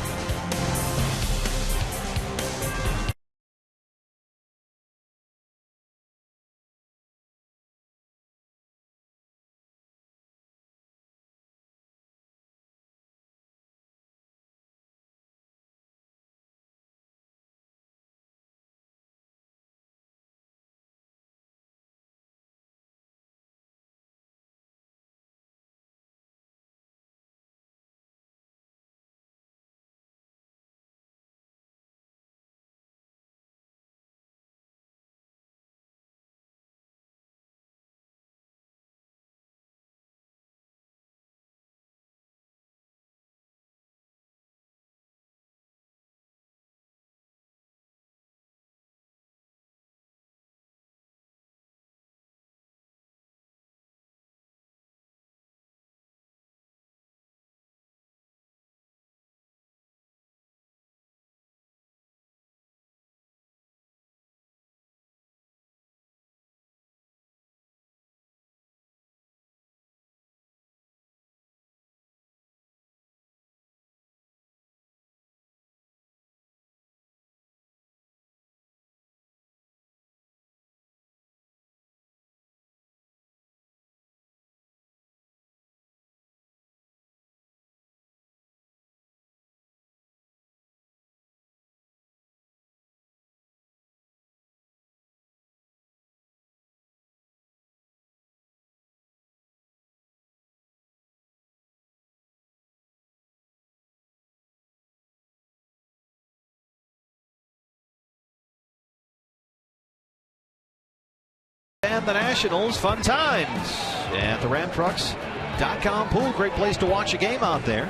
and the Nationals. Fun times at the RamTrucks.com pool. Great place to watch a game out there.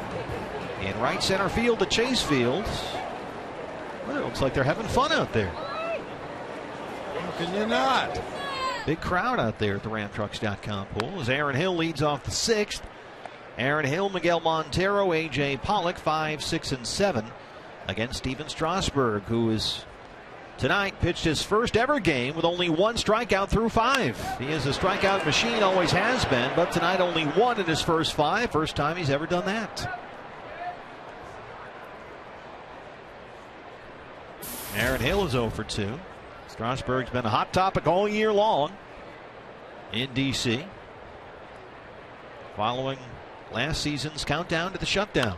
In right center field, the Chase Field. Well, it looks like they're having fun out there. How can you not? Big crowd out there at the RamTrucks.com pool as Aaron Hill leads off the 6th. Aaron Hill, Miguel Montero, A.J. Pollock, 5, 6, and 7 against Steven Strasburg, who is tonight pitched his first ever game with only 1 strikeout through 5. He is a strikeout machine, always has been, but tonight only 1 in his first 5. First time he's ever done that. Aaron Hill is 0 for 2. Strasburg's been a hot topic all year long in D.C. following last season's countdown to the shutdown.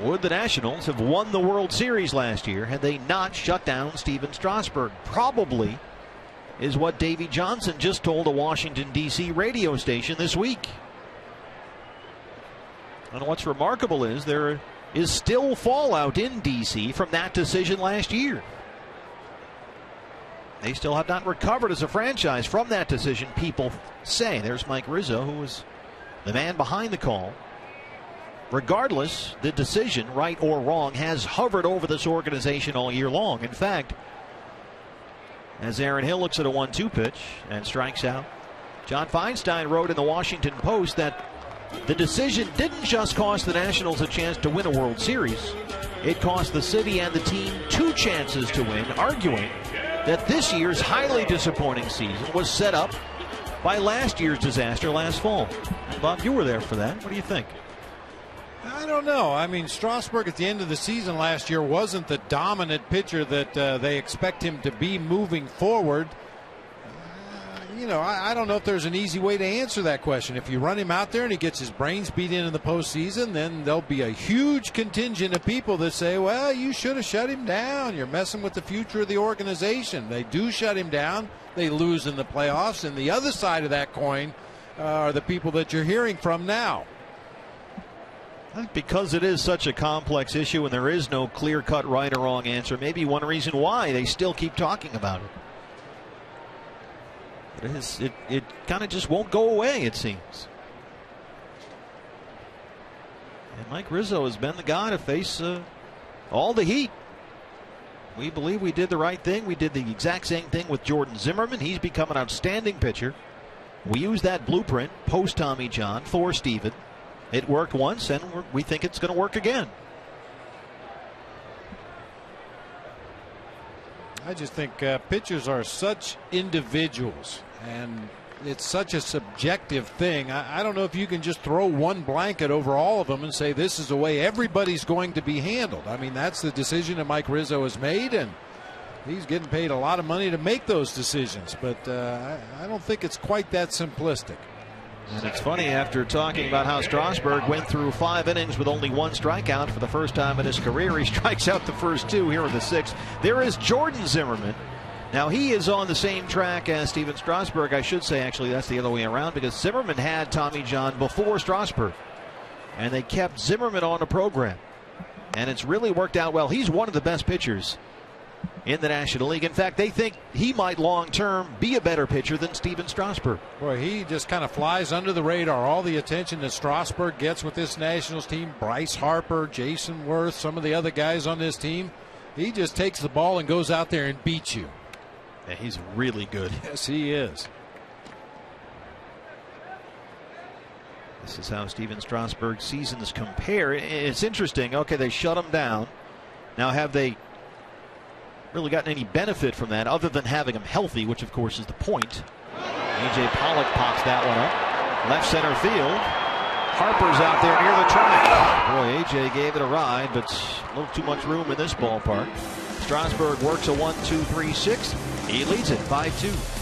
Would the Nationals have won the World Series last year had they not shut down Steven Strasburg? Probably is what Davey Johnson just told a Washington, D.C. radio station this week. And what's remarkable is there is still fallout in D.C. from that decision last year. They still have not recovered as a franchise from that decision, people say. There's Mike Rizzo, who was the man behind the call. Regardless, the decision, right or wrong, has hovered over this organization all year long. In fact, as Aaron Hill looks at a 1-2 pitch and strikes out, John Feinstein wrote in the Washington Post that the decision didn't just cost the Nationals a chance to win a World Series. It cost the city and the team 2 chances to win, arguing that this year's highly disappointing season was set up by last year's disaster last fall. Bob, you were there for that. What do you think? I don't know. I mean, Strasburg at the end of the season last year wasn't the dominant pitcher that they expect him to be moving forward. I don't know if there's an easy way to answer that question. If you run him out there and he gets his brains beat in the postseason, then there'll be a huge contingent of people that say, well, you should have shut him down. You're messing with the future of the organization. They do shut him down. They lose in the playoffs. And the other side of that coin are the people that you're hearing from now. Because it is such a complex issue and there is no clear-cut right or wrong answer, maybe one reason why they still keep talking about it. It kind of just won't go away, it seems. And Mike Rizzo has been the guy to face all the heat. We believe we did the right thing. We did the exact same thing with Jordan Zimmerman. He's become an outstanding pitcher. We used that blueprint post Tommy John for Steven. It worked once, and we think it's going to work again. I just think pitchers are such individuals, and it's such a subjective thing. I don't know if you can just throw one blanket over all of them and say this is the way everybody's going to be handled. I mean, that's the decision that Mike Rizzo has made, and he's getting paid a lot of money to make those decisions. But I don't think it's quite that simplistic. And it's funny, after talking about how Strasburg went through 5 innings with only 1 strikeout for the first time in his career, he strikes out the first 2 here in the 6th. There is Jordan Zimmerman. Now, he is on the same track as Steven Strasburg. I should say, actually, that's the other way around, because Zimmerman had Tommy John before Strasburg, and they kept Zimmerman on the program. And it's really worked out well. He's one of the best pitchers in the National League. In fact, they think he might long-term be a better pitcher than Steven Strasburg. Boy, he just kind of flies under the radar. All the attention that Strasburg gets with this Nationals team, Bryce Harper, Jason Worth, some of the other guys on this team, he just takes the ball and goes out there and beats you. Yeah, he's really good. Yes, he is. This is how Steven Strasburg's seasons compare. It's interesting. Okay, they shut him down. Now, have they really gotten any benefit from that other than having him healthy, which of course is the point? A.J. Pollock pops that one up. Left center field. Harper's out there near the track. Boy, A.J. gave it a ride, but a little too much room in this ballpark. Strasburg works a 1-2-3-6. He leads it 5-2.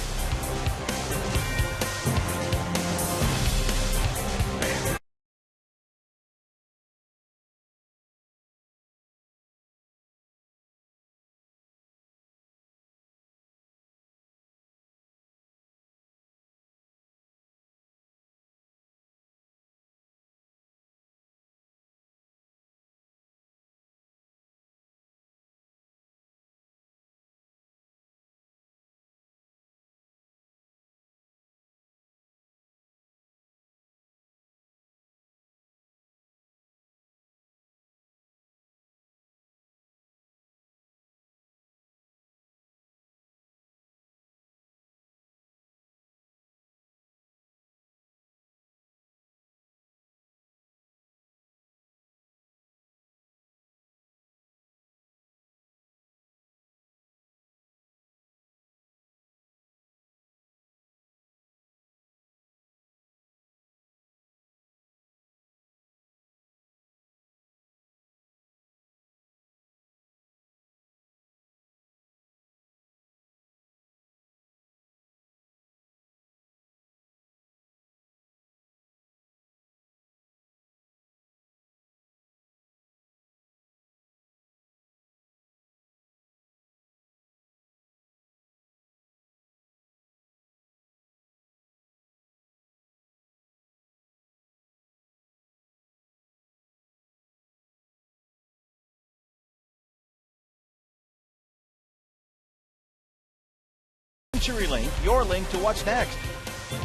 CenturyLink, your link to what's next.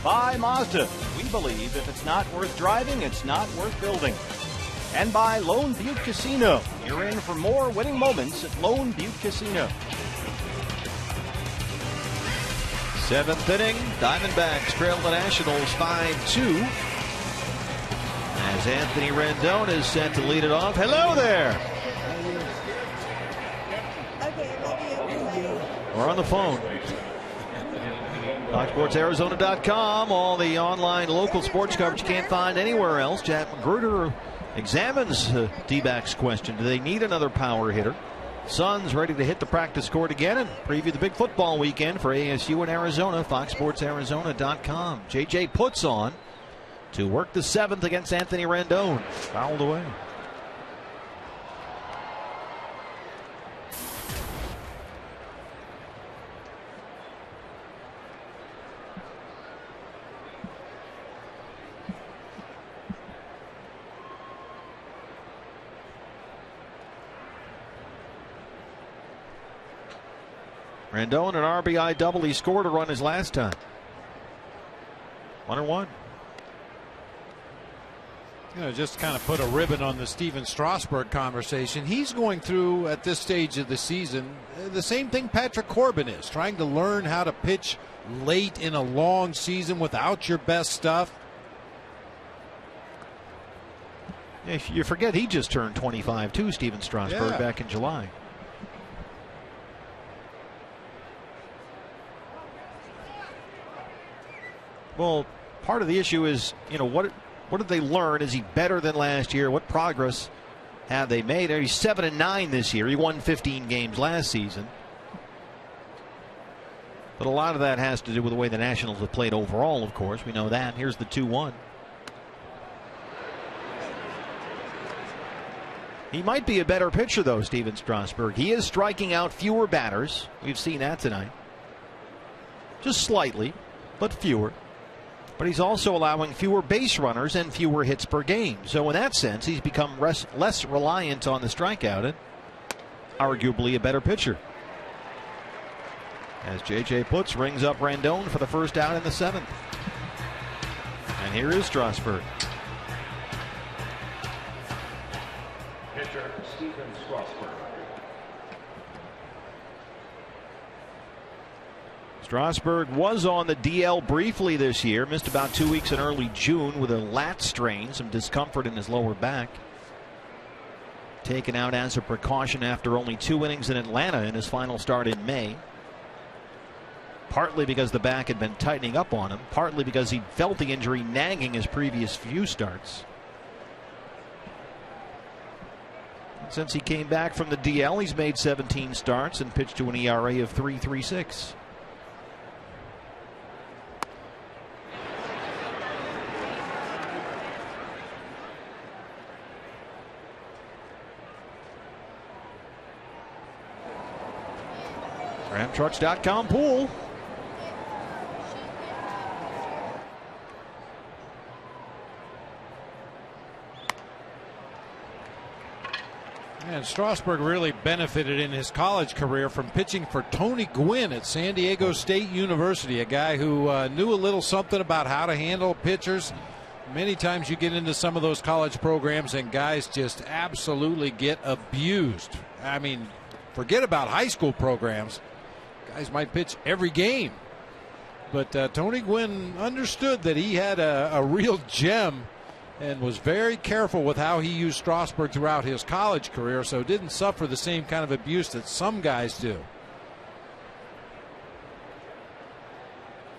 By Mazda, we believe if it's not worth driving, it's not worth building. And by Lone Butte Casino, you're in for more winning moments at Lone Butte Casino. 7th inning, Diamondbacks trail the Nationals 5-2. As Anthony Rendon is set to lead it off. Hello there! We're on the phone. FoxSportsArizona.com, all the online local sports coverage you can't find anywhere else. Jack Magruder examines D-backs question. Do they need another power hitter? Suns ready to hit the practice court again and preview the big football weekend for ASU in Arizona. FoxSportsArizona.com. JJ puts on to work the 7th against Anthony Rendon. Fouled away. Rendon, an RBI double. He scored a run his last time. 1-1. Just kind of put a ribbon on the Steven Strasburg conversation. He's going through, at this stage of the season, the same thing Patrick Corbin is, trying to learn how to pitch late in a long season without your best stuff. You forget he just turned 25 too, Steven Strasburg, back in July. Well, part of the issue is, what did they learn? Is he better than last year? What progress have they made? He's 7-9 this year. He won 15 games last season. But a lot of that has to do with the way the Nationals have played overall, of course. We know that. Here's the 2-1. He might be a better pitcher, though, Steven Strasburg. He is striking out fewer batters. We've seen that tonight. Just slightly, but fewer. But he's also allowing fewer base runners and fewer hits per game. So in that sense, he's become less reliant on the strikeout and arguably a better pitcher. As JJ puts, rings up Rendon for the first out in the 7th. And here is Strasburg. Pitcher Steven Strasburg. Strasburg was on the DL briefly this year, missed about 2 weeks in early June with a lat strain, some discomfort in his lower back. Taken out as a precaution after only 2 innings in Atlanta in his final start in May. Partly because the back had been tightening up on him, partly because he felt the injury nagging his previous few starts. Since he came back from the DL, he's made 17 starts and pitched to an ERA of 3.36. RamTrucks.com pool. And Strasburg really benefited in his college career from pitching for Tony Gwynn at San Diego State University, a guy who knew a little something about how to handle pitchers. Many times you get into some of those college programs and guys just absolutely get abused. I mean, forget about high school programs. Guys might pitch every game. But Tony Gwynn understood that he had a real gem and was very careful with how he used Strasburg throughout his college career, so didn't suffer the same kind of abuse that some guys do.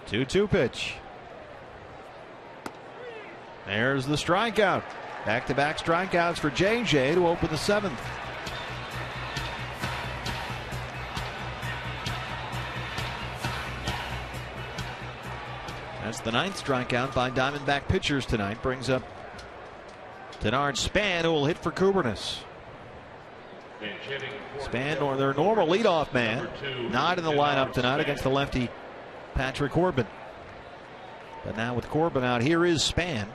2-2 pitch. There's the strikeout. Back-to-back strikeouts for JJ to open the 7th. That's the 9th strikeout by Diamondback pitchers tonight. Brings up Denard Span, who will hit for Kubernis. Span, or their normal leadoff man, not in the lineup tonight against the lefty Patrick Corbin. But now with Corbin out, here is Span,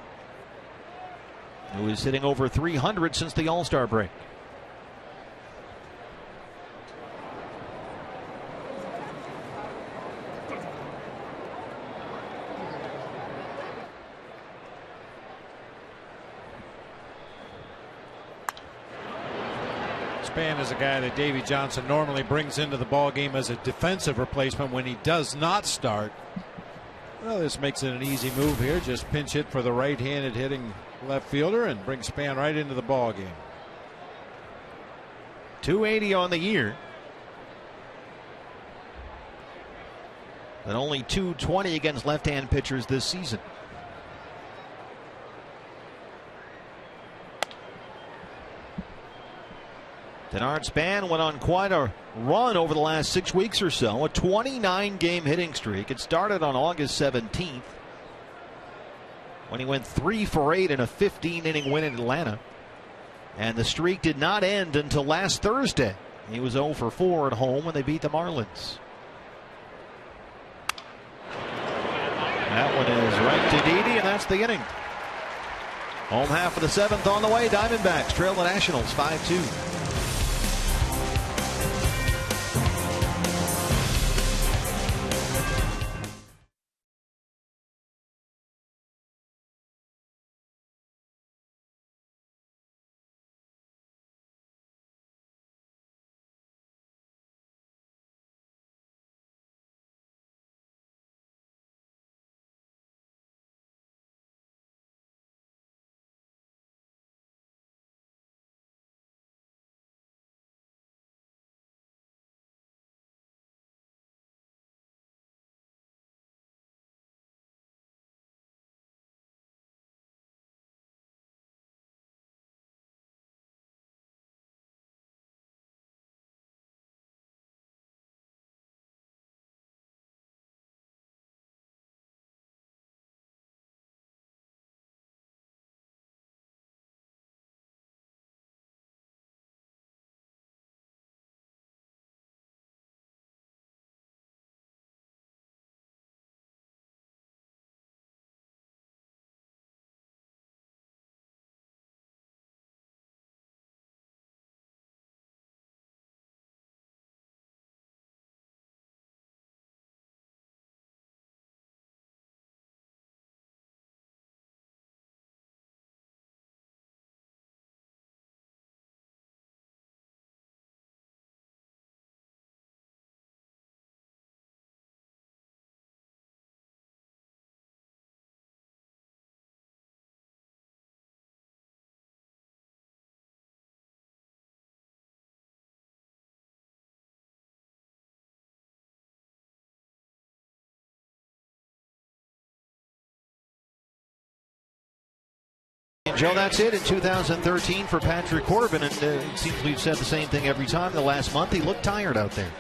who is hitting over 300 since the All-Star break. Spann is a guy that Davey Johnson normally brings into the ball game as a defensive replacement when he does not start. Well, this makes it an easy move here. Just pinch hit for the right-handed hitting left fielder and bring Spann right into the ball game. 280 on the year, but only 220 against left-hand pitchers this season. Denard Spann went on quite a run over the last 6 weeks or so, a 29-game hitting streak. It started on August 17th when he went 3 for 8 in a 15-inning win in Atlanta. And the streak did not end until last Thursday. He was 0 for 4 at home when they beat the Marlins. That one is right to Didi, and that's the inning. Home half of the 7th on the way. Diamondbacks trail the Nationals 5-2. Joe, that's it in 2013 for Patrick Corbin, and it seems we've said the same thing every time. The last month, he looked tired out there.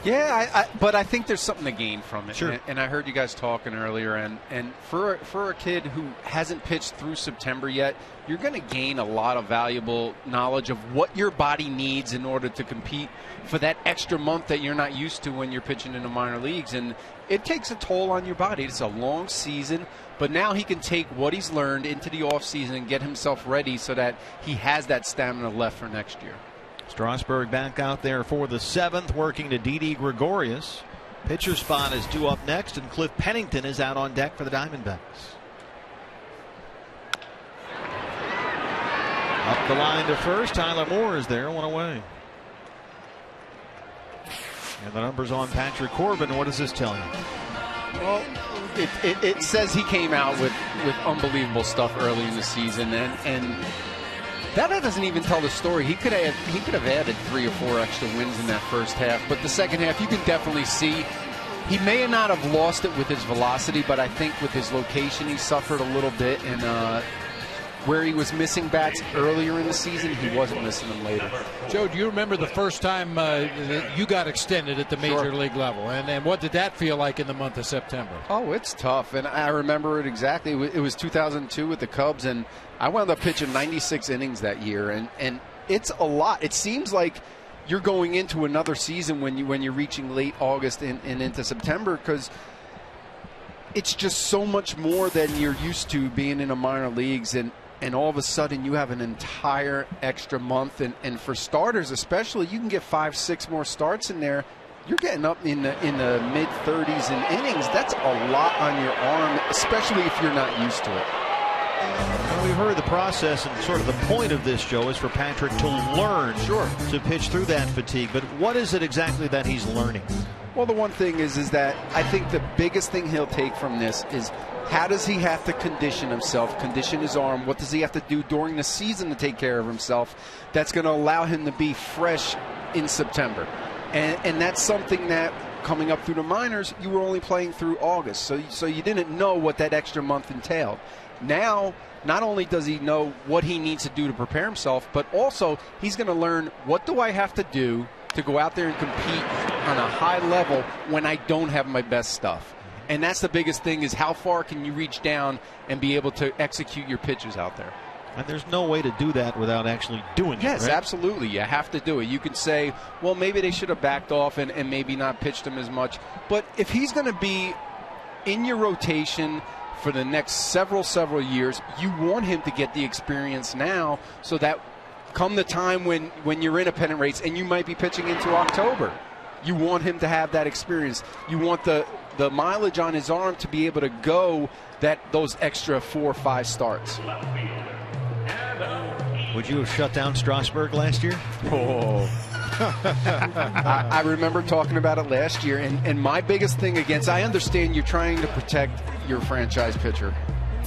Yeah, but I think there's something to gain from it. Sure. And I heard you guys talking earlier, and for a kid who hasn't pitched through September yet, you're going to gain a lot of valuable knowledge of what your body needs in order to compete for that extra month that you're not used to when you're pitching in the minor leagues. And it takes a toll on your body. It's a long season, but now he can take what he's learned into the offseason and get himself ready so that he has that stamina left for next year. Strasburg back out there for the 7th, working to Didi Gregorius. Pitcher spot is due up next, and Cliff Pennington is out on deck for the Diamondbacks. Up the line to first, Tyler Moore is there, 1 away. And the numbers on Patrick Corbin, what does this tell you? Well, it says he came out with unbelievable stuff early in the season, and that doesn't even tell the story. He could have added 3 or 4 extra wins in that first half, but the second half you can definitely see he may not have lost it with his velocity, but I think with his location he suffered a little bit, and where he was missing bats earlier in the season, he wasn't missing them later. Joe, do you remember the first time you got extended at the major league level? And what did that feel like in the month of September? Oh, it's tough, and I remember it exactly. It was 2002 with the Cubs, and I wound up pitching 96 innings that year, and it's a lot. It seems like you're going into another season when you're reaching late August and into September, because it's just so much more than you're used to being in the minor leagues, and all of a sudden you have an entire extra month, and for starters especially, you can get 5-6 more starts in there. You're getting up in the mid-30s in innings. That's a lot on your arm, especially if you're not used to it. Well, we've heard the process, and sort of the point of this, Joe, is for Patrick to learn to pitch through that fatigue. But what is it exactly that he's learning? Well, the one thing is that I think the biggest thing he'll take from this is how does he have to condition himself, condition his arm? What does he have to do during the season to take care of himself that's going to allow him to be fresh in September? And that's something that coming up through the minors, you were only playing through August. So you didn't know what that extra month entailed. Now, not only does he know what he needs to do to prepare himself, but also he's going to learn what do I have to do to go out there and compete on a high level when I don't have my best stuff. And that's the biggest thing, is how far can you reach down and be able to execute your pitches out there. And there's no way to do that without actually doing it. Yes, right? absolutely. You have to do it. You could say, well, maybe they should have backed off and maybe not pitched him as much. But if he's going to be in your rotation for the next several years, you want him to get the experience now so that come the time when you're in a pennant race and you might be pitching into October, you want him to have that experience. You want the mileage on his arm to be able to go those extra 4 or 5 starts. Would you have shut down Strasburg last year? Oh. I remember talking about it last year, and my biggest thing I understand you're trying to protect your franchise pitcher,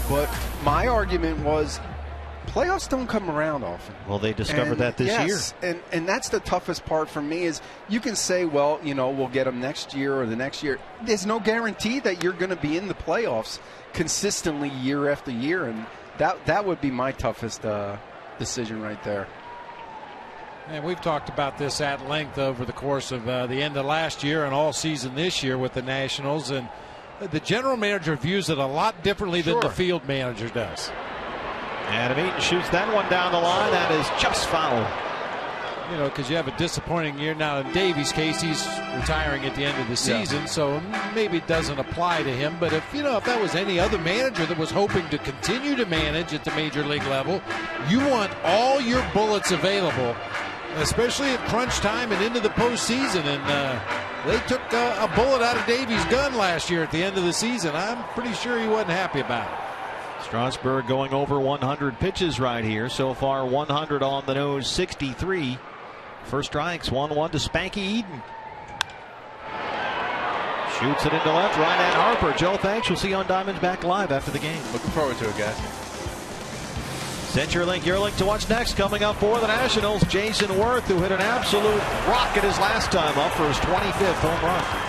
but my argument was playoffs don't come around often. Well, they discovered that this year. And that's the toughest part for me is you can say, well, we'll get him next year or the next year. There's no guarantee that you're going to be in the playoffs consistently year after year, and that would be my toughest decision right there. And we've talked about this at length over the course of the end of last year and all season this year with the Nationals, and the general manager views it a lot differently than the field manager does. Adam Eaton shoots that one down the line. That is just foul. Because you have a disappointing year now. In Davey's case, he's retiring at the end of the season, so maybe it doesn't apply to him. But if that was any other manager that was hoping to continue to manage at the major league level, you want all your bullets available, especially at crunch time and into the postseason. And they took a bullet out of Davey's gun last year at the end of the season. I'm pretty sure he wasn't happy about it. Strasburg going over 100 pitches right here. So far, 100 on the nose, 63. First strikes, 1-1 to Spanky Eden. Shoots it into left, right at Harper. Joe, thanks. We'll see you on Diamond's Back Live after the game. Looking forward to it, guys. Set your link to what's next. Coming up for the Nationals, Jason Worth, who hit an absolute rocket his last time up for his 25th home run.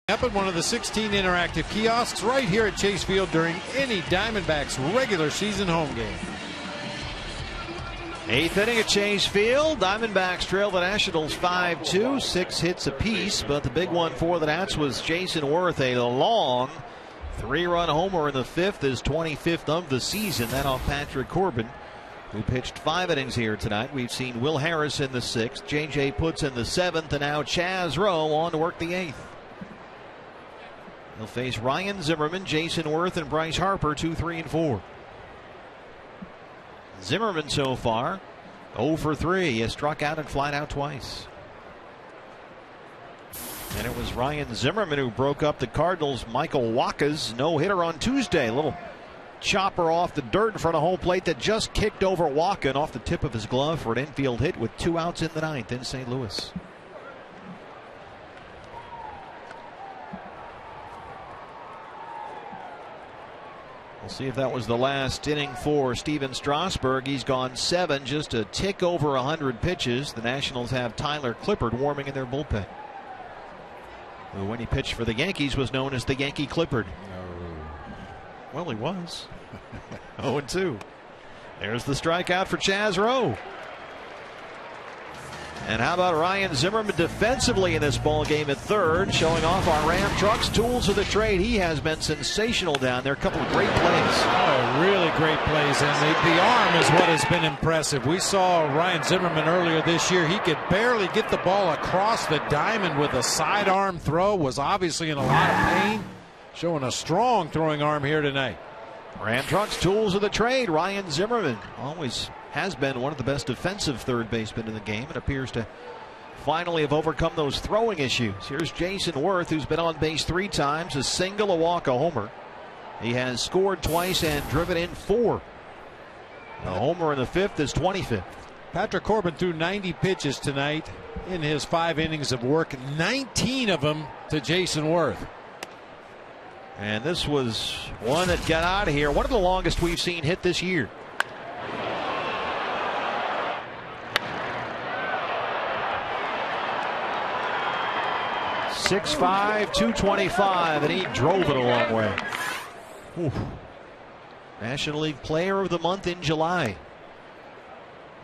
Up at one of the 16 interactive kiosks right here at Chase Field during any Diamondbacks regular season home game. 8th inning at Chase Field. Diamondbacks trail the Nationals 5-2, 6 hits apiece, but the big one for the Nats was Jason Worth, a long 3-run homer in the 5th, his 25th of the season. That off Patrick Corbin. who pitched 5 innings here tonight. We've seen Will Harris in the 6th, J.J. Putz in the 7th, and now Chaz Rowe on to work the 8th. He'll face Ryan Zimmerman, Jason Worth, and Bryce Harper, 2, 3, and 4. Zimmerman so far 0 for 3. He has struck out and flied out twice. And it was Ryan Zimmerman who broke up the Cardinals' Michael Wacha's no-hitter on Tuesday. A little chopper off the dirt in front of home plate that just kicked over Wacha and off the tip of his glove for an infield hit with 2 outs in the 9th in St. Louis. We'll see if that was the last inning for Steven Strasburg. He's gone 7, just a tick over 100 pitches. The Nationals have Tyler Clippard warming in their bullpen, who, when he pitched for the Yankees, was known as the Yankee Clippard. Well, he was. 0-2. There's the strikeout for Chaz Rowe. And how about Ryan Zimmerman defensively in this ball game at third, showing off our Ram Trucks tools of the trade. He has been sensational down there. A couple of great plays. Oh, really great plays. And the arm is what has been impressive. We saw Ryan Zimmerman earlier this year. He could barely get the ball across the diamond with a sidearm throw. Was obviously in a lot of pain. Showing a strong throwing arm here tonight. Ram Trucks tools of the trade. Ryan Zimmerman always has been one of the best defensive third basemen in the game, and appears to finally have overcome those throwing issues. Here's Jason Worth, who's been on base 3 times, a single, a walk, a homer. He has scored twice and driven in 4. A homer in the 5th, is 25th. Patrick Corbin threw 90 pitches tonight in his 5 innings of work, 19 of them to Jason Worth. And this was one that got out of here. One of the longest we've seen hit this year. .6'5", 225, and he drove it a long way. Oof. National League Player of the Month in July.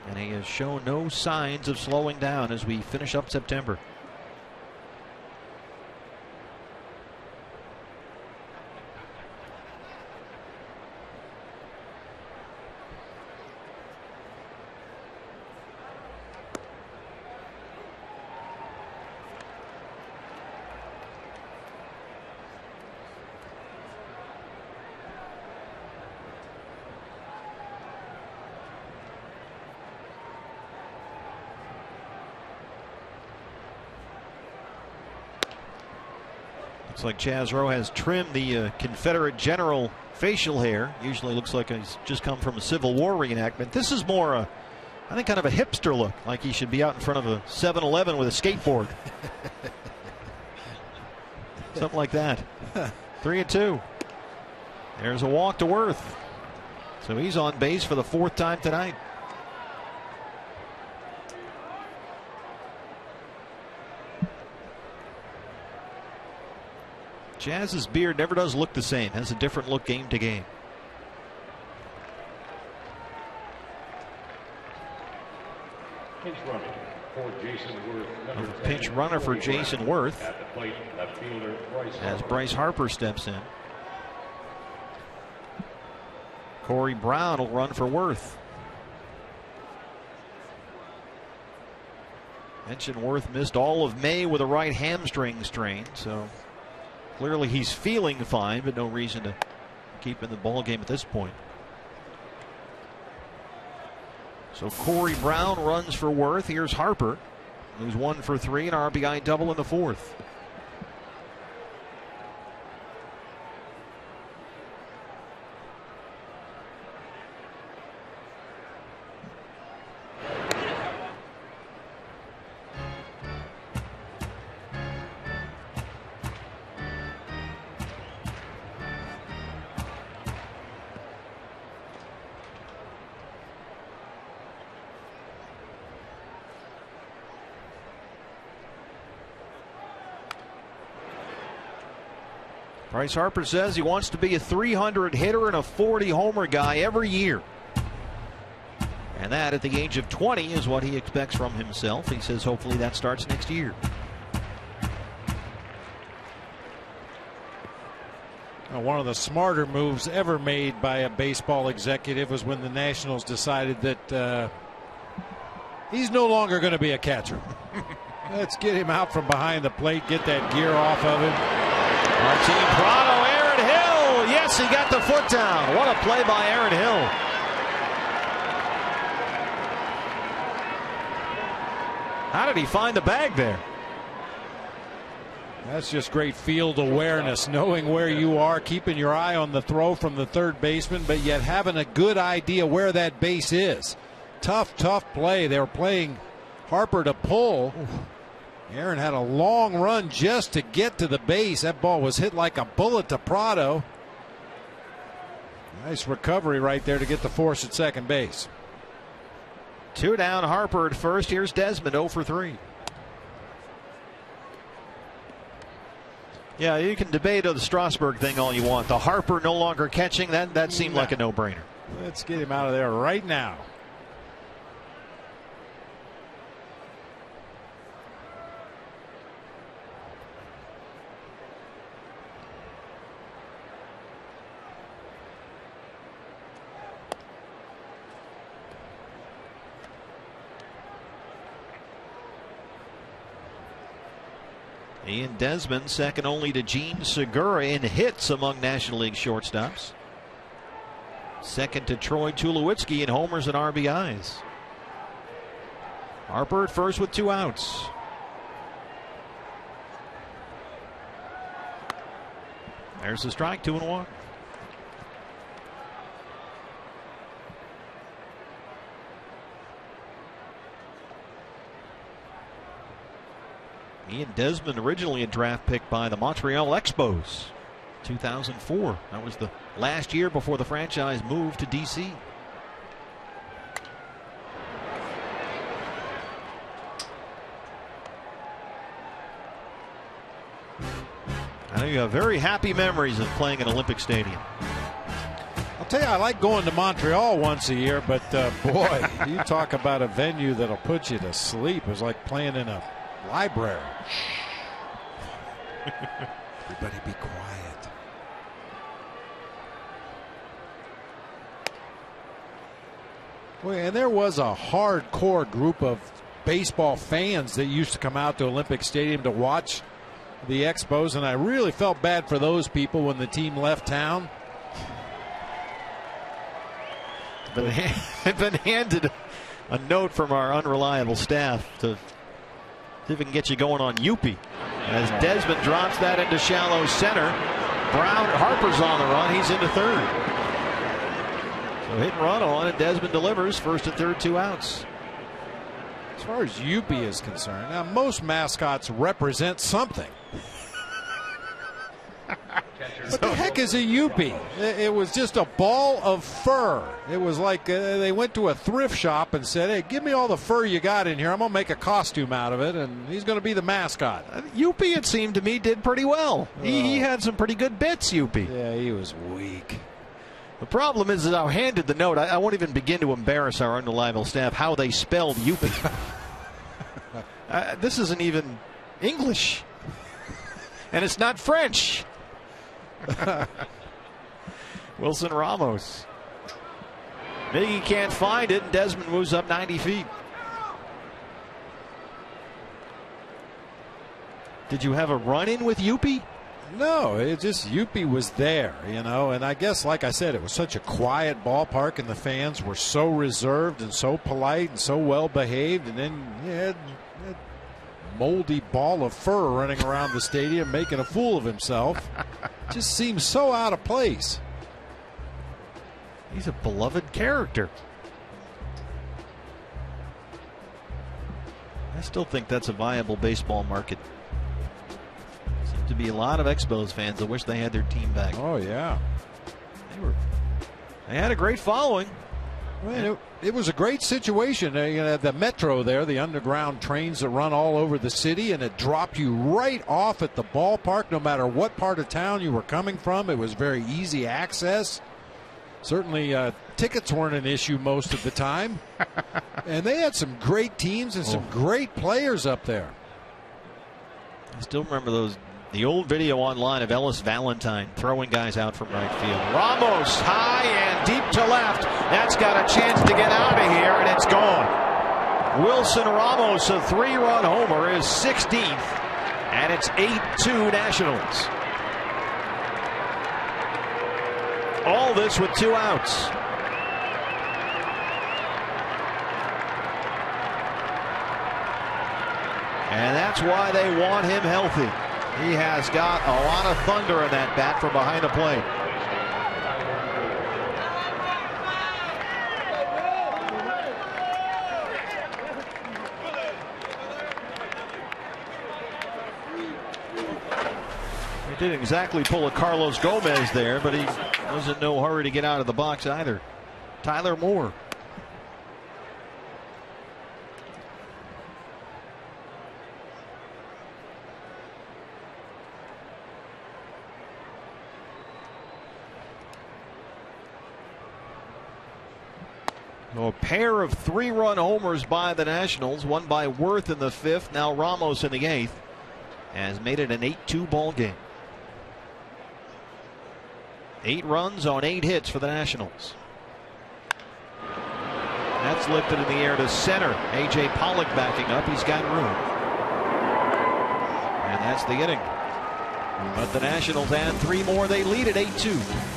And he has shown no signs of slowing down as we finish up September. Looks like Chaz Rowe has trimmed the Confederate general facial hair. Usually looks like he's just come from a Civil War reenactment. This is more, I think, kind of a hipster look, like he should be out in front of a 7-Eleven with a skateboard. Something like that. 3-2. There's a walk to Worth. So he's on base for the 4th time tonight. Chaz's beard never does look the same. Has a different look game to game. Pinch runner for Jason Worth. Pinch runner for Jason Worth. At the plate, left fielder as Bryce Harper steps in. Corey Brown will run for Worth. Mentioned Worth missed all of May with a right hamstring strain, so clearly he's feeling fine, but no reason to keep in the ball game at this point. So Corey Brown runs for Worth. Here's Harper, who's 1 for 3, an RBI double in the 4th. Bryce Harper says he wants to be a 300 hitter and a 40 homer guy every year. And that at the age of 20 is what he expects from himself. He says hopefully that starts next year. One of the smarter moves ever made by a baseball executive was when the Nationals decided that he's no longer going to be a catcher. Let's get him out from behind the plate, get that gear off of him. Martin Prado, Aaron Hill. Yes, he got the foot down. What a play by Aaron Hill. How did he find the bag there? That's just great field awareness, knowing where you are, keeping your eye on the throw from the third baseman, but yet having a good idea where that base is. Tough play. They were playing Harper to pull. Aaron had a long run just to get to the base. That ball was hit like a bullet to Prado. Nice recovery right there to get the force at second base. 2 down, Harper at first. Here's Desmond, 0 for 3. Yeah, you can debate the Strasburg thing all you want. The Harper no longer catching, that seemed like a no-brainer. Let's get him out of there right now. Ian Desmond, second only to Gene Segura in hits among National League shortstops. Second to Troy Tulowitzki in homers and RBIs. Harper at first with 2 outs. There's the strike, 2-1. Ian Desmond, originally a draft pick by the Montreal Expos, 2004. That was the last year before the franchise moved to D.C. I know you have very happy memories of playing at Olympic Stadium. I'll tell you, I like going to Montreal once a year, but boy, you talk about a venue that'll put you to sleep. It was like playing in a library. Everybody be quiet. Boy, and there was a hardcore group of baseball fans that used to come out to Olympic Stadium to watch the Expos, and I really felt bad for those people when the team left town. Been handed a note from our unreliable staff to see if we can get you going on Yuppie. As Desmond drops that into shallow center. Harper's on the run. He's into third. So hit and run on it. Desmond delivers. First and third, 2 outs. As far as Yuppie is concerned, now most mascots represent something. What the heck is a Yuppie? It was just a ball of fur. It was like they went to a thrift shop and said, hey, give me all the fur you got in here. I'm going to make a costume out of it, and he's going to be the mascot. Yuppie, it seemed to me, did pretty well. He had some pretty good bits, Yuppie. Yeah, he was weak. The problem is that I handed the note. I won't even begin to embarrass our unreliable staff how they spelled Yuppie. This isn't even English. And it's not French. Wilson Ramos. Miggy can't find it, and Desmond moves up 90 feet. Did you have a run-in with Yuppie? No, it just Yuppie was there, you know, and I guess, like I said, it was such a quiet ballpark, and the fans were so reserved and so polite and so well behaved, and then you had that moldy ball of fur running around the stadium making a fool of himself. Just seems so out of place. He's a beloved character. I still think that's a viable baseball market. Seems to be a lot of Expos fans that wish they had their team back. Oh yeah, they had a great following. Well, it was a great situation. You know, the metro there, the underground trains that run all over the city, and it dropped you right off at the ballpark no matter what part of town you were coming from. It was very easy access. Certainly tickets weren't an issue most of the time. And they had some great teams and some great players up there. I still remember those The old video online of Ellis Valentine throwing guys out from right field. Ramos high and deep to left. That's got a chance to get out of here, and it's gone. Wilson Ramos, a 3-run homer, is 16th, and it's 8-2 Nationals. All this with 2 outs. And that's why they want him healthy. He has got a lot of thunder in that bat from behind the plate. He didn't exactly pull a Carlos Gomez there, but he was in no hurry to get out of the box either. Tyler Moore. A pair of 3-run homers by the Nationals, one by Worth in the 5th, now Ramos in the 8th, has made it an 8-2 ball game. 8 runs on 8 hits for the Nationals. That's lifted in the air to center. A.J. Pollock backing up. He's got room. And that's the inning. But the Nationals add 3 more. They lead at 8-2.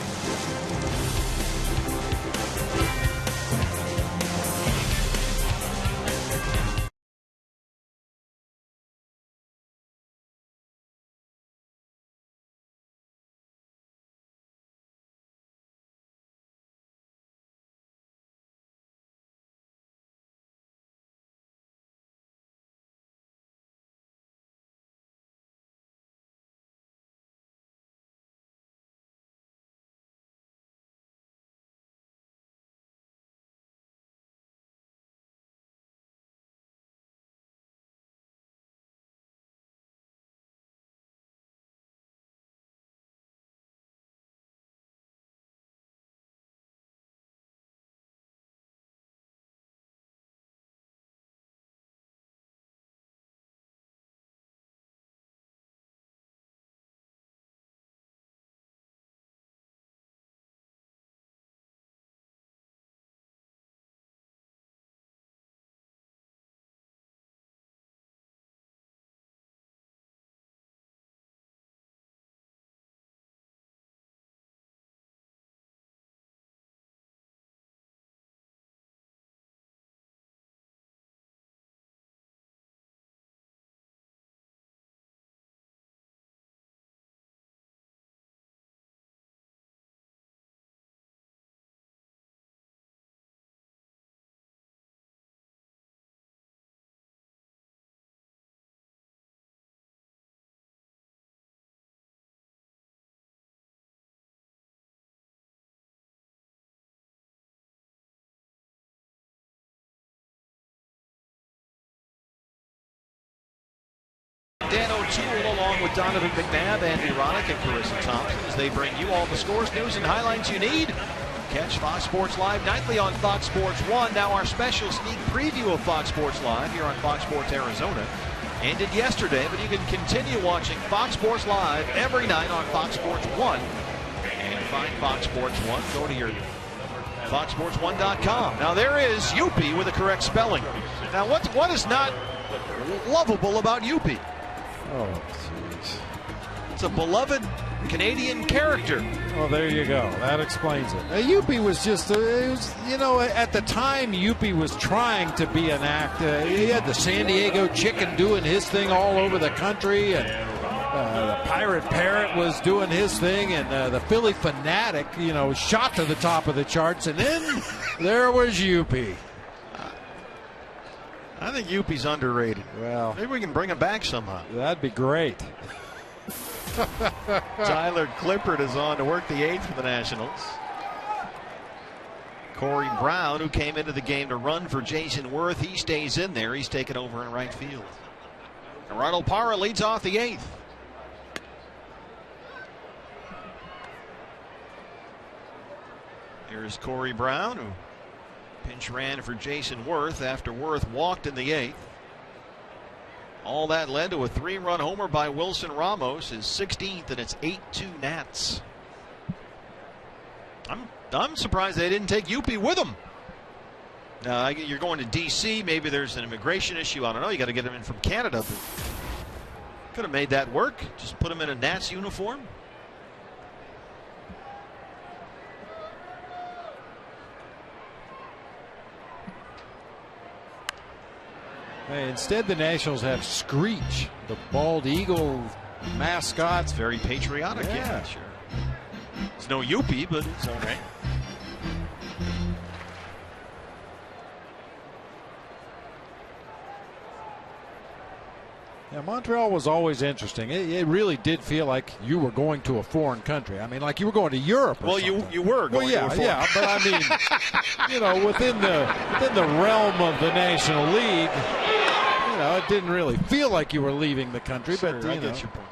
Dan O'Toole along with Donovan McNabb, Andy Roddick, and Carissa Thompson as they bring you all the scores, news, and highlights you need. Catch Fox Sports Live nightly on Fox Sports 1. Now our special sneak preview of Fox Sports Live here on Fox Sports Arizona ended yesterday, but you can continue watching Fox Sports Live every night on Fox Sports 1. And find Fox Sports 1. Go to your FoxSports1.com. Now there is Youppi with the correct spelling. Now what is not lovable about Youppi? Oh, jeez. It's a beloved Canadian character. Well, there you go. That explains it. Youppi was just, at the time, Youppi was trying to be an actor. He had the San Diego Chicken doing his thing all over the country, and the Pirate Parrot was doing his thing, and the Philly Fanatic, shot to the top of the charts, and then there was Youppi. I think Youppi's underrated. Well, maybe we can bring him back somehow. That'd be great. Tyler Clippard is on to work the 8th for the Nationals. Corey Brown, who came into the game to run for Jason Worth, he stays in there. He's taken over in right field. And Ronald Parra leads off the 8th. Here's Corey Brown, who pinch ran for Jason Worth after Worth walked in the 8th. All that led to a 3-run homer by Wilson Ramos, his 16th, and it's 8-2 Nats. I'm surprised they didn't take Youppi with them. You're going to D.C. Maybe there's an immigration issue. I don't know. You got to get him in from Canada. But could have made that work. Just put him in a Nats uniform. Hey, instead, the Nationals have Screech, the bald eagle mascot. It's very patriotic. Yeah, sure. It's no Youppi, but it's all right. Yeah, Montreal was always interesting. It really did feel like you were going to a foreign country. I mean, like you were going to Europe. Or something. you were going to a foreign. Yeah, but I mean, within the realm of the National League, it didn't really feel like you were leaving the country. Sure, but I get your point.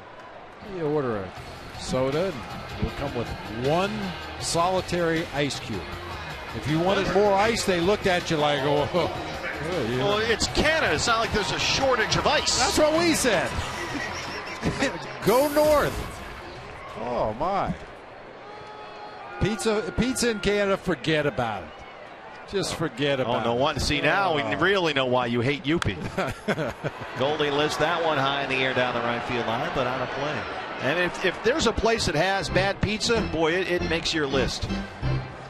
You order a soda, and it will come with one solitary ice cube. If you wanted more ice, they looked at you like, oh. Well, it's Canada. It's not like there's a shortage of ice. That's what we said. Go north. Oh, my. Pizza in Canada, forget about it. Just forget about it. Oh, no one. See, now we really know why you hate Youppi. Goldie lifts that one high in the air down the right field line, but out of play. And if there's a place that has bad pizza, boy, it makes your list.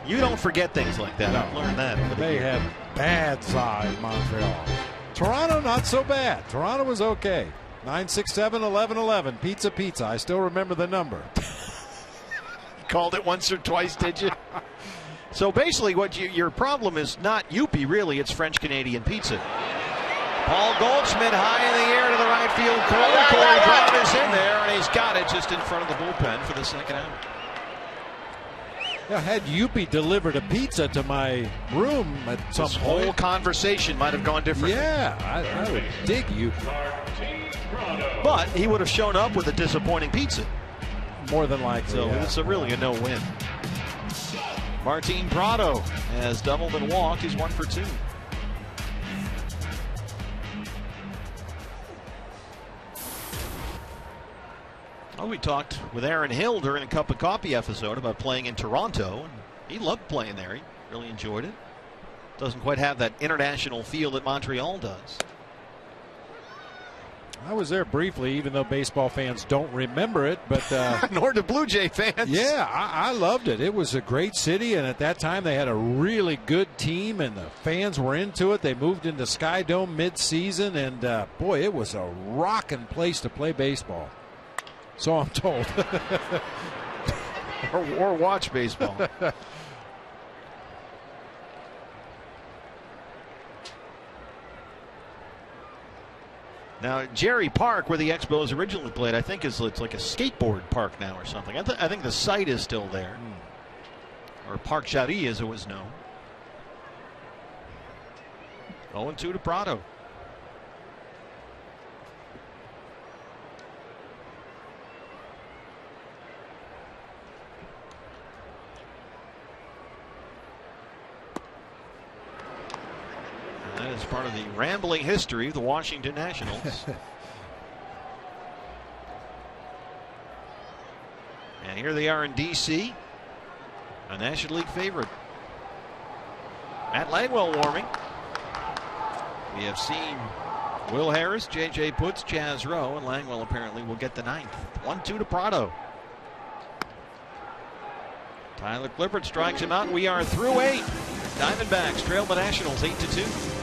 You don't forget things like that. I've learned that. They had bad side, Montreal. Toronto, not so bad. Toronto was okay. 967-1111. Pizza. I still remember the number. Called it once or twice, did you? So basically, your problem is not Youppi, really. It's French-Canadian pizza. Paul Goldschmidt high in the air to the right field corner. Corey Brown is in there, and he's got it just in front of the bullpen for the second out. Yeah, had Youppi delivered a pizza to my room at some point, whole conversation might have gone differently. Yeah, I would dig Youppi. But he would have shown up with a disappointing pizza. More than likely. So it's really a no-win. Martin Prado has doubled and walked. He's 1 for 2. Well, we talked with Aaron Hill during a Cup of Coffee episode about playing in Toronto, and he loved playing there. He really enjoyed it. Doesn't quite have that international feel that Montreal does. I was there briefly, even though baseball fans don't remember it, but nor do Blue Jay fans. Yeah, I loved it. It was a great city, and at that time they had a really good team, and the fans were into it. They moved into Sky Dome mid-season, and boy, it was a rocking place to play baseball. So I'm told. or watch baseball. Now, Jerry Park, where the Expos originally played, I think it's like a skateboard park now or something. I think the site is still there. Or Parc Jarry, as it was known. 0-2 to Prado. That is part of the rambling history of the Washington Nationals. And here they are in D.C., a National League favorite. Matt Langwell warming. We have seen Will Harris, J.J. Putz, Chaz Rowe, and Langwell apparently will get the 9th. 1-2 to Prado. Tyler Clippard strikes him out. We are through 8. Diamondbacks trail the Nationals 8-2.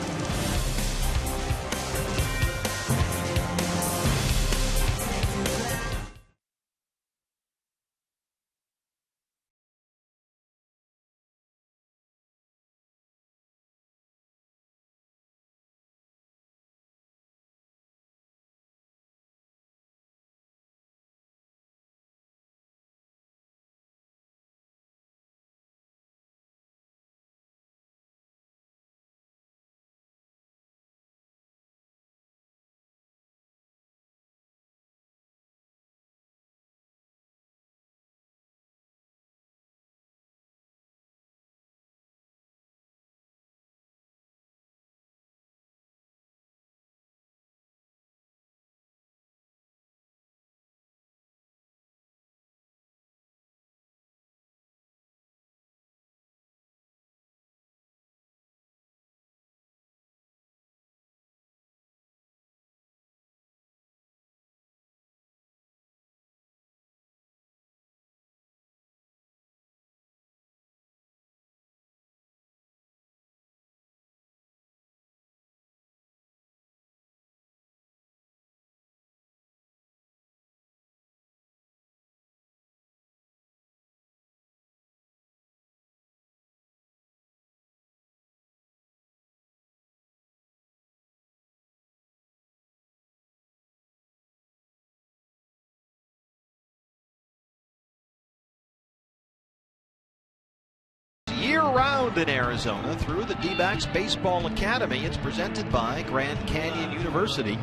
year-round in Arizona through the D-backs Baseball Academy. It's presented by Grand Canyon University.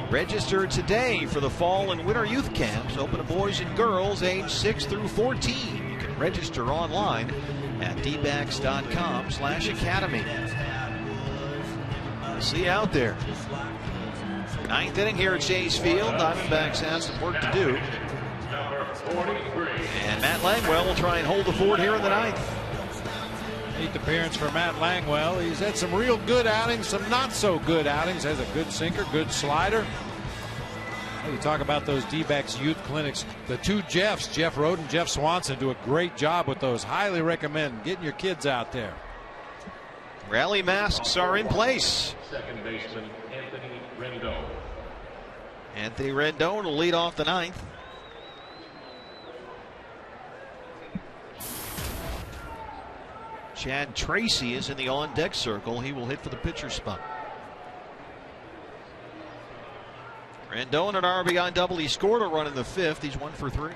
Register today for the fall and winter youth camps, open to boys and girls age 6 through 14. You can register online at dbacks.com/academy. See you out there. Ninth inning here at Chase Field. Diamondbacks have some work to do. And Matt Langwell will try and hold the fort here in the ninth. 8th appearance for Matt Langwell. He's had some real good outings, some not so good outings. Has a good sinker, good slider. You talk about those D-backs youth clinics. The two Jeffs, Jeff Roden, Jeff Swanson, do a great job with those. Highly recommend getting your kids out there. Rally masks are in place. Second baseman Anthony Rendon. Anthony Rendon will lead off the ninth. Chad Tracy is in the on-deck circle. He will hit for the pitcher spot. Rendon, an RBI double. He scored a run in the fifth. He's 1 for 3.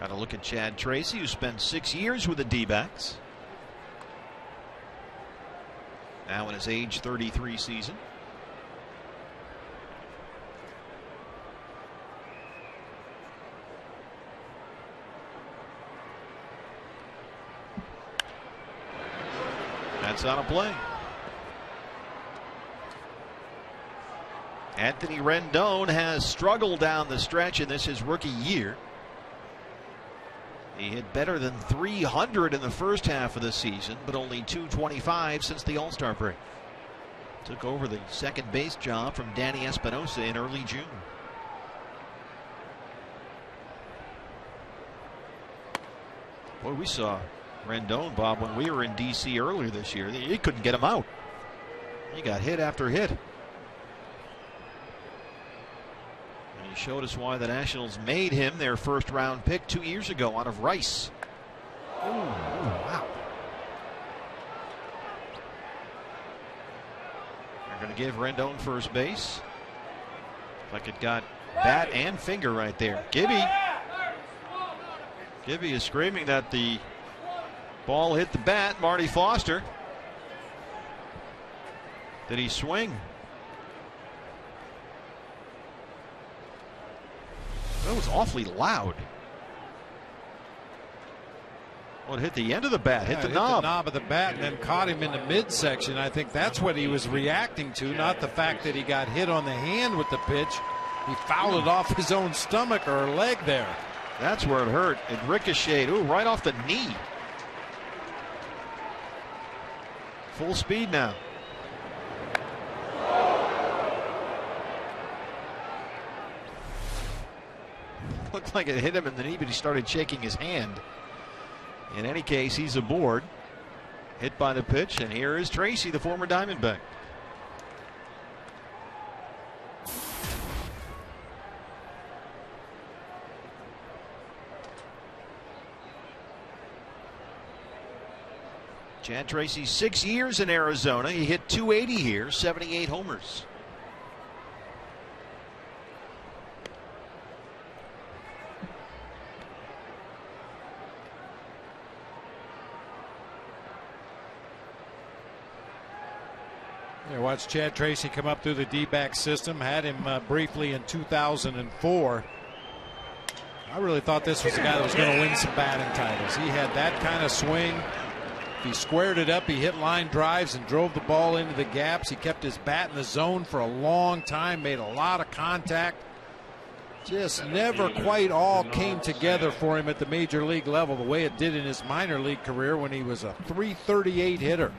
Got to look at Chad Tracy, who spent 6 years with the D-backs. Now in his age 33 season. That's on a play. Anthony Rendon has struggled down the stretch in this his rookie year. He hit better than 300 in the first half of the season, but only 225 since the All-Star break. Took over the second base job from Danny Espinosa in early June. Boy, we saw Rendon, Bob, when we were in D.C. earlier this year. He couldn't get him out. He got hit after hit. And he showed us why the Nationals made him their first-round pick 2 years ago out of Rice. Ooh, wow. They're going to give Rendon first base. Like it got bat and finger right there. Gibby is screaming that the ball hit the bat. Marty Foster. Did he swing? That was awfully loud. Well, it hit the end of the bat, hit the knob. The knob of the bat and then caught him in the midsection. I think that's what he was reacting to, not the fact that he got hit on the hand with the pitch. He fouled it off his own stomach or leg there. That's where it hurt. It ricocheted, right off the knee. Full speed now. Looked like it hit him in the knee, but he started shaking his hand. In any case, he's aboard. Hit by the pitch, and here is Tracy, the former Diamondback. Chad Tracy, 6 years in Arizona. He hit .280 here, 78 homers. Yeah, watch Chad Tracy come up through the D-back system. Had him briefly in 2004. I really thought this was the guy that was going to win some batting titles. He had that kind of swing. He squared it up. He hit line drives and drove the ball into the gaps. He kept his bat in the zone for a long time, made a lot of contact. Just never quite all came together for him at the major league level the way it did in his minor league career when he was a .338 hitter.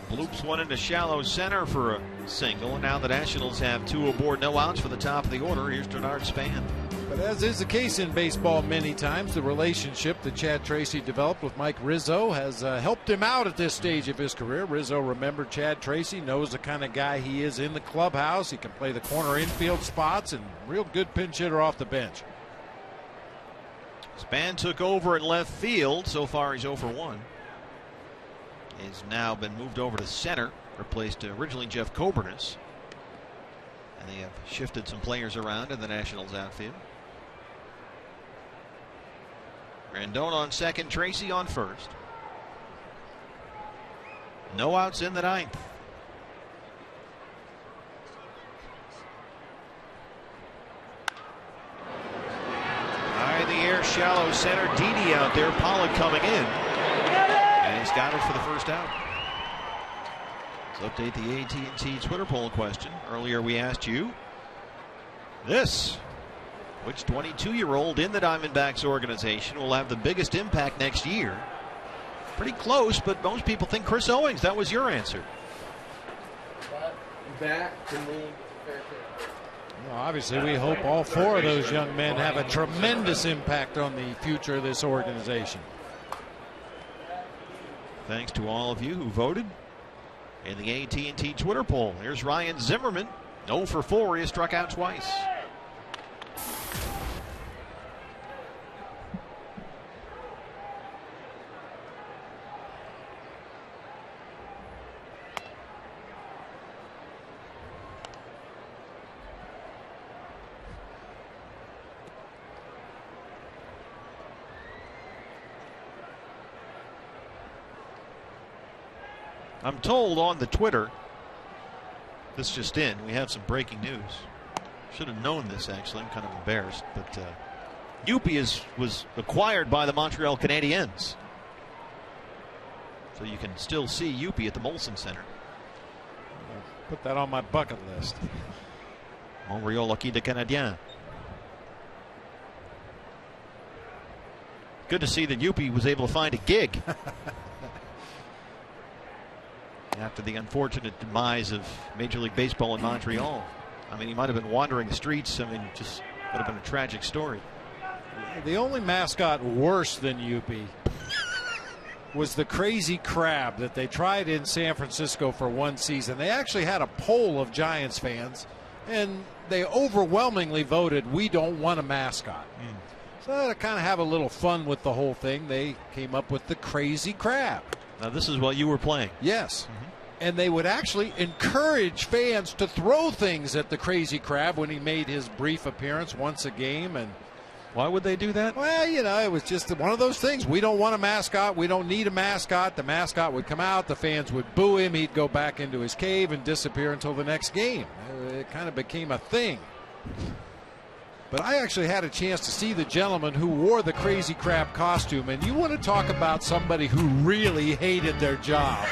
Bloops one into shallow center for a single, and now the Nationals have 2 aboard, no outs for the top of the order. Here's Denard Span. But as is the case in baseball many times, the relationship that Chad Tracy developed with Mike Rizzo has helped him out at this stage of his career. Rizzo remembered Chad Tracy, knows the kind of guy he is in the clubhouse. He can play the corner infield spots and real good pinch hitter off the bench. Span took over in left field. So far he's 0 for 1. He's now been moved over to center, replaced originally Jeff Coburnis. And they have shifted some players around in the Nationals outfield. Rendon on second, Tracy on first. No outs in the ninth. High in the air, shallow center. Didi out there. Pollard coming in. And he's got it for the first out. Let's update the AT&T Twitter poll question. Earlier we asked you this. Which 22-year-old in the Diamondbacks organization will have the biggest impact next year? Pretty close, but most people think Chris Owings. That was your answer. That, to me, Well, obviously, we hope all four of those young men have a tremendous impact on the future of this organization. Thanks to all of you who voted in the AT&T Twitter poll. Here's Ryan Zimmerman. 0 for 4. He has struck out twice. I'm told on the Twitter, this just in, we have some breaking news. Should have known this, actually. I'm kind of embarrassed. But Yupi was acquired by the Montreal Canadiens. So you can still see Yupi at the Molson Center. Put that on my bucket list. Montreal Hockey de Canadien. Good to see that Yupi was able to find a gig. After the unfortunate demise of Major League Baseball in Montreal. I mean, he might have been wandering the streets. I mean, just would have been a tragic story. The only mascot worse than Yupi was the Crazy Crab that they tried in San Francisco for one season. They actually had a poll of Giants fans, and they overwhelmingly voted, we don't want a mascot. So to kind of have a little fun with the whole thing, they came up with the Crazy Crab. Now, this is what you were playing. Yes. And they would actually encourage fans to throw things at the Crazy Crab when he made his brief appearance once a game. And why would they do that? Well, you know, it was just one of those things. We don't want a mascot. We don't need a mascot. The mascot would come out. The fans would boo him. He'd go back into his cave and disappear until the next game. It kind of became a thing. But I actually had a chance to see the gentleman who wore the Crazy Crab costume, and you want to talk about somebody who really hated their job.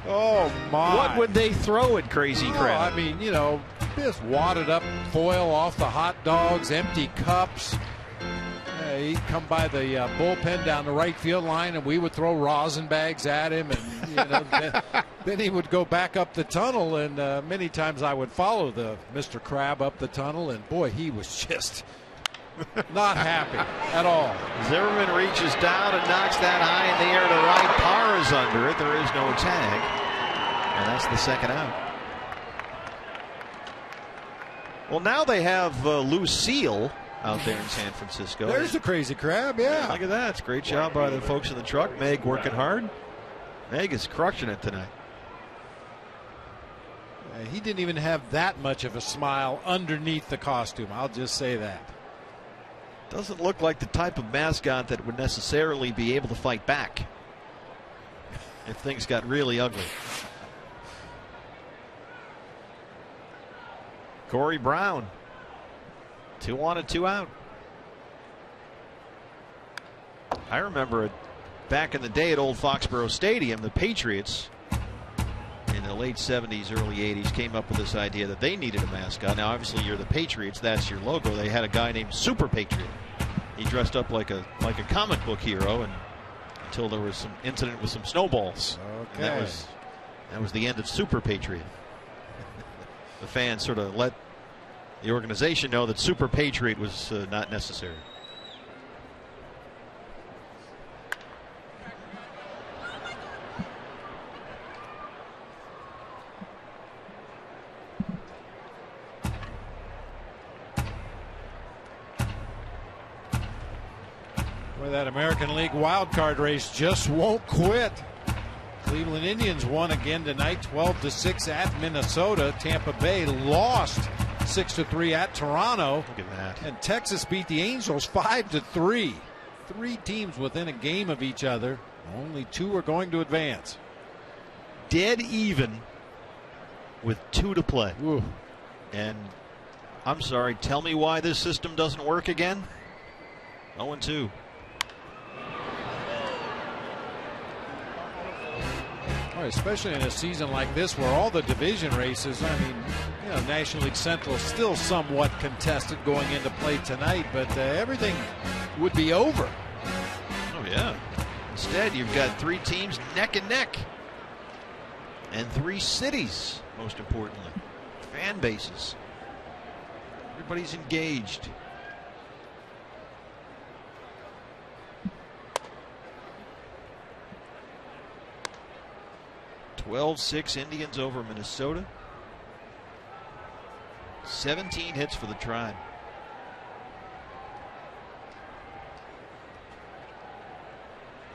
Oh, my. What would they throw at Crazy Crab? I mean, you know, just wadded up foil off the hot dogs, empty cups. He'd come by the bullpen down the right field line, and we would throw rosin bags at him, and you know, then he would go back up the tunnel, and many times I would follow the Mr. Crab up the tunnel, and boy, he was just not happy at all. Zimmerman reaches down and knocks that high in the air to right. Parr is under it. There is no tag, and that's the second out. Well, now they have Lucille out there in San Francisco. There's the Crazy Crab, yeah. Look at that. It's a great job by the folks in the truck. Meg working hard. Meg is crushing it tonight. He didn't even have that much of a smile underneath the costume. I'll just say that. Doesn't look like the type of mascot that would necessarily be able to fight back if things got really ugly. Corey Brown. 2 on and 2 out. I remember it back in the day at Old Foxborough Stadium, the Patriots in the late 70s, early 80s came up with this idea that they needed a mascot. Now, obviously, you're the Patriots. That's your logo. They had a guy named Super Patriot. He dressed up like a comic book hero, and until there was some incident with some snowballs. Okay. And that was the end of Super Patriot. The fans sort of let the organization know that Super Patriot was not necessary. Boy, that American League wild card race just won't quit. Cleveland Indians won again tonight, 12-6 at Minnesota. Tampa Bay lost 6-3 at Toronto. Look at that. And Texas beat the Angels 5-3. 3 teams within a game of each other. Only 2 are going to advance. Dead even with 2 to play. Ooh. And I'm sorry, tell me why this system doesn't work again? 0-2. Especially in a season like this where all the division races, I mean, you know, National League Central is still somewhat contested going into play tonight, but everything would be over. Oh, yeah. Instead, you've got 3 teams neck and neck. And 3 cities, most importantly. Fan bases. Everybody's engaged. 12-6 Indians over Minnesota. 17 hits for the Tribe.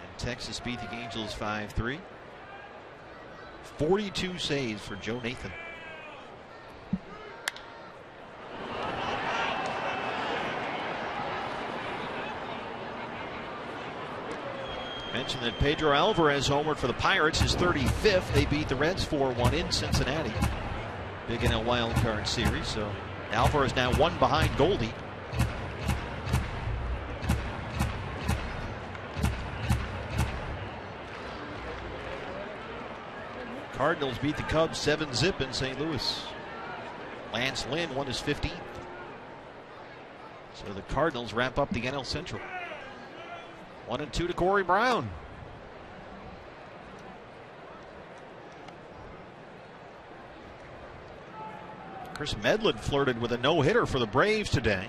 And Texas beat the Angels 5-3. 42 saves for Joe Nathan. Mentioned that Pedro Alvarez homered for the Pirates, his 35th. They beat the Reds 4-1 in Cincinnati. Big in a wild card series. So Alvarez now 1 behind Goldie. Cardinals beat the Cubs 7-0 in St. Louis. Lance Lynn won his 15th. So the Cardinals wrap up the NL Central. 1-2 to Corey Brown. Chris Medlin flirted with a no-hitter for the Braves today.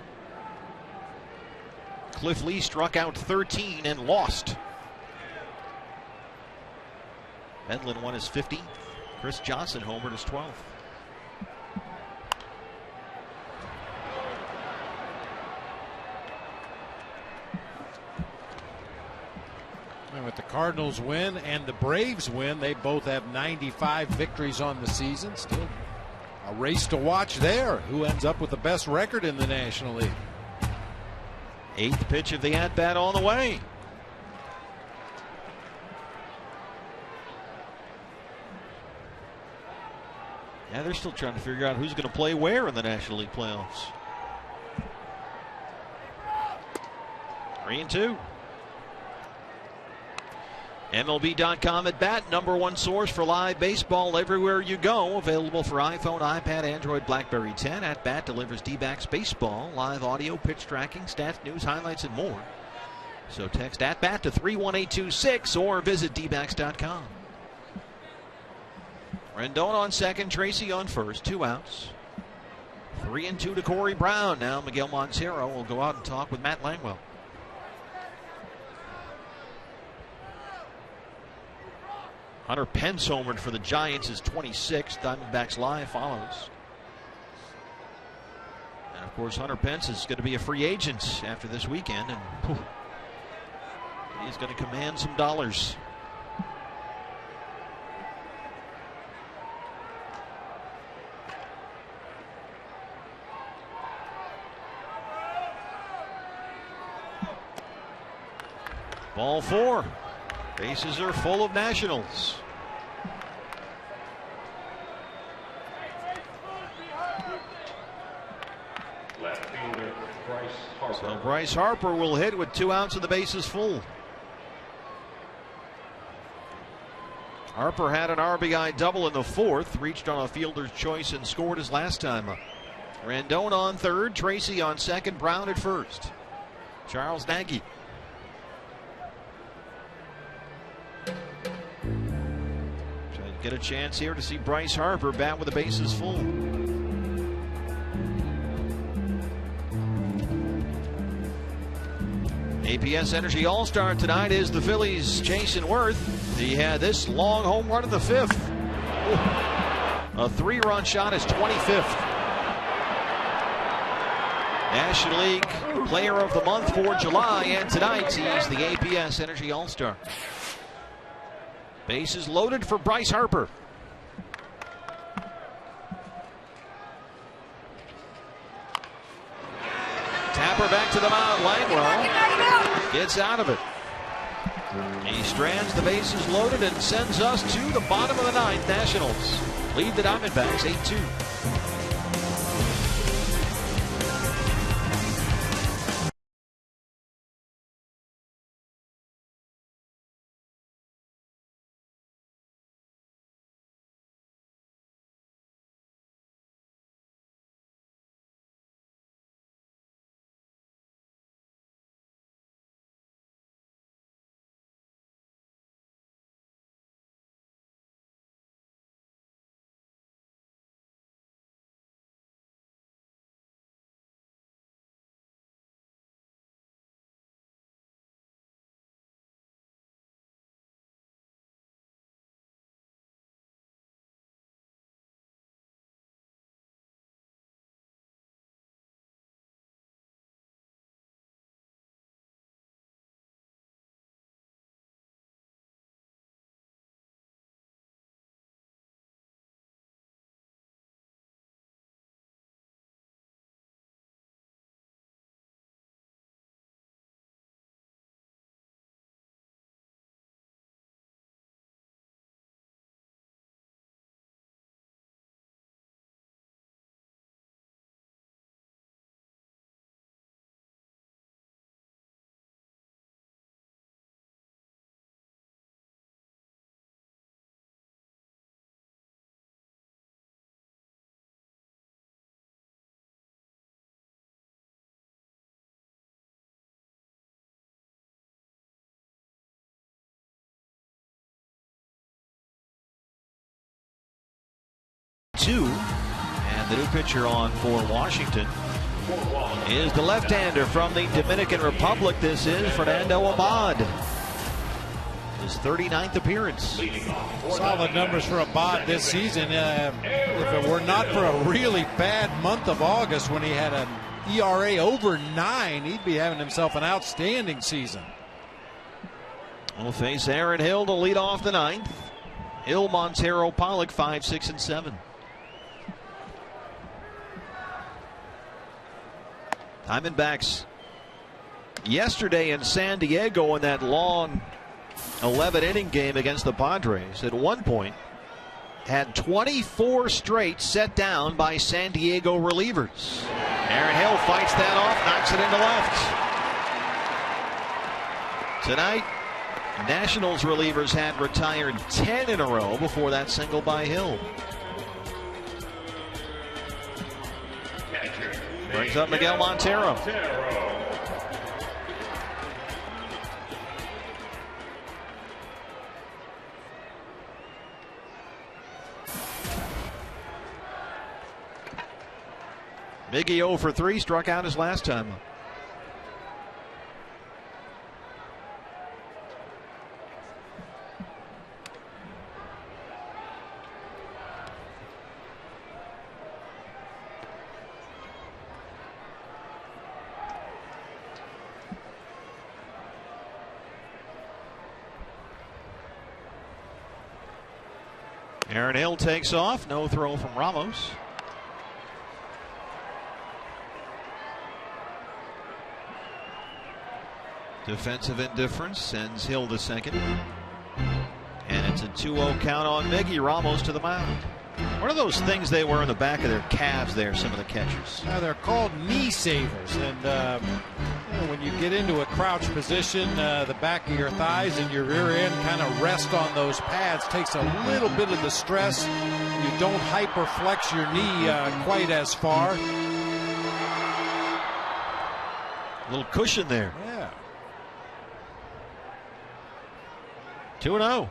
Cliff Lee struck out 13 and lost. Medlin won his 15th. Chris Johnson homered his 12th. With the Cardinals win and the Braves win, they both have 95 victories on the season. Still a race to watch there. Who ends up with the best record in the National League? 8th pitch of the at-bat on the way. Yeah, they're still trying to figure out who's going to play where in the National League playoffs. 3-2. MLB.com at bat, #1 source for live baseball everywhere you go. Available for iPhone, iPad, Android, BlackBerry 10. At bat delivers D-backs baseball, live audio, pitch tracking, stats, news, highlights, and more. So text at bat to 31826 or visit dbacks.com. Rendon on second, Tracy on first, 2 outs. 3-2 to Corey Brown. Now Miguel Montero will go out and talk with Matt Langwell. Hunter Pence homered for the Giants, is 26th. Diamondbacks Live follows. And of course, Hunter Pence is going to be a free agent after this weekend, and he's going to command some dollars. Ball 4. Bases are full of Nationals. Left fielder Bryce Harper. So Bryce Harper will hit with 2 outs and the bases full. Harper had an RBI double in the 4th, reached on a fielder's choice and scored his last time up. Rendon on third, Tracy on second, Brown at first. Charles Nagy. Get a chance here to see Bryce Harper bat with the bases full. APS Energy All-Star tonight is the Phillies' Jason Worth. He had this long home run in the 5th. A 3-run shot, his 25th. National League Player of the Month for July, and tonight he's the APS Energy All-Star. Bases loaded for Bryce Harper. Tapper back to the mound. Langwell gets out of it. He strands the bases loaded and sends us to the bottom of the ninth. Nationals lead the Diamondbacks 8-2. And the new pitcher on for Washington is the left-hander from the Dominican Republic. This is Fernando Abad. His 39th appearance. Solid numbers for Abad this season. If it were not for a really bad month of August when he had an ERA over 9, he'd be having himself an outstanding season. We'll face Aaron Hill to lead off the ninth. Hill, Montero, Pollock, 5, 6, and 7. Diamondbacks yesterday in San Diego in that long 11-inning game against the Padres at one point had 24 straight set down by San Diego relievers. Aaron Hill fights that off, knocks it into left. Tonight, Nationals relievers had retired 10 in a row before that single by Hill. Brings up Miguel Montero. Miggy 0 for 3, struck out his last time up. Aaron Hill takes off. No throw from Ramos. Defensive indifference sends Hill to second. And it's a 2-0 count on Miggy. Ramos to the mound. What are those things they wear in the back of their calves there, some of the catchers? They're called knee savers. And when you get into a crouch position, the back of your thighs and your rear end kind of rest on those pads. Takes a little bit of the stress. You don't hyperflex your knee quite as far. A little cushion there. Yeah. 2-0.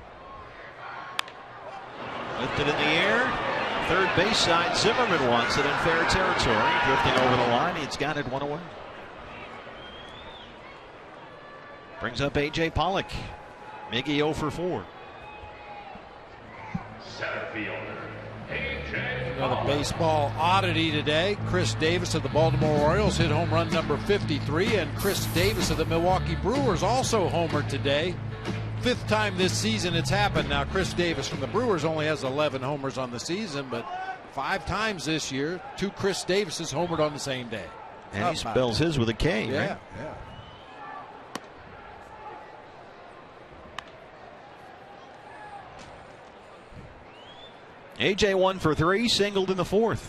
Lifted in the air. Third base side. Zimmerman wants it in fair territory. Drifting over the line. He's got it one away. Brings up A.J. Pollock. Miggy 0 for 4. Center fielder, A.J. Another baseball oddity today. Chris Davis of the Baltimore Orioles hit home run number 53, and Chris Davis of the Milwaukee Brewers also homered today 5th time this season it's happened. Now, Chris Davis from the Brewers only has 11 homers on the season, but 5 times this year, 2 Chris Davises homered on the same day. And he spells his with a K, yeah, right? Yeah. AJ 1 for 3, singled in the 4th.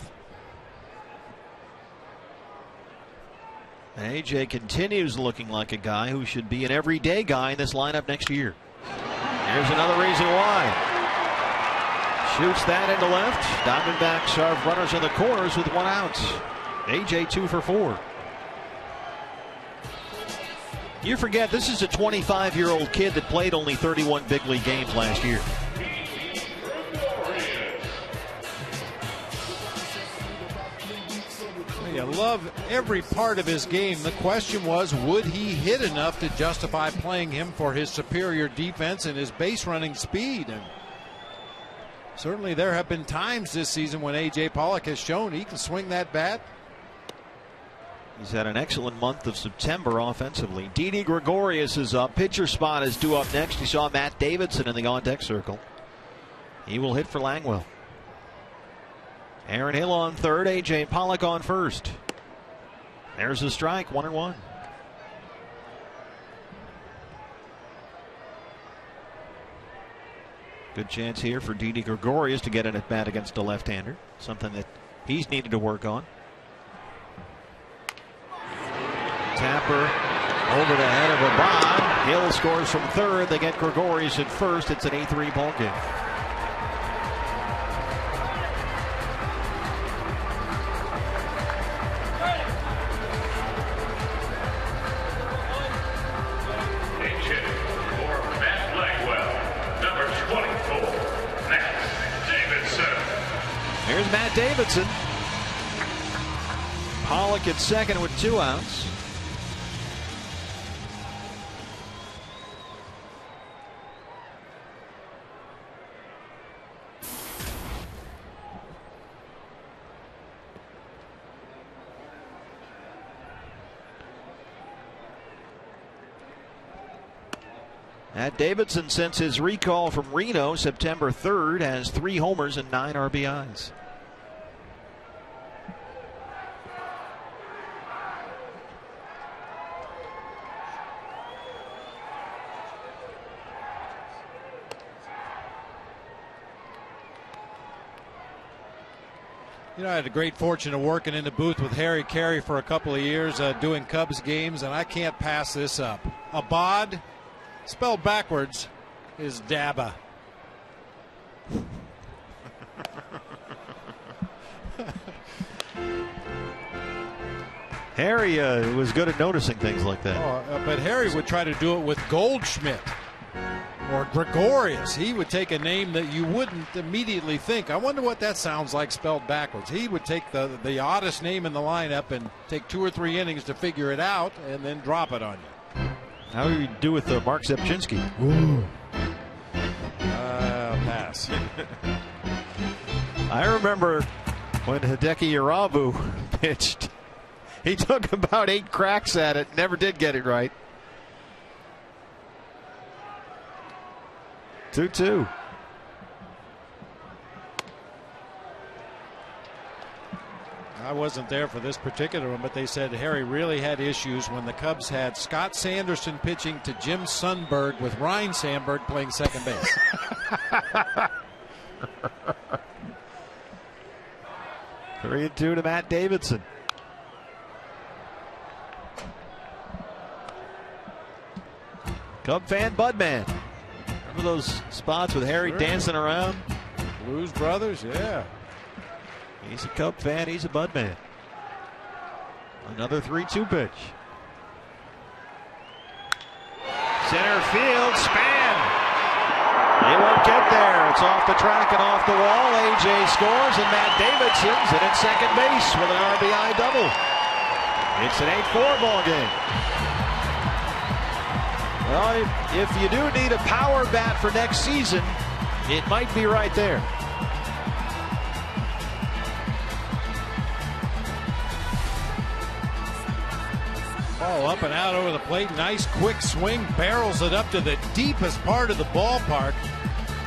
And AJ continues looking like a guy who should be an everyday guy in this lineup next year. Here's another reason why. Shoots that into left. Diamondbacks are runners in the corners with 1 out. AJ 2 for 4. You forget this is a 25-year-old kid that played only 31 big league games last year. You love every part of his game. The question was, would he hit enough to justify playing him for his superior defense and his base running speed? And certainly there have been times this season when A.J. Pollock has shown he can swing that bat. He's had an excellent month of September offensively. Didi Gregorius is up. Pitcher spot is due up next. You saw Matt Davidson in the on-deck circle. He will hit for Langwell. Aaron Hill on third, A.J. Pollock on first. There's a strike, 1-1. Good chance here for Didi Gregorius to get an at bat against a left-hander, something that he's needed to work on. Tapper over the head of Abad. Hill scores from third. They get Gregorius at first. It's an 8-3 ball game. Here's Matt Davidson. Pollock at second with 2 outs. Matt Davidson, since his recall from Reno September 3rd, has 3 homers and 9 RBIs. You know, I had the great fortune of working in the booth with Harry Carey for a couple of years doing Cubs games, and I can't pass this up. Abad, spelled backwards, is Daba. Harry was good at noticing things like that. But Harry would try to do it with Goldschmidt or Gregorius. He would take a name that you wouldn't immediately think. I wonder what that sounds like spelled backwards. He would take the oddest name in the lineup and take 2 or 3 innings to figure it out and then drop it on you. How do you do with Mark Zepchinski? Pass. I remember when Hideki Irabu pitched. He took about 8 cracks at it, never did get it right. 2-2. I wasn't there for this particular one, but they said Harry really had issues when the Cubs had Scott Sanderson pitching to Jim Sundberg with Ryan Sandberg playing second base. 3-2 to Matt Davidson. Cub fan Budman. Remember those spots with Harry dancing around? Blues Brothers, yeah. He's a Cub fan. He's a Budman. Another 3-2 pitch. Center field, Span. They won't get there. It's off the track and off the wall. AJ scores, and Matt Davidson's in at second base with an RBI double. It's an 8-4 ball game. Well, if you do need a power bat for next season, it might be right there. Ball up and out over the plate. Nice quick swing. Barrels it up to the deepest part of the ballpark.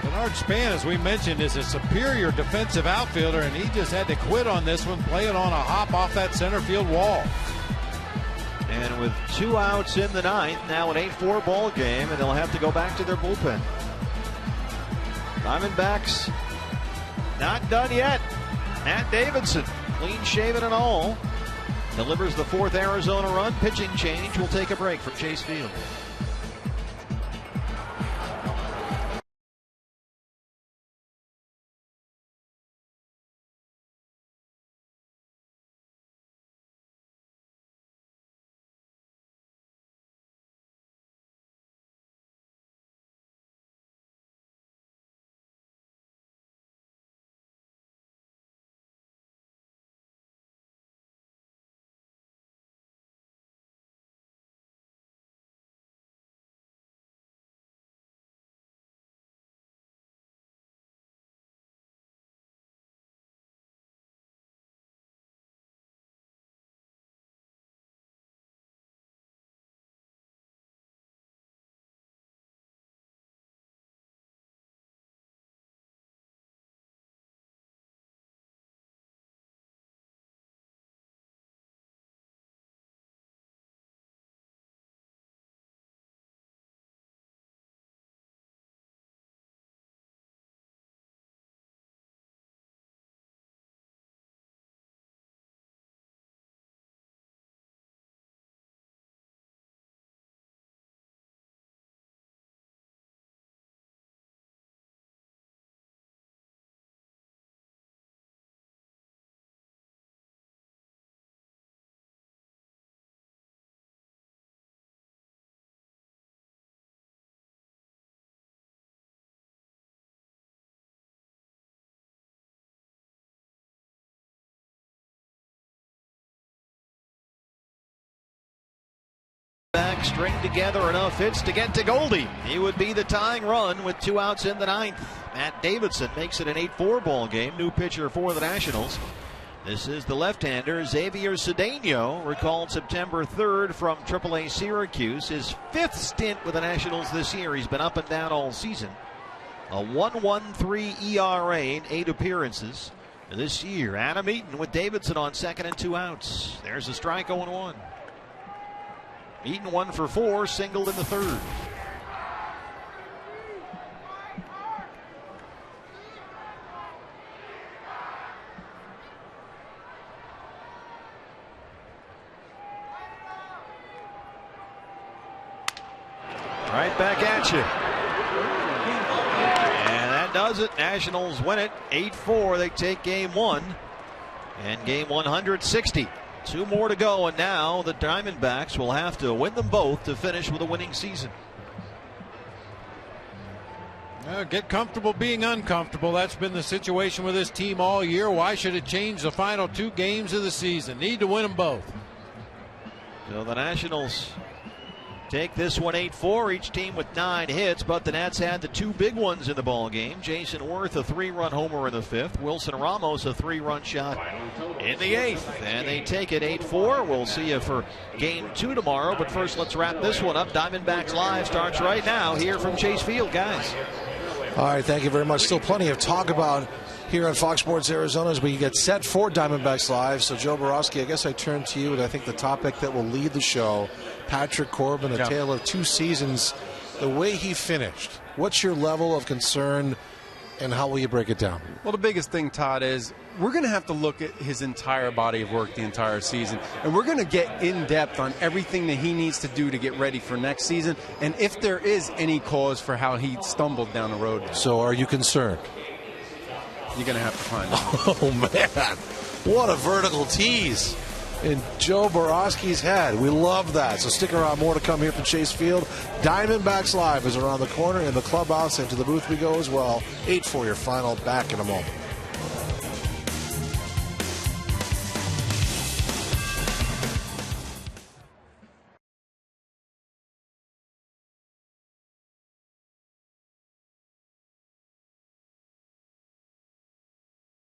Bernard Span, as we mentioned, is a superior defensive outfielder, and he just had to quit on this one, play it on a hop off that center field wall. And with 2 outs in the ninth, now an 8-4 ball game, and they'll have to go back to their bullpen. Diamondbacks not done yet. Matt Davidson, clean shaven and all, delivers the 4th Arizona run. Pitching change. We'll take a break from Chase Field. Back, string together enough hits to get to Goldie. He would be the tying run with 2 outs in the ninth. Matt Davidson makes it an 8-4 ball game. New pitcher for the Nationals. This is the left-hander, Xavier Cedeno, recalled September 3rd from AAA Syracuse. His 5th stint with the Nationals this year. He's been up and down all season. A 1.13 ERA in 8 appearances this year. Adam Eaton with Davidson on second and 2 outs. There's a strike, 0-1. Eaton 1 for 4, singled in the third. Right back at you. And that does it. Nationals win it 8-4. They take game 1 and game 160. 2 more to go, and now the Diamondbacks will have to win them both to finish with a winning season. Get comfortable being uncomfortable. That's been the situation with this team all year. Why should it change the final 2 games of the season? Need to win them both. So the Nationals take this one 8-4, each team with 9 hits, but the Nats had the 2 big ones in the ball game. Jason Worth, a 3-run homer in the 5th. Wilson Ramos, a 3-run shot in the 8th. And they take it 8-4. We'll see you for game 2 tomorrow, but first let's wrap this one up. Diamondbacks Live starts right now here from Chase Field, guys. All right, thank you very much. Still plenty of talk about here on Fox Sports Arizona as we get set for Diamondbacks Live. So, Joe Borowski, I guess I turn to you, and I think the topic that will lead the show, Patrick Corbin, a tale of 2 seasons. The way he finished, what's your level of concern, and how will you break it down? Well, the biggest thing, Todd, is we're going to have to look at his entire body of work the entire season, and we're going to get in depth on everything that he needs to do to get ready for next season, and if there is any cause for how he stumbled down the road. So are you concerned? You're going to have to find out. Oh, man. What a vertical tease in Joe Borowski's head. We love that. So stick around. More to come here from Chase Field. Diamondbacks Live is around the corner in the clubhouse, and to the booth we go as well. 8 for your final. Back in a moment.